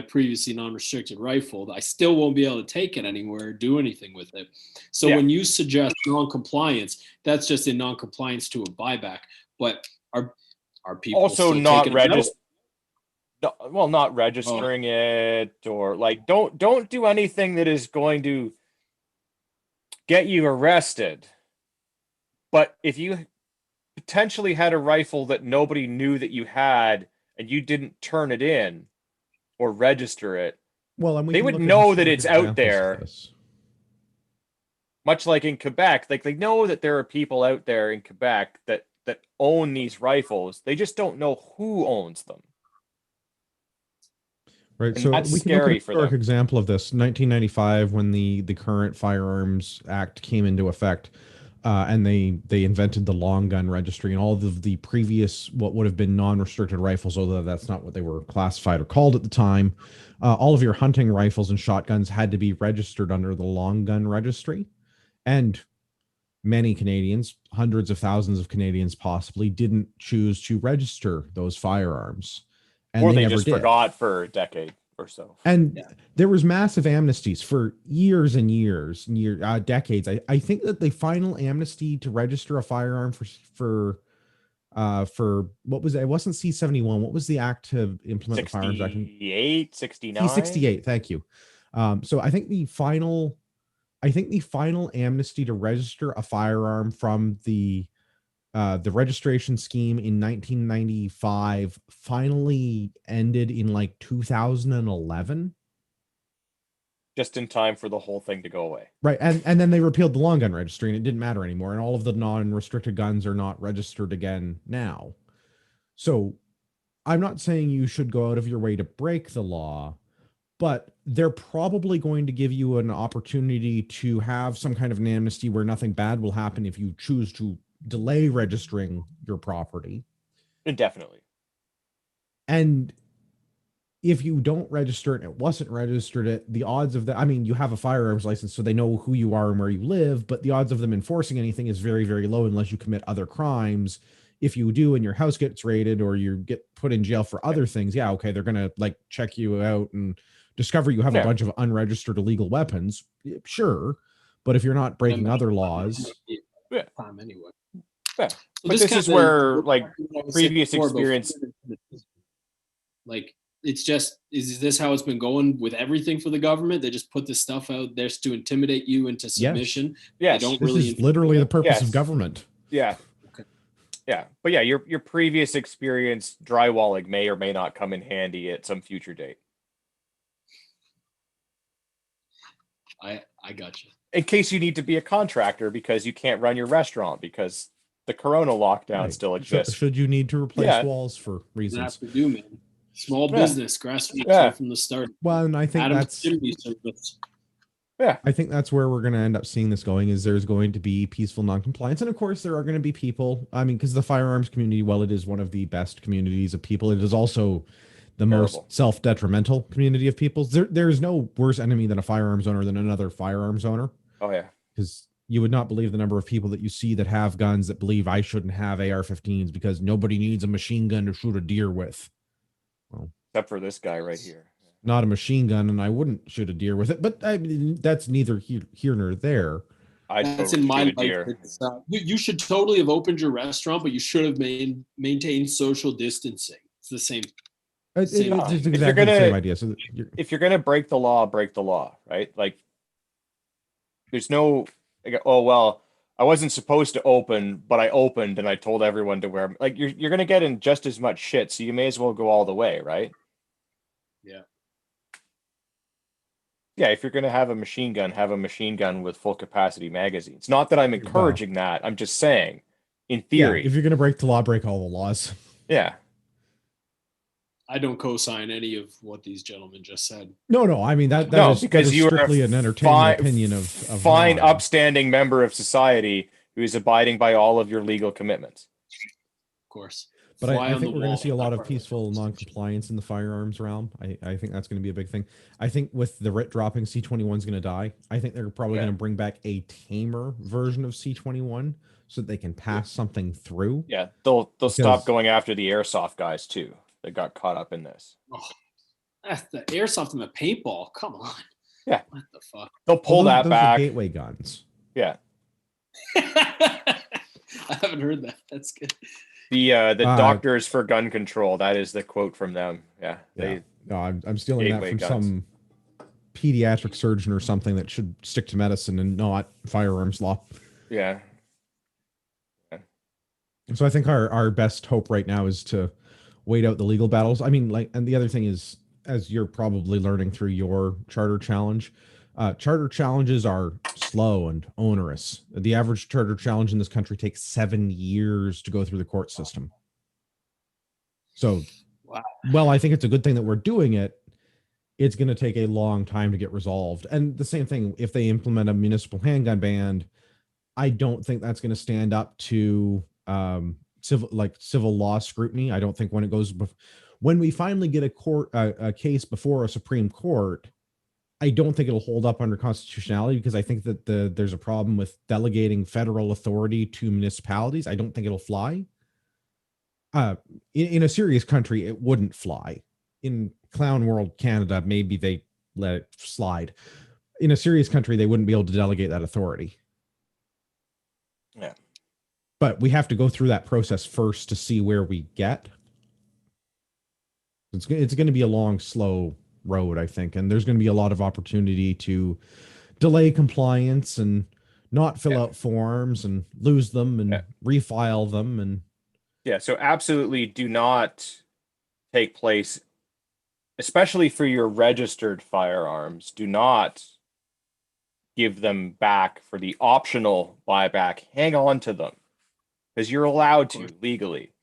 previously non-restricted rifle, I still won't be able to take it anywhere or do anything with it. So when you suggest non-compliance, that's just in non-compliance to a buyback. But are people also not not registering it, or like don't do anything that is going to get you arrested. But if you potentially had a rifle that nobody knew that you had, and you didn't turn it in or register it, well, and they would know that it's out there. Much like in Quebec, like they know that there are people out there in Quebec that own these rifles. They just don't know who owns them. Right. And so that's we can scary look at for a historic them. example of this. 1995, when the current Firearms Act came into effect. And they invented the long gun registry, and all of the previous, what would have been non-restricted rifles, although that's not what they were classified or called at the time. All of your hunting rifles and shotguns had to be registered under the long gun registry. And many Canadians, hundreds of thousands of Canadians possibly, didn't choose to register those firearms. And or they they never just did. forgot for a decade or so. And there was massive amnesties for years and years, decades. I think that the final amnesty to register a firearm for what was it? It wasn't C-71. What was the act to implement the Firearms Act? 68, 69. C-68. Thank you. So I think the final amnesty to register a firearm from the registration scheme in 1995 finally ended in like 2011. Just in time for the whole thing to go away. Right. And then they repealed the long gun registry, and it didn't matter anymore. And all of the non-restricted guns are not registered again now. So I'm not saying you should go out of your way to break the law, but they're probably going to give you an opportunity to have some kind of an amnesty where nothing bad will happen if you choose to delay registering your property indefinitely. And if you don't register it and it wasn't registered, the odds of that, I mean, you have a firearms license, so they know who you are and where you live, but the odds of them enforcing anything is very, very low unless you commit other crimes. If you do and your house gets raided or you get put in jail for other things, okay, they're going to like check you out and discover you have a bunch of unregistered illegal weapons. Sure. But if you're not breaking other laws. Time anyway. Yeah. But this is where like previous experience. Like it's just, is this how it's been going with everything for the government? They just put this stuff out there to intimidate you into submission. Yes. They don't this is literally the purpose of government. Yeah. Okay. Yeah. But yeah, your previous experience drywalling may or may not come in handy at some future date. I got you. In case you need to be a contractor because you can't run your restaurant because the Corona lockdown still exists. Should you need to replace walls for reasons? Have to do, man. Small business, grassroots from the start. Well, and I think I think that's where we're going to end up seeing this going, is there's going to be peaceful noncompliance. And of course, there are going to be people, I mean, because the firearms community, while it is one of the best communities of people, it is also the Terrible. most self-detrimental community of people. There's no worse enemy than a firearms owner than another firearms owner. Oh yeah. Because you would not believe the number of people that you see that have guns that believe I shouldn't have AR-15s because nobody needs a machine gun to shoot a deer with. Well, Except for this guy right here. not a machine gun, and I wouldn't shoot a deer with it. But I mean, that's neither here nor there. That's totally in my shoot a life. deer. You should totally have opened your restaurant, but you should have maintained social distancing. It's the same. It's Same. exactly the same idea. So If you're gonna break the law, right? Like, there's no, like, oh well, I wasn't supposed to open, but I opened and I told everyone to wear. Like, you're gonna get in just as much shit, so you may as well go all the way, right? Yeah. Yeah, if you're gonna have a machine gun, have a machine gun with full capacity magazines. Not that I'm encouraging that. I'm just saying, in theory. if you're going to break the law, break all the laws. Yeah. I don't co-sign any of what these gentlemen just said. No. I mean that No, is because you are strictly an entertaining opinion of fine, mine. upstanding member of society who is abiding by all of your legal commitments. Of course. But Fly I on think the we're going wall. to see a lot of peaceful non-compliance in the firearms realm. I think that's going to be a big thing. I think with the writ dropping, C21 is going to die. I think they're probably going to bring back a tamer version of C21 so that they can pass something through. Yeah, they'll stop going after the airsoft guys too. That got caught up in this. Oh, that's the airsoft and the paintball. Come on. Yeah. What the fuck? They'll pull those that back. Are gateway guns. Yeah. I haven't heard that. That's good. The doctors for gun control. That is the quote from them. Yeah. No, I'm stealing that from guns. some pediatric surgeon or something that should stick to medicine and not firearms law. Yeah. So I think our best hope right now is to wait out the legal battles. I mean, like, and the other thing is, as you're probably learning through your charter challenge, charter challenges are slow and onerous. The average charter challenge in this country takes 7 years to go through the court system. So, wow. Well, I think it's a good thing that we're doing it. It's going to take a long time to get resolved. And the same thing, if they implement a municipal handgun ban, I don't think that's going to stand up to civil law scrutiny. I don't think when we finally get a case before a Supreme Court, I don't think it'll hold up under constitutionality, because I think that there's a problem with delegating federal authority to municipalities. I don't think it'll fly. In a serious country, it wouldn't fly. In clown world Canada, maybe they let it slide. In a serious country, they wouldn't be able to delegate that authority. Yeah. But we have to go through that process first to see where we get. It's going to be a long, slow road, I think, and there's going to be a lot of opportunity to delay compliance and not fill out forms and lose them and refile them. And so absolutely do not take place, especially for your registered firearms. Do not give them back for the optional buyback. Hang on to them, because you're allowed to legally.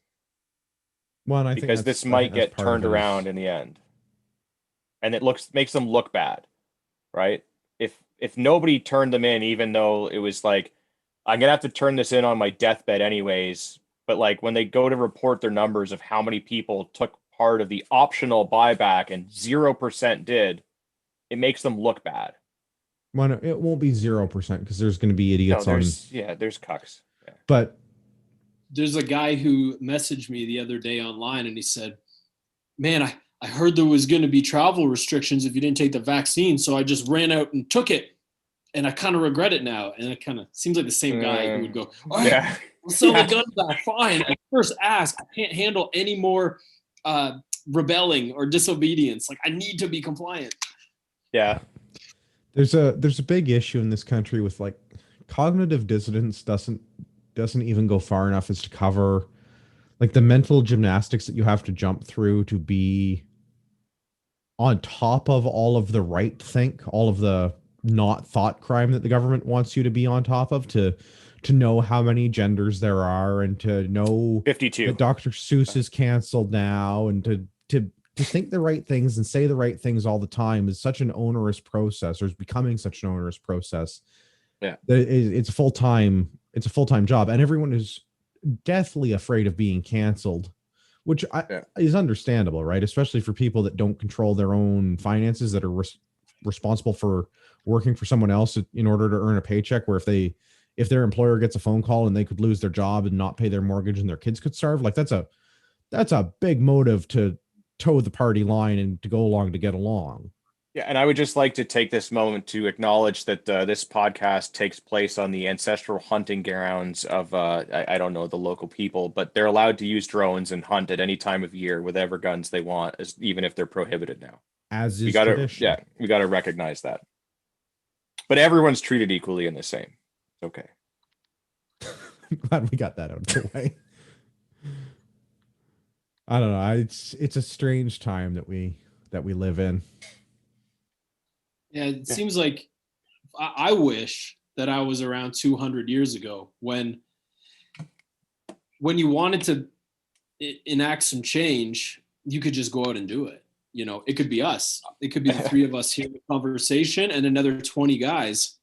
Well, I think because this might get turned around in the end, and it makes them look bad, right? If nobody turned them in, even though it was like, I'm gonna have to turn this in on my deathbed anyways, but like when they go to report their numbers of how many people took part of the optional buyback and 0% did, it makes them look bad. Well, it won't be 0% because there's going to be idiots there's cucks. Yeah. But there's a guy who messaged me the other day online, and he said, man, I heard there was going to be travel restrictions if you didn't take the vaccine, so I just ran out and took it, and I kind of regret it now. And it kind of seems like the same guy who would go, all right, I'll sell the gun back, fine. I first ask, I can't handle any more rebelling or disobedience. Like, I need to be compliant. Yeah. There's a big issue in this country with, like, cognitive dissonance doesn't even go far enough as to cover, like, the mental gymnastics that you have to jump through to be on top of all of the right think, all of the not thought crime that the government wants you to be on top of, to know how many genders there are, and to know 52 that Dr. Seuss is canceled now, and to think the right things and say the right things all the time is such an onerous process, or is becoming such an onerous process. Yeah. It's a full-time job, and everyone is deathly afraid of being canceled which is understandable, right? Especially for people that don't control their own finances, that are responsible for working for someone else in order to earn a paycheck, where if their employer gets a phone call and they could lose their job and not pay their mortgage and their kids could starve, like that's a big motive to toe the party line and to go along to get along. Yeah, and I would just like to take this moment to acknowledge that this podcast takes place on the ancestral hunting grounds of I don't know the local people, but they're allowed to use drones and hunt at any time of year with whatever guns they want, even if they're prohibited now. As is tradition. We got to recognize that. But everyone's treated equally and the same. Okay. Glad we got that out of the way. I don't know. It's a strange time that we live in. Yeah, it seems like I wish that I was around 200 years ago when you wanted to enact some change, you could just go out and do it. You know, it could be us. It could be the three of us here in conversation and another 20 guys,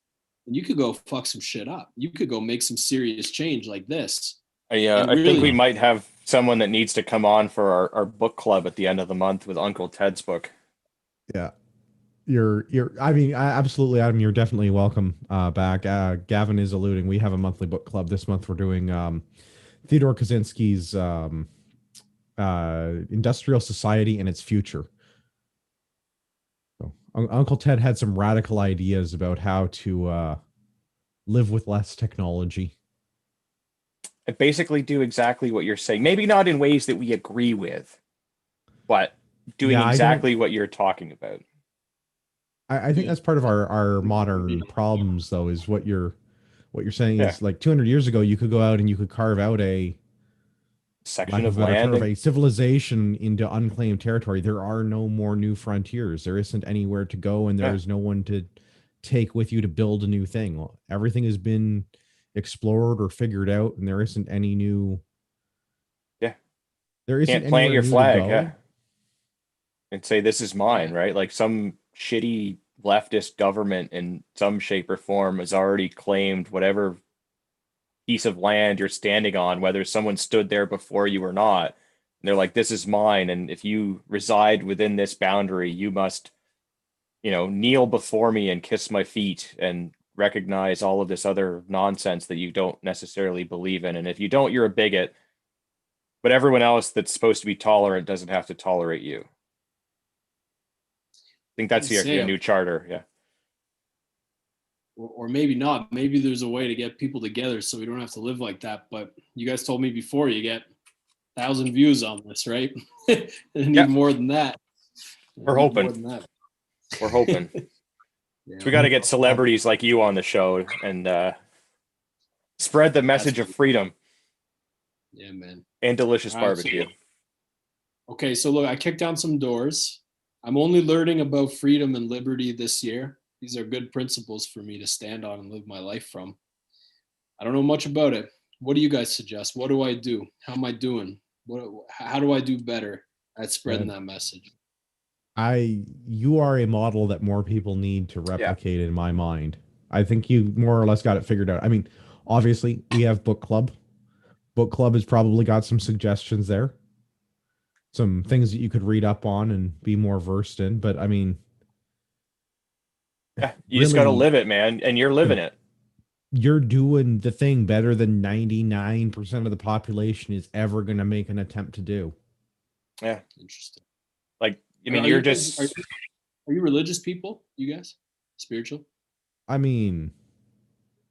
and you could go fuck some shit up. You could go make some serious change like this. I think we might have someone that needs to come on for our book club at the end of the month with Uncle Ted's book. Yeah. Absolutely, Adam, you're definitely welcome back. Gavin is alluding. We have a monthly book club. This month we're doing Theodore Kaczynski's Industrial Society and Its Future. So, Uncle Ted had some radical ideas about how to live with less technology. I basically do exactly what you're saying. Maybe not in ways that we agree with, but doing exactly what you're talking about. I think that's part of our modern problems, though, is what you're saying is like 200 years ago, you could go out and you could carve out a section of land, a civilization into unclaimed territory. There are no more new frontiers. There isn't anywhere to go, and there is no one to take with you to build a new thing. Everything has been explored or figured out, and there isn't any new. Yeah, there isn't. Can't plant your flag, and say this is mine, right? Like some shitty leftist government in some shape or form has already claimed whatever piece of land you're standing on, whether someone stood there before you or not. And they're like, this is mine. And if you reside within this boundary, you must, kneel before me and kiss my feet and recognize all of this other nonsense that you don't necessarily believe in. And if you don't, you're a bigot. But everyone else that's supposed to be tolerant doesn't have to tolerate you. I think that's your new charter. Yeah. Or maybe not. Maybe there's a way to get people together so we don't have to live like that. But you guys told me before you get 1,000 views on this, right? And need more than that. We're hoping. We're hoping. So we got to get celebrities like you on the show and spread the message of freedom. Yeah, man. And delicious barbecue. Okay, so look, I kicked down some doors. I'm only learning about freedom and liberty this year. These are good principles for me to stand on and live my life from. I don't know much about it. What do you guys suggest? What do I do? How am I doing? How do I do better at spreading that message? You are a model that more people need to replicate in my mind. I think you more or less got it figured out. I mean, obviously we have book club. Book club has probably got some suggestions there. Some things that you could read up on and be more versed in. But I mean, you just got to live it, man. And you're living it. You're doing the thing better than 99% of the population is ever going to make an attempt to do. Yeah. Interesting. Like, I mean, you're just. Are you religious people, you guys? Spiritual? I mean,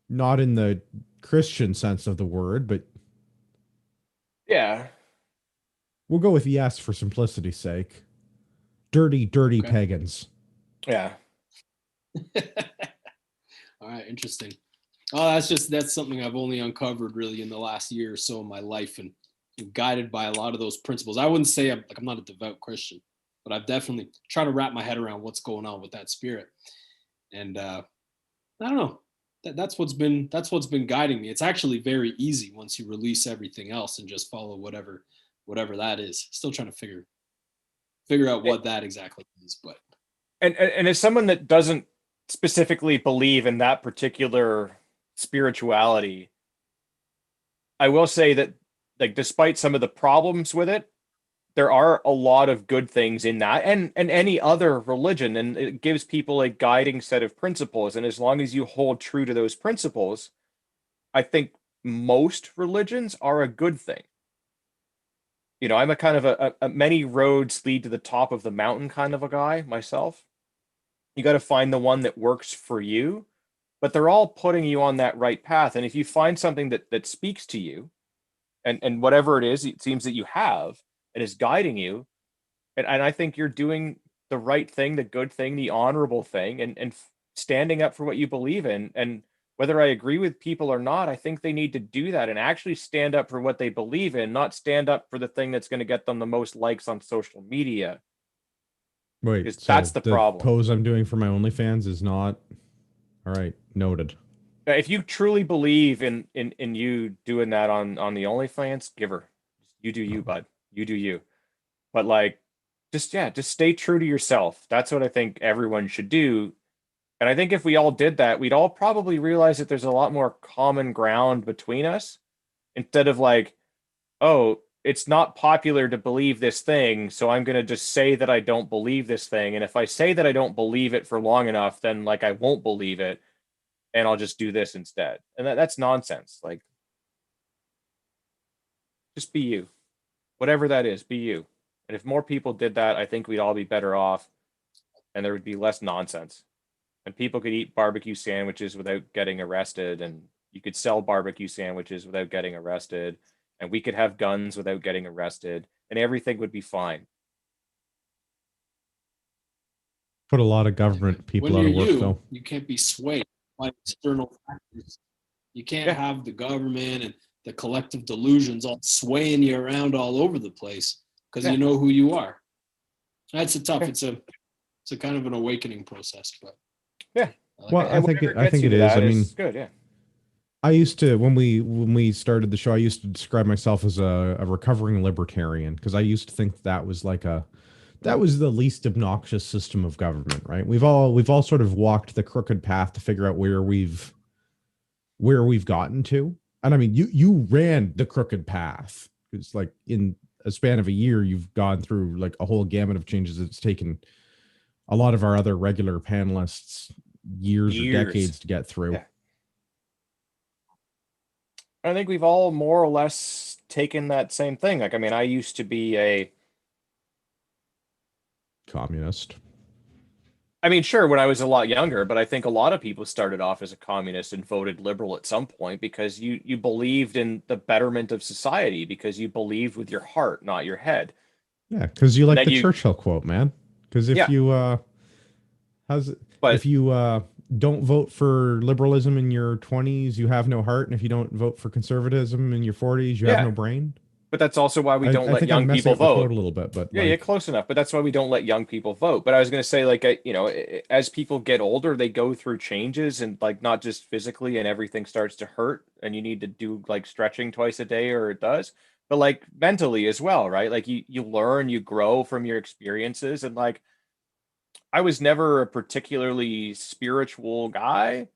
not in the Christian sense of the word, but. Yeah. We'll go with yes for simplicity's sake. Dirty pagans. Yeah. All right, interesting. Oh, that's something I've only uncovered really in the last year or so in my life, and guided by a lot of those principles. I wouldn't say I'm not a devout Christian, but I've definitely tried to wrap my head around what's going on with that spirit. And I don't know. That's what's been guiding me. It's actually very easy once you release everything else and just follow whatever that is. Still trying to figure out what that exactly is, but and as someone that doesn't specifically believe in that particular spirituality, I will say that, like, despite some of the problems with it, there are a lot of good things in that, and any other religion, and it gives people a guiding set of principles. And as long as you hold true to those principles, I think most religions are a good thing. You know, I'm a kind of a many roads lead to the top of the mountain kind of a guy myself. You got to find the one that works for you, but they're all putting you on that right path. And if you find something that speaks to you, and whatever it is, it seems that you have, and is guiding you, and I think you're doing the right thing, the good thing, the honorable thing, and standing up for what you believe in. And whether I agree with people or not, I think they need to do that and actually stand up for what they believe in, not stand up for the thing that's going to get them the most likes on social media. Wait, Because so that's the problem. pose I'm doing for my OnlyFans is not all right. Noted. If you truly believe in you doing that on the OnlyFans, give her. You do you, bud. You do you. But like, just stay true to yourself. That's what I think everyone should do. And I think if we all did that, we'd all probably realize that there's a lot more common ground between us, instead of like, oh, it's not popular to believe this thing, so I'm going to just say that I don't believe this thing. And if I say that I don't believe it for long enough, then like I won't believe it, and I'll just do this instead. And that's nonsense. Like, just be you. Whatever that is, be you. And if more people did that, I think we'd all be better off, and there would be less nonsense. And people could eat barbecue sandwiches without getting arrested, and you could sell barbecue sandwiches without getting arrested, and we could have guns without getting arrested, and everything would be fine. Put a lot of government people When out you're of work, though. you can't be swayed by external factors. You can't have the government and the collective delusions all swaying you around all over the place because you know who you are. That's a tough. It's a kind of an awakening process, but Well, I think it is. I mean, good. Yeah. I used to, when we started the show, I used to describe myself as a recovering libertarian, because I used to think that was that was the least obnoxious system of government, right? We've all sort of walked the crooked path to figure out where we've gotten to. And I mean, you ran the crooked path. It's like in a span of a year, you've gone through like a whole gamut of changes. It's taken a lot of our other regular panelists years or decades to get through. Yeah. I think we've all more or less taken that same thing. Like, I mean, I used to be a communist. I mean, sure, when I was a lot younger, but I think a lot of people started off as a communist and voted liberal at some point because you believed in the betterment of society, because you believed with your heart, not your head. Yeah, because you like the Churchill quote, man. Because if you if you don't vote for liberalism in your 20s, you have no heart, and if you don't vote for conservatism in your 40s, you have no brain. But that's also why we don't let young people vote. A little bit, but yeah, close enough. But that's why we don't let young people vote. But I was going to say, like, you know, as people get older, they go through changes, and like not just physically, and everything starts to hurt, and you need to do like stretching twice a day, or it does, but like mentally as well, right? Like you learn, you grow from your experiences, and like I was never a particularly spiritual guy,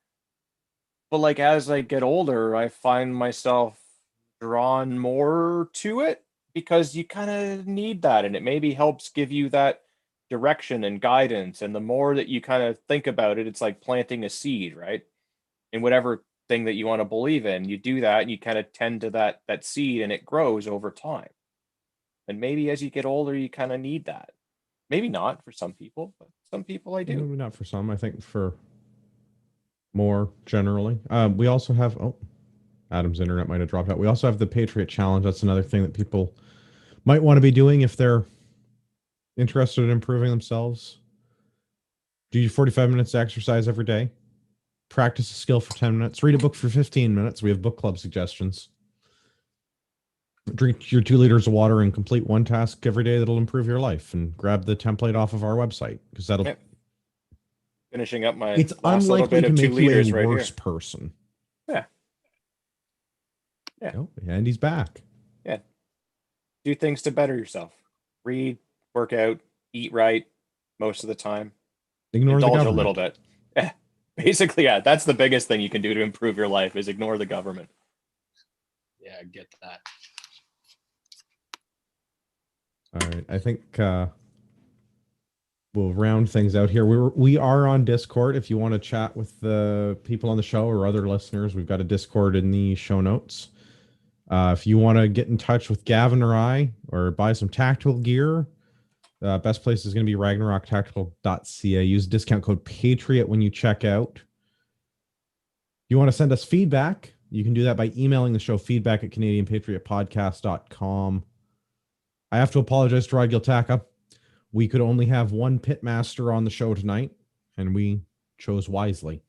but like as I get older, I find myself drawn more to it because you kind of need that, and it maybe helps give you that direction and guidance. And the more that you kind of think about it, it's like planting a seed, right? In whatever thing that you want to believe in, you do that and you kind of tend to that seed, and it grows over time. And maybe as you get older, you kind of need that. Maybe not for some people, but some people I do. Maybe not for some. I think for more generally. We also have Adam's internet might have dropped out. We also have the Patriot Challenge. That's another thing that people might want to be doing if they're interested in improving themselves. Do 45 minutes of exercise every day. Practice a skill for 10 minutes. Read a book for 15 minutes. We have book club suggestions. Drink your 2 liters of water and complete one task every day that'll improve your life. And grab the template off of our website, because that'll... Finishing up my... It's unlikely to make you a worse person. Yeah. Yeah. Oh, and he's back. Yeah. Do things to better yourself. Read, work out, eat right most of the time. Indulge the government a little bit. Yeah. Basically, yeah, that's the biggest thing you can do to improve your life is ignore the government. Yeah, I get that. All right. I think we'll round things out here. We are on Discord. If you want to chat with the people on the show or other listeners, we've got a Discord in the show notes. If you want to get in touch with Gavin or I, or buy some tactical gear, best place is going to be ragnaroktactical.ca. Use discount code Patriot when you check out. If you want to send us feedback, you can do that by emailing the show feedback at CanadianPatriotPodcast.com. I have to apologize to Rod Giltaca. We could only have one pitmaster on the show tonight, and we chose wisely.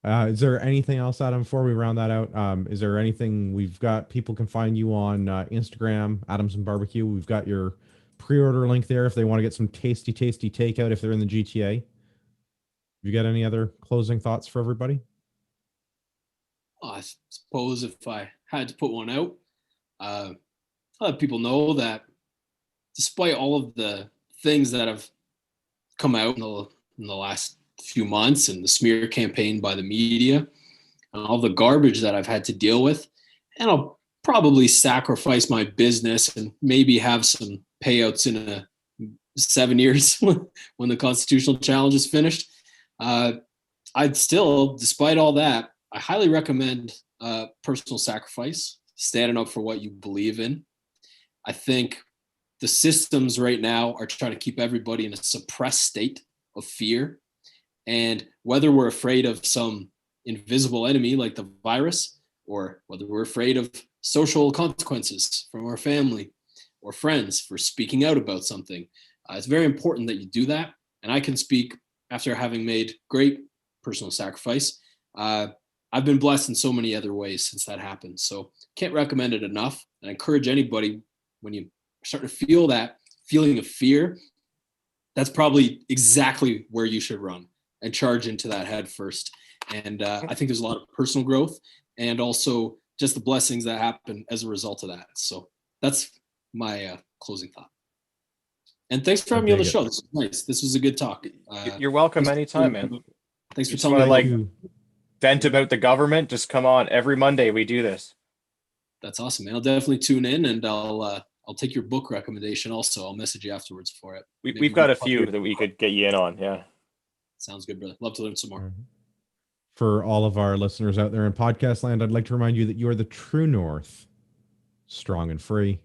Is there anything else, Adam, before we round that out? Is there anything we've got? People can find you on Instagram, Adamson Barbecue. We've got your pre-order link there if they want to get some tasty takeout if they're in the GTA. You got any other closing thoughts for everybody? I suppose if I had to put one out, I'll let people know that despite all of the things that have come out in the last few months and the smear campaign by the media and all the garbage that I've had to deal with, and I'll probably sacrifice my business and maybe have some payouts in 7 years when the constitutional challenge is finished. I'd still, despite all that, I highly recommend personal sacrifice, standing up for what you believe in. I think the systems right now are trying to keep everybody in a suppressed state of fear. And whether we're afraid of some invisible enemy like the virus, or whether we're afraid of social consequences from our family or friends for speaking out about something, it's very important that you do that. And I can speak after having made great personal sacrifice. I've been blessed in so many other ways since that happened. So can't recommend it enough. And I encourage anybody, when you start to feel that feeling of fear, that's probably exactly where you should run and charge into that head first. And I think there's a lot of personal growth and also just the blessings that happen as a result of that. So that's my closing thought. And thanks for having me on the show. This was nice. This was a good talk. You're welcome anytime, man. Thanks for telling me. Vent about the government. Just come on. Every Monday we do this. That's awesome, man. I'll definitely tune in, and I'll take your book recommendation also. I'll message you afterwards for it. We've got a few that we could get you in on. Yeah. Sounds good, brother. Love to learn some more. For all of our listeners out there in podcast land, I'd like to remind you that you are the true north, strong and free.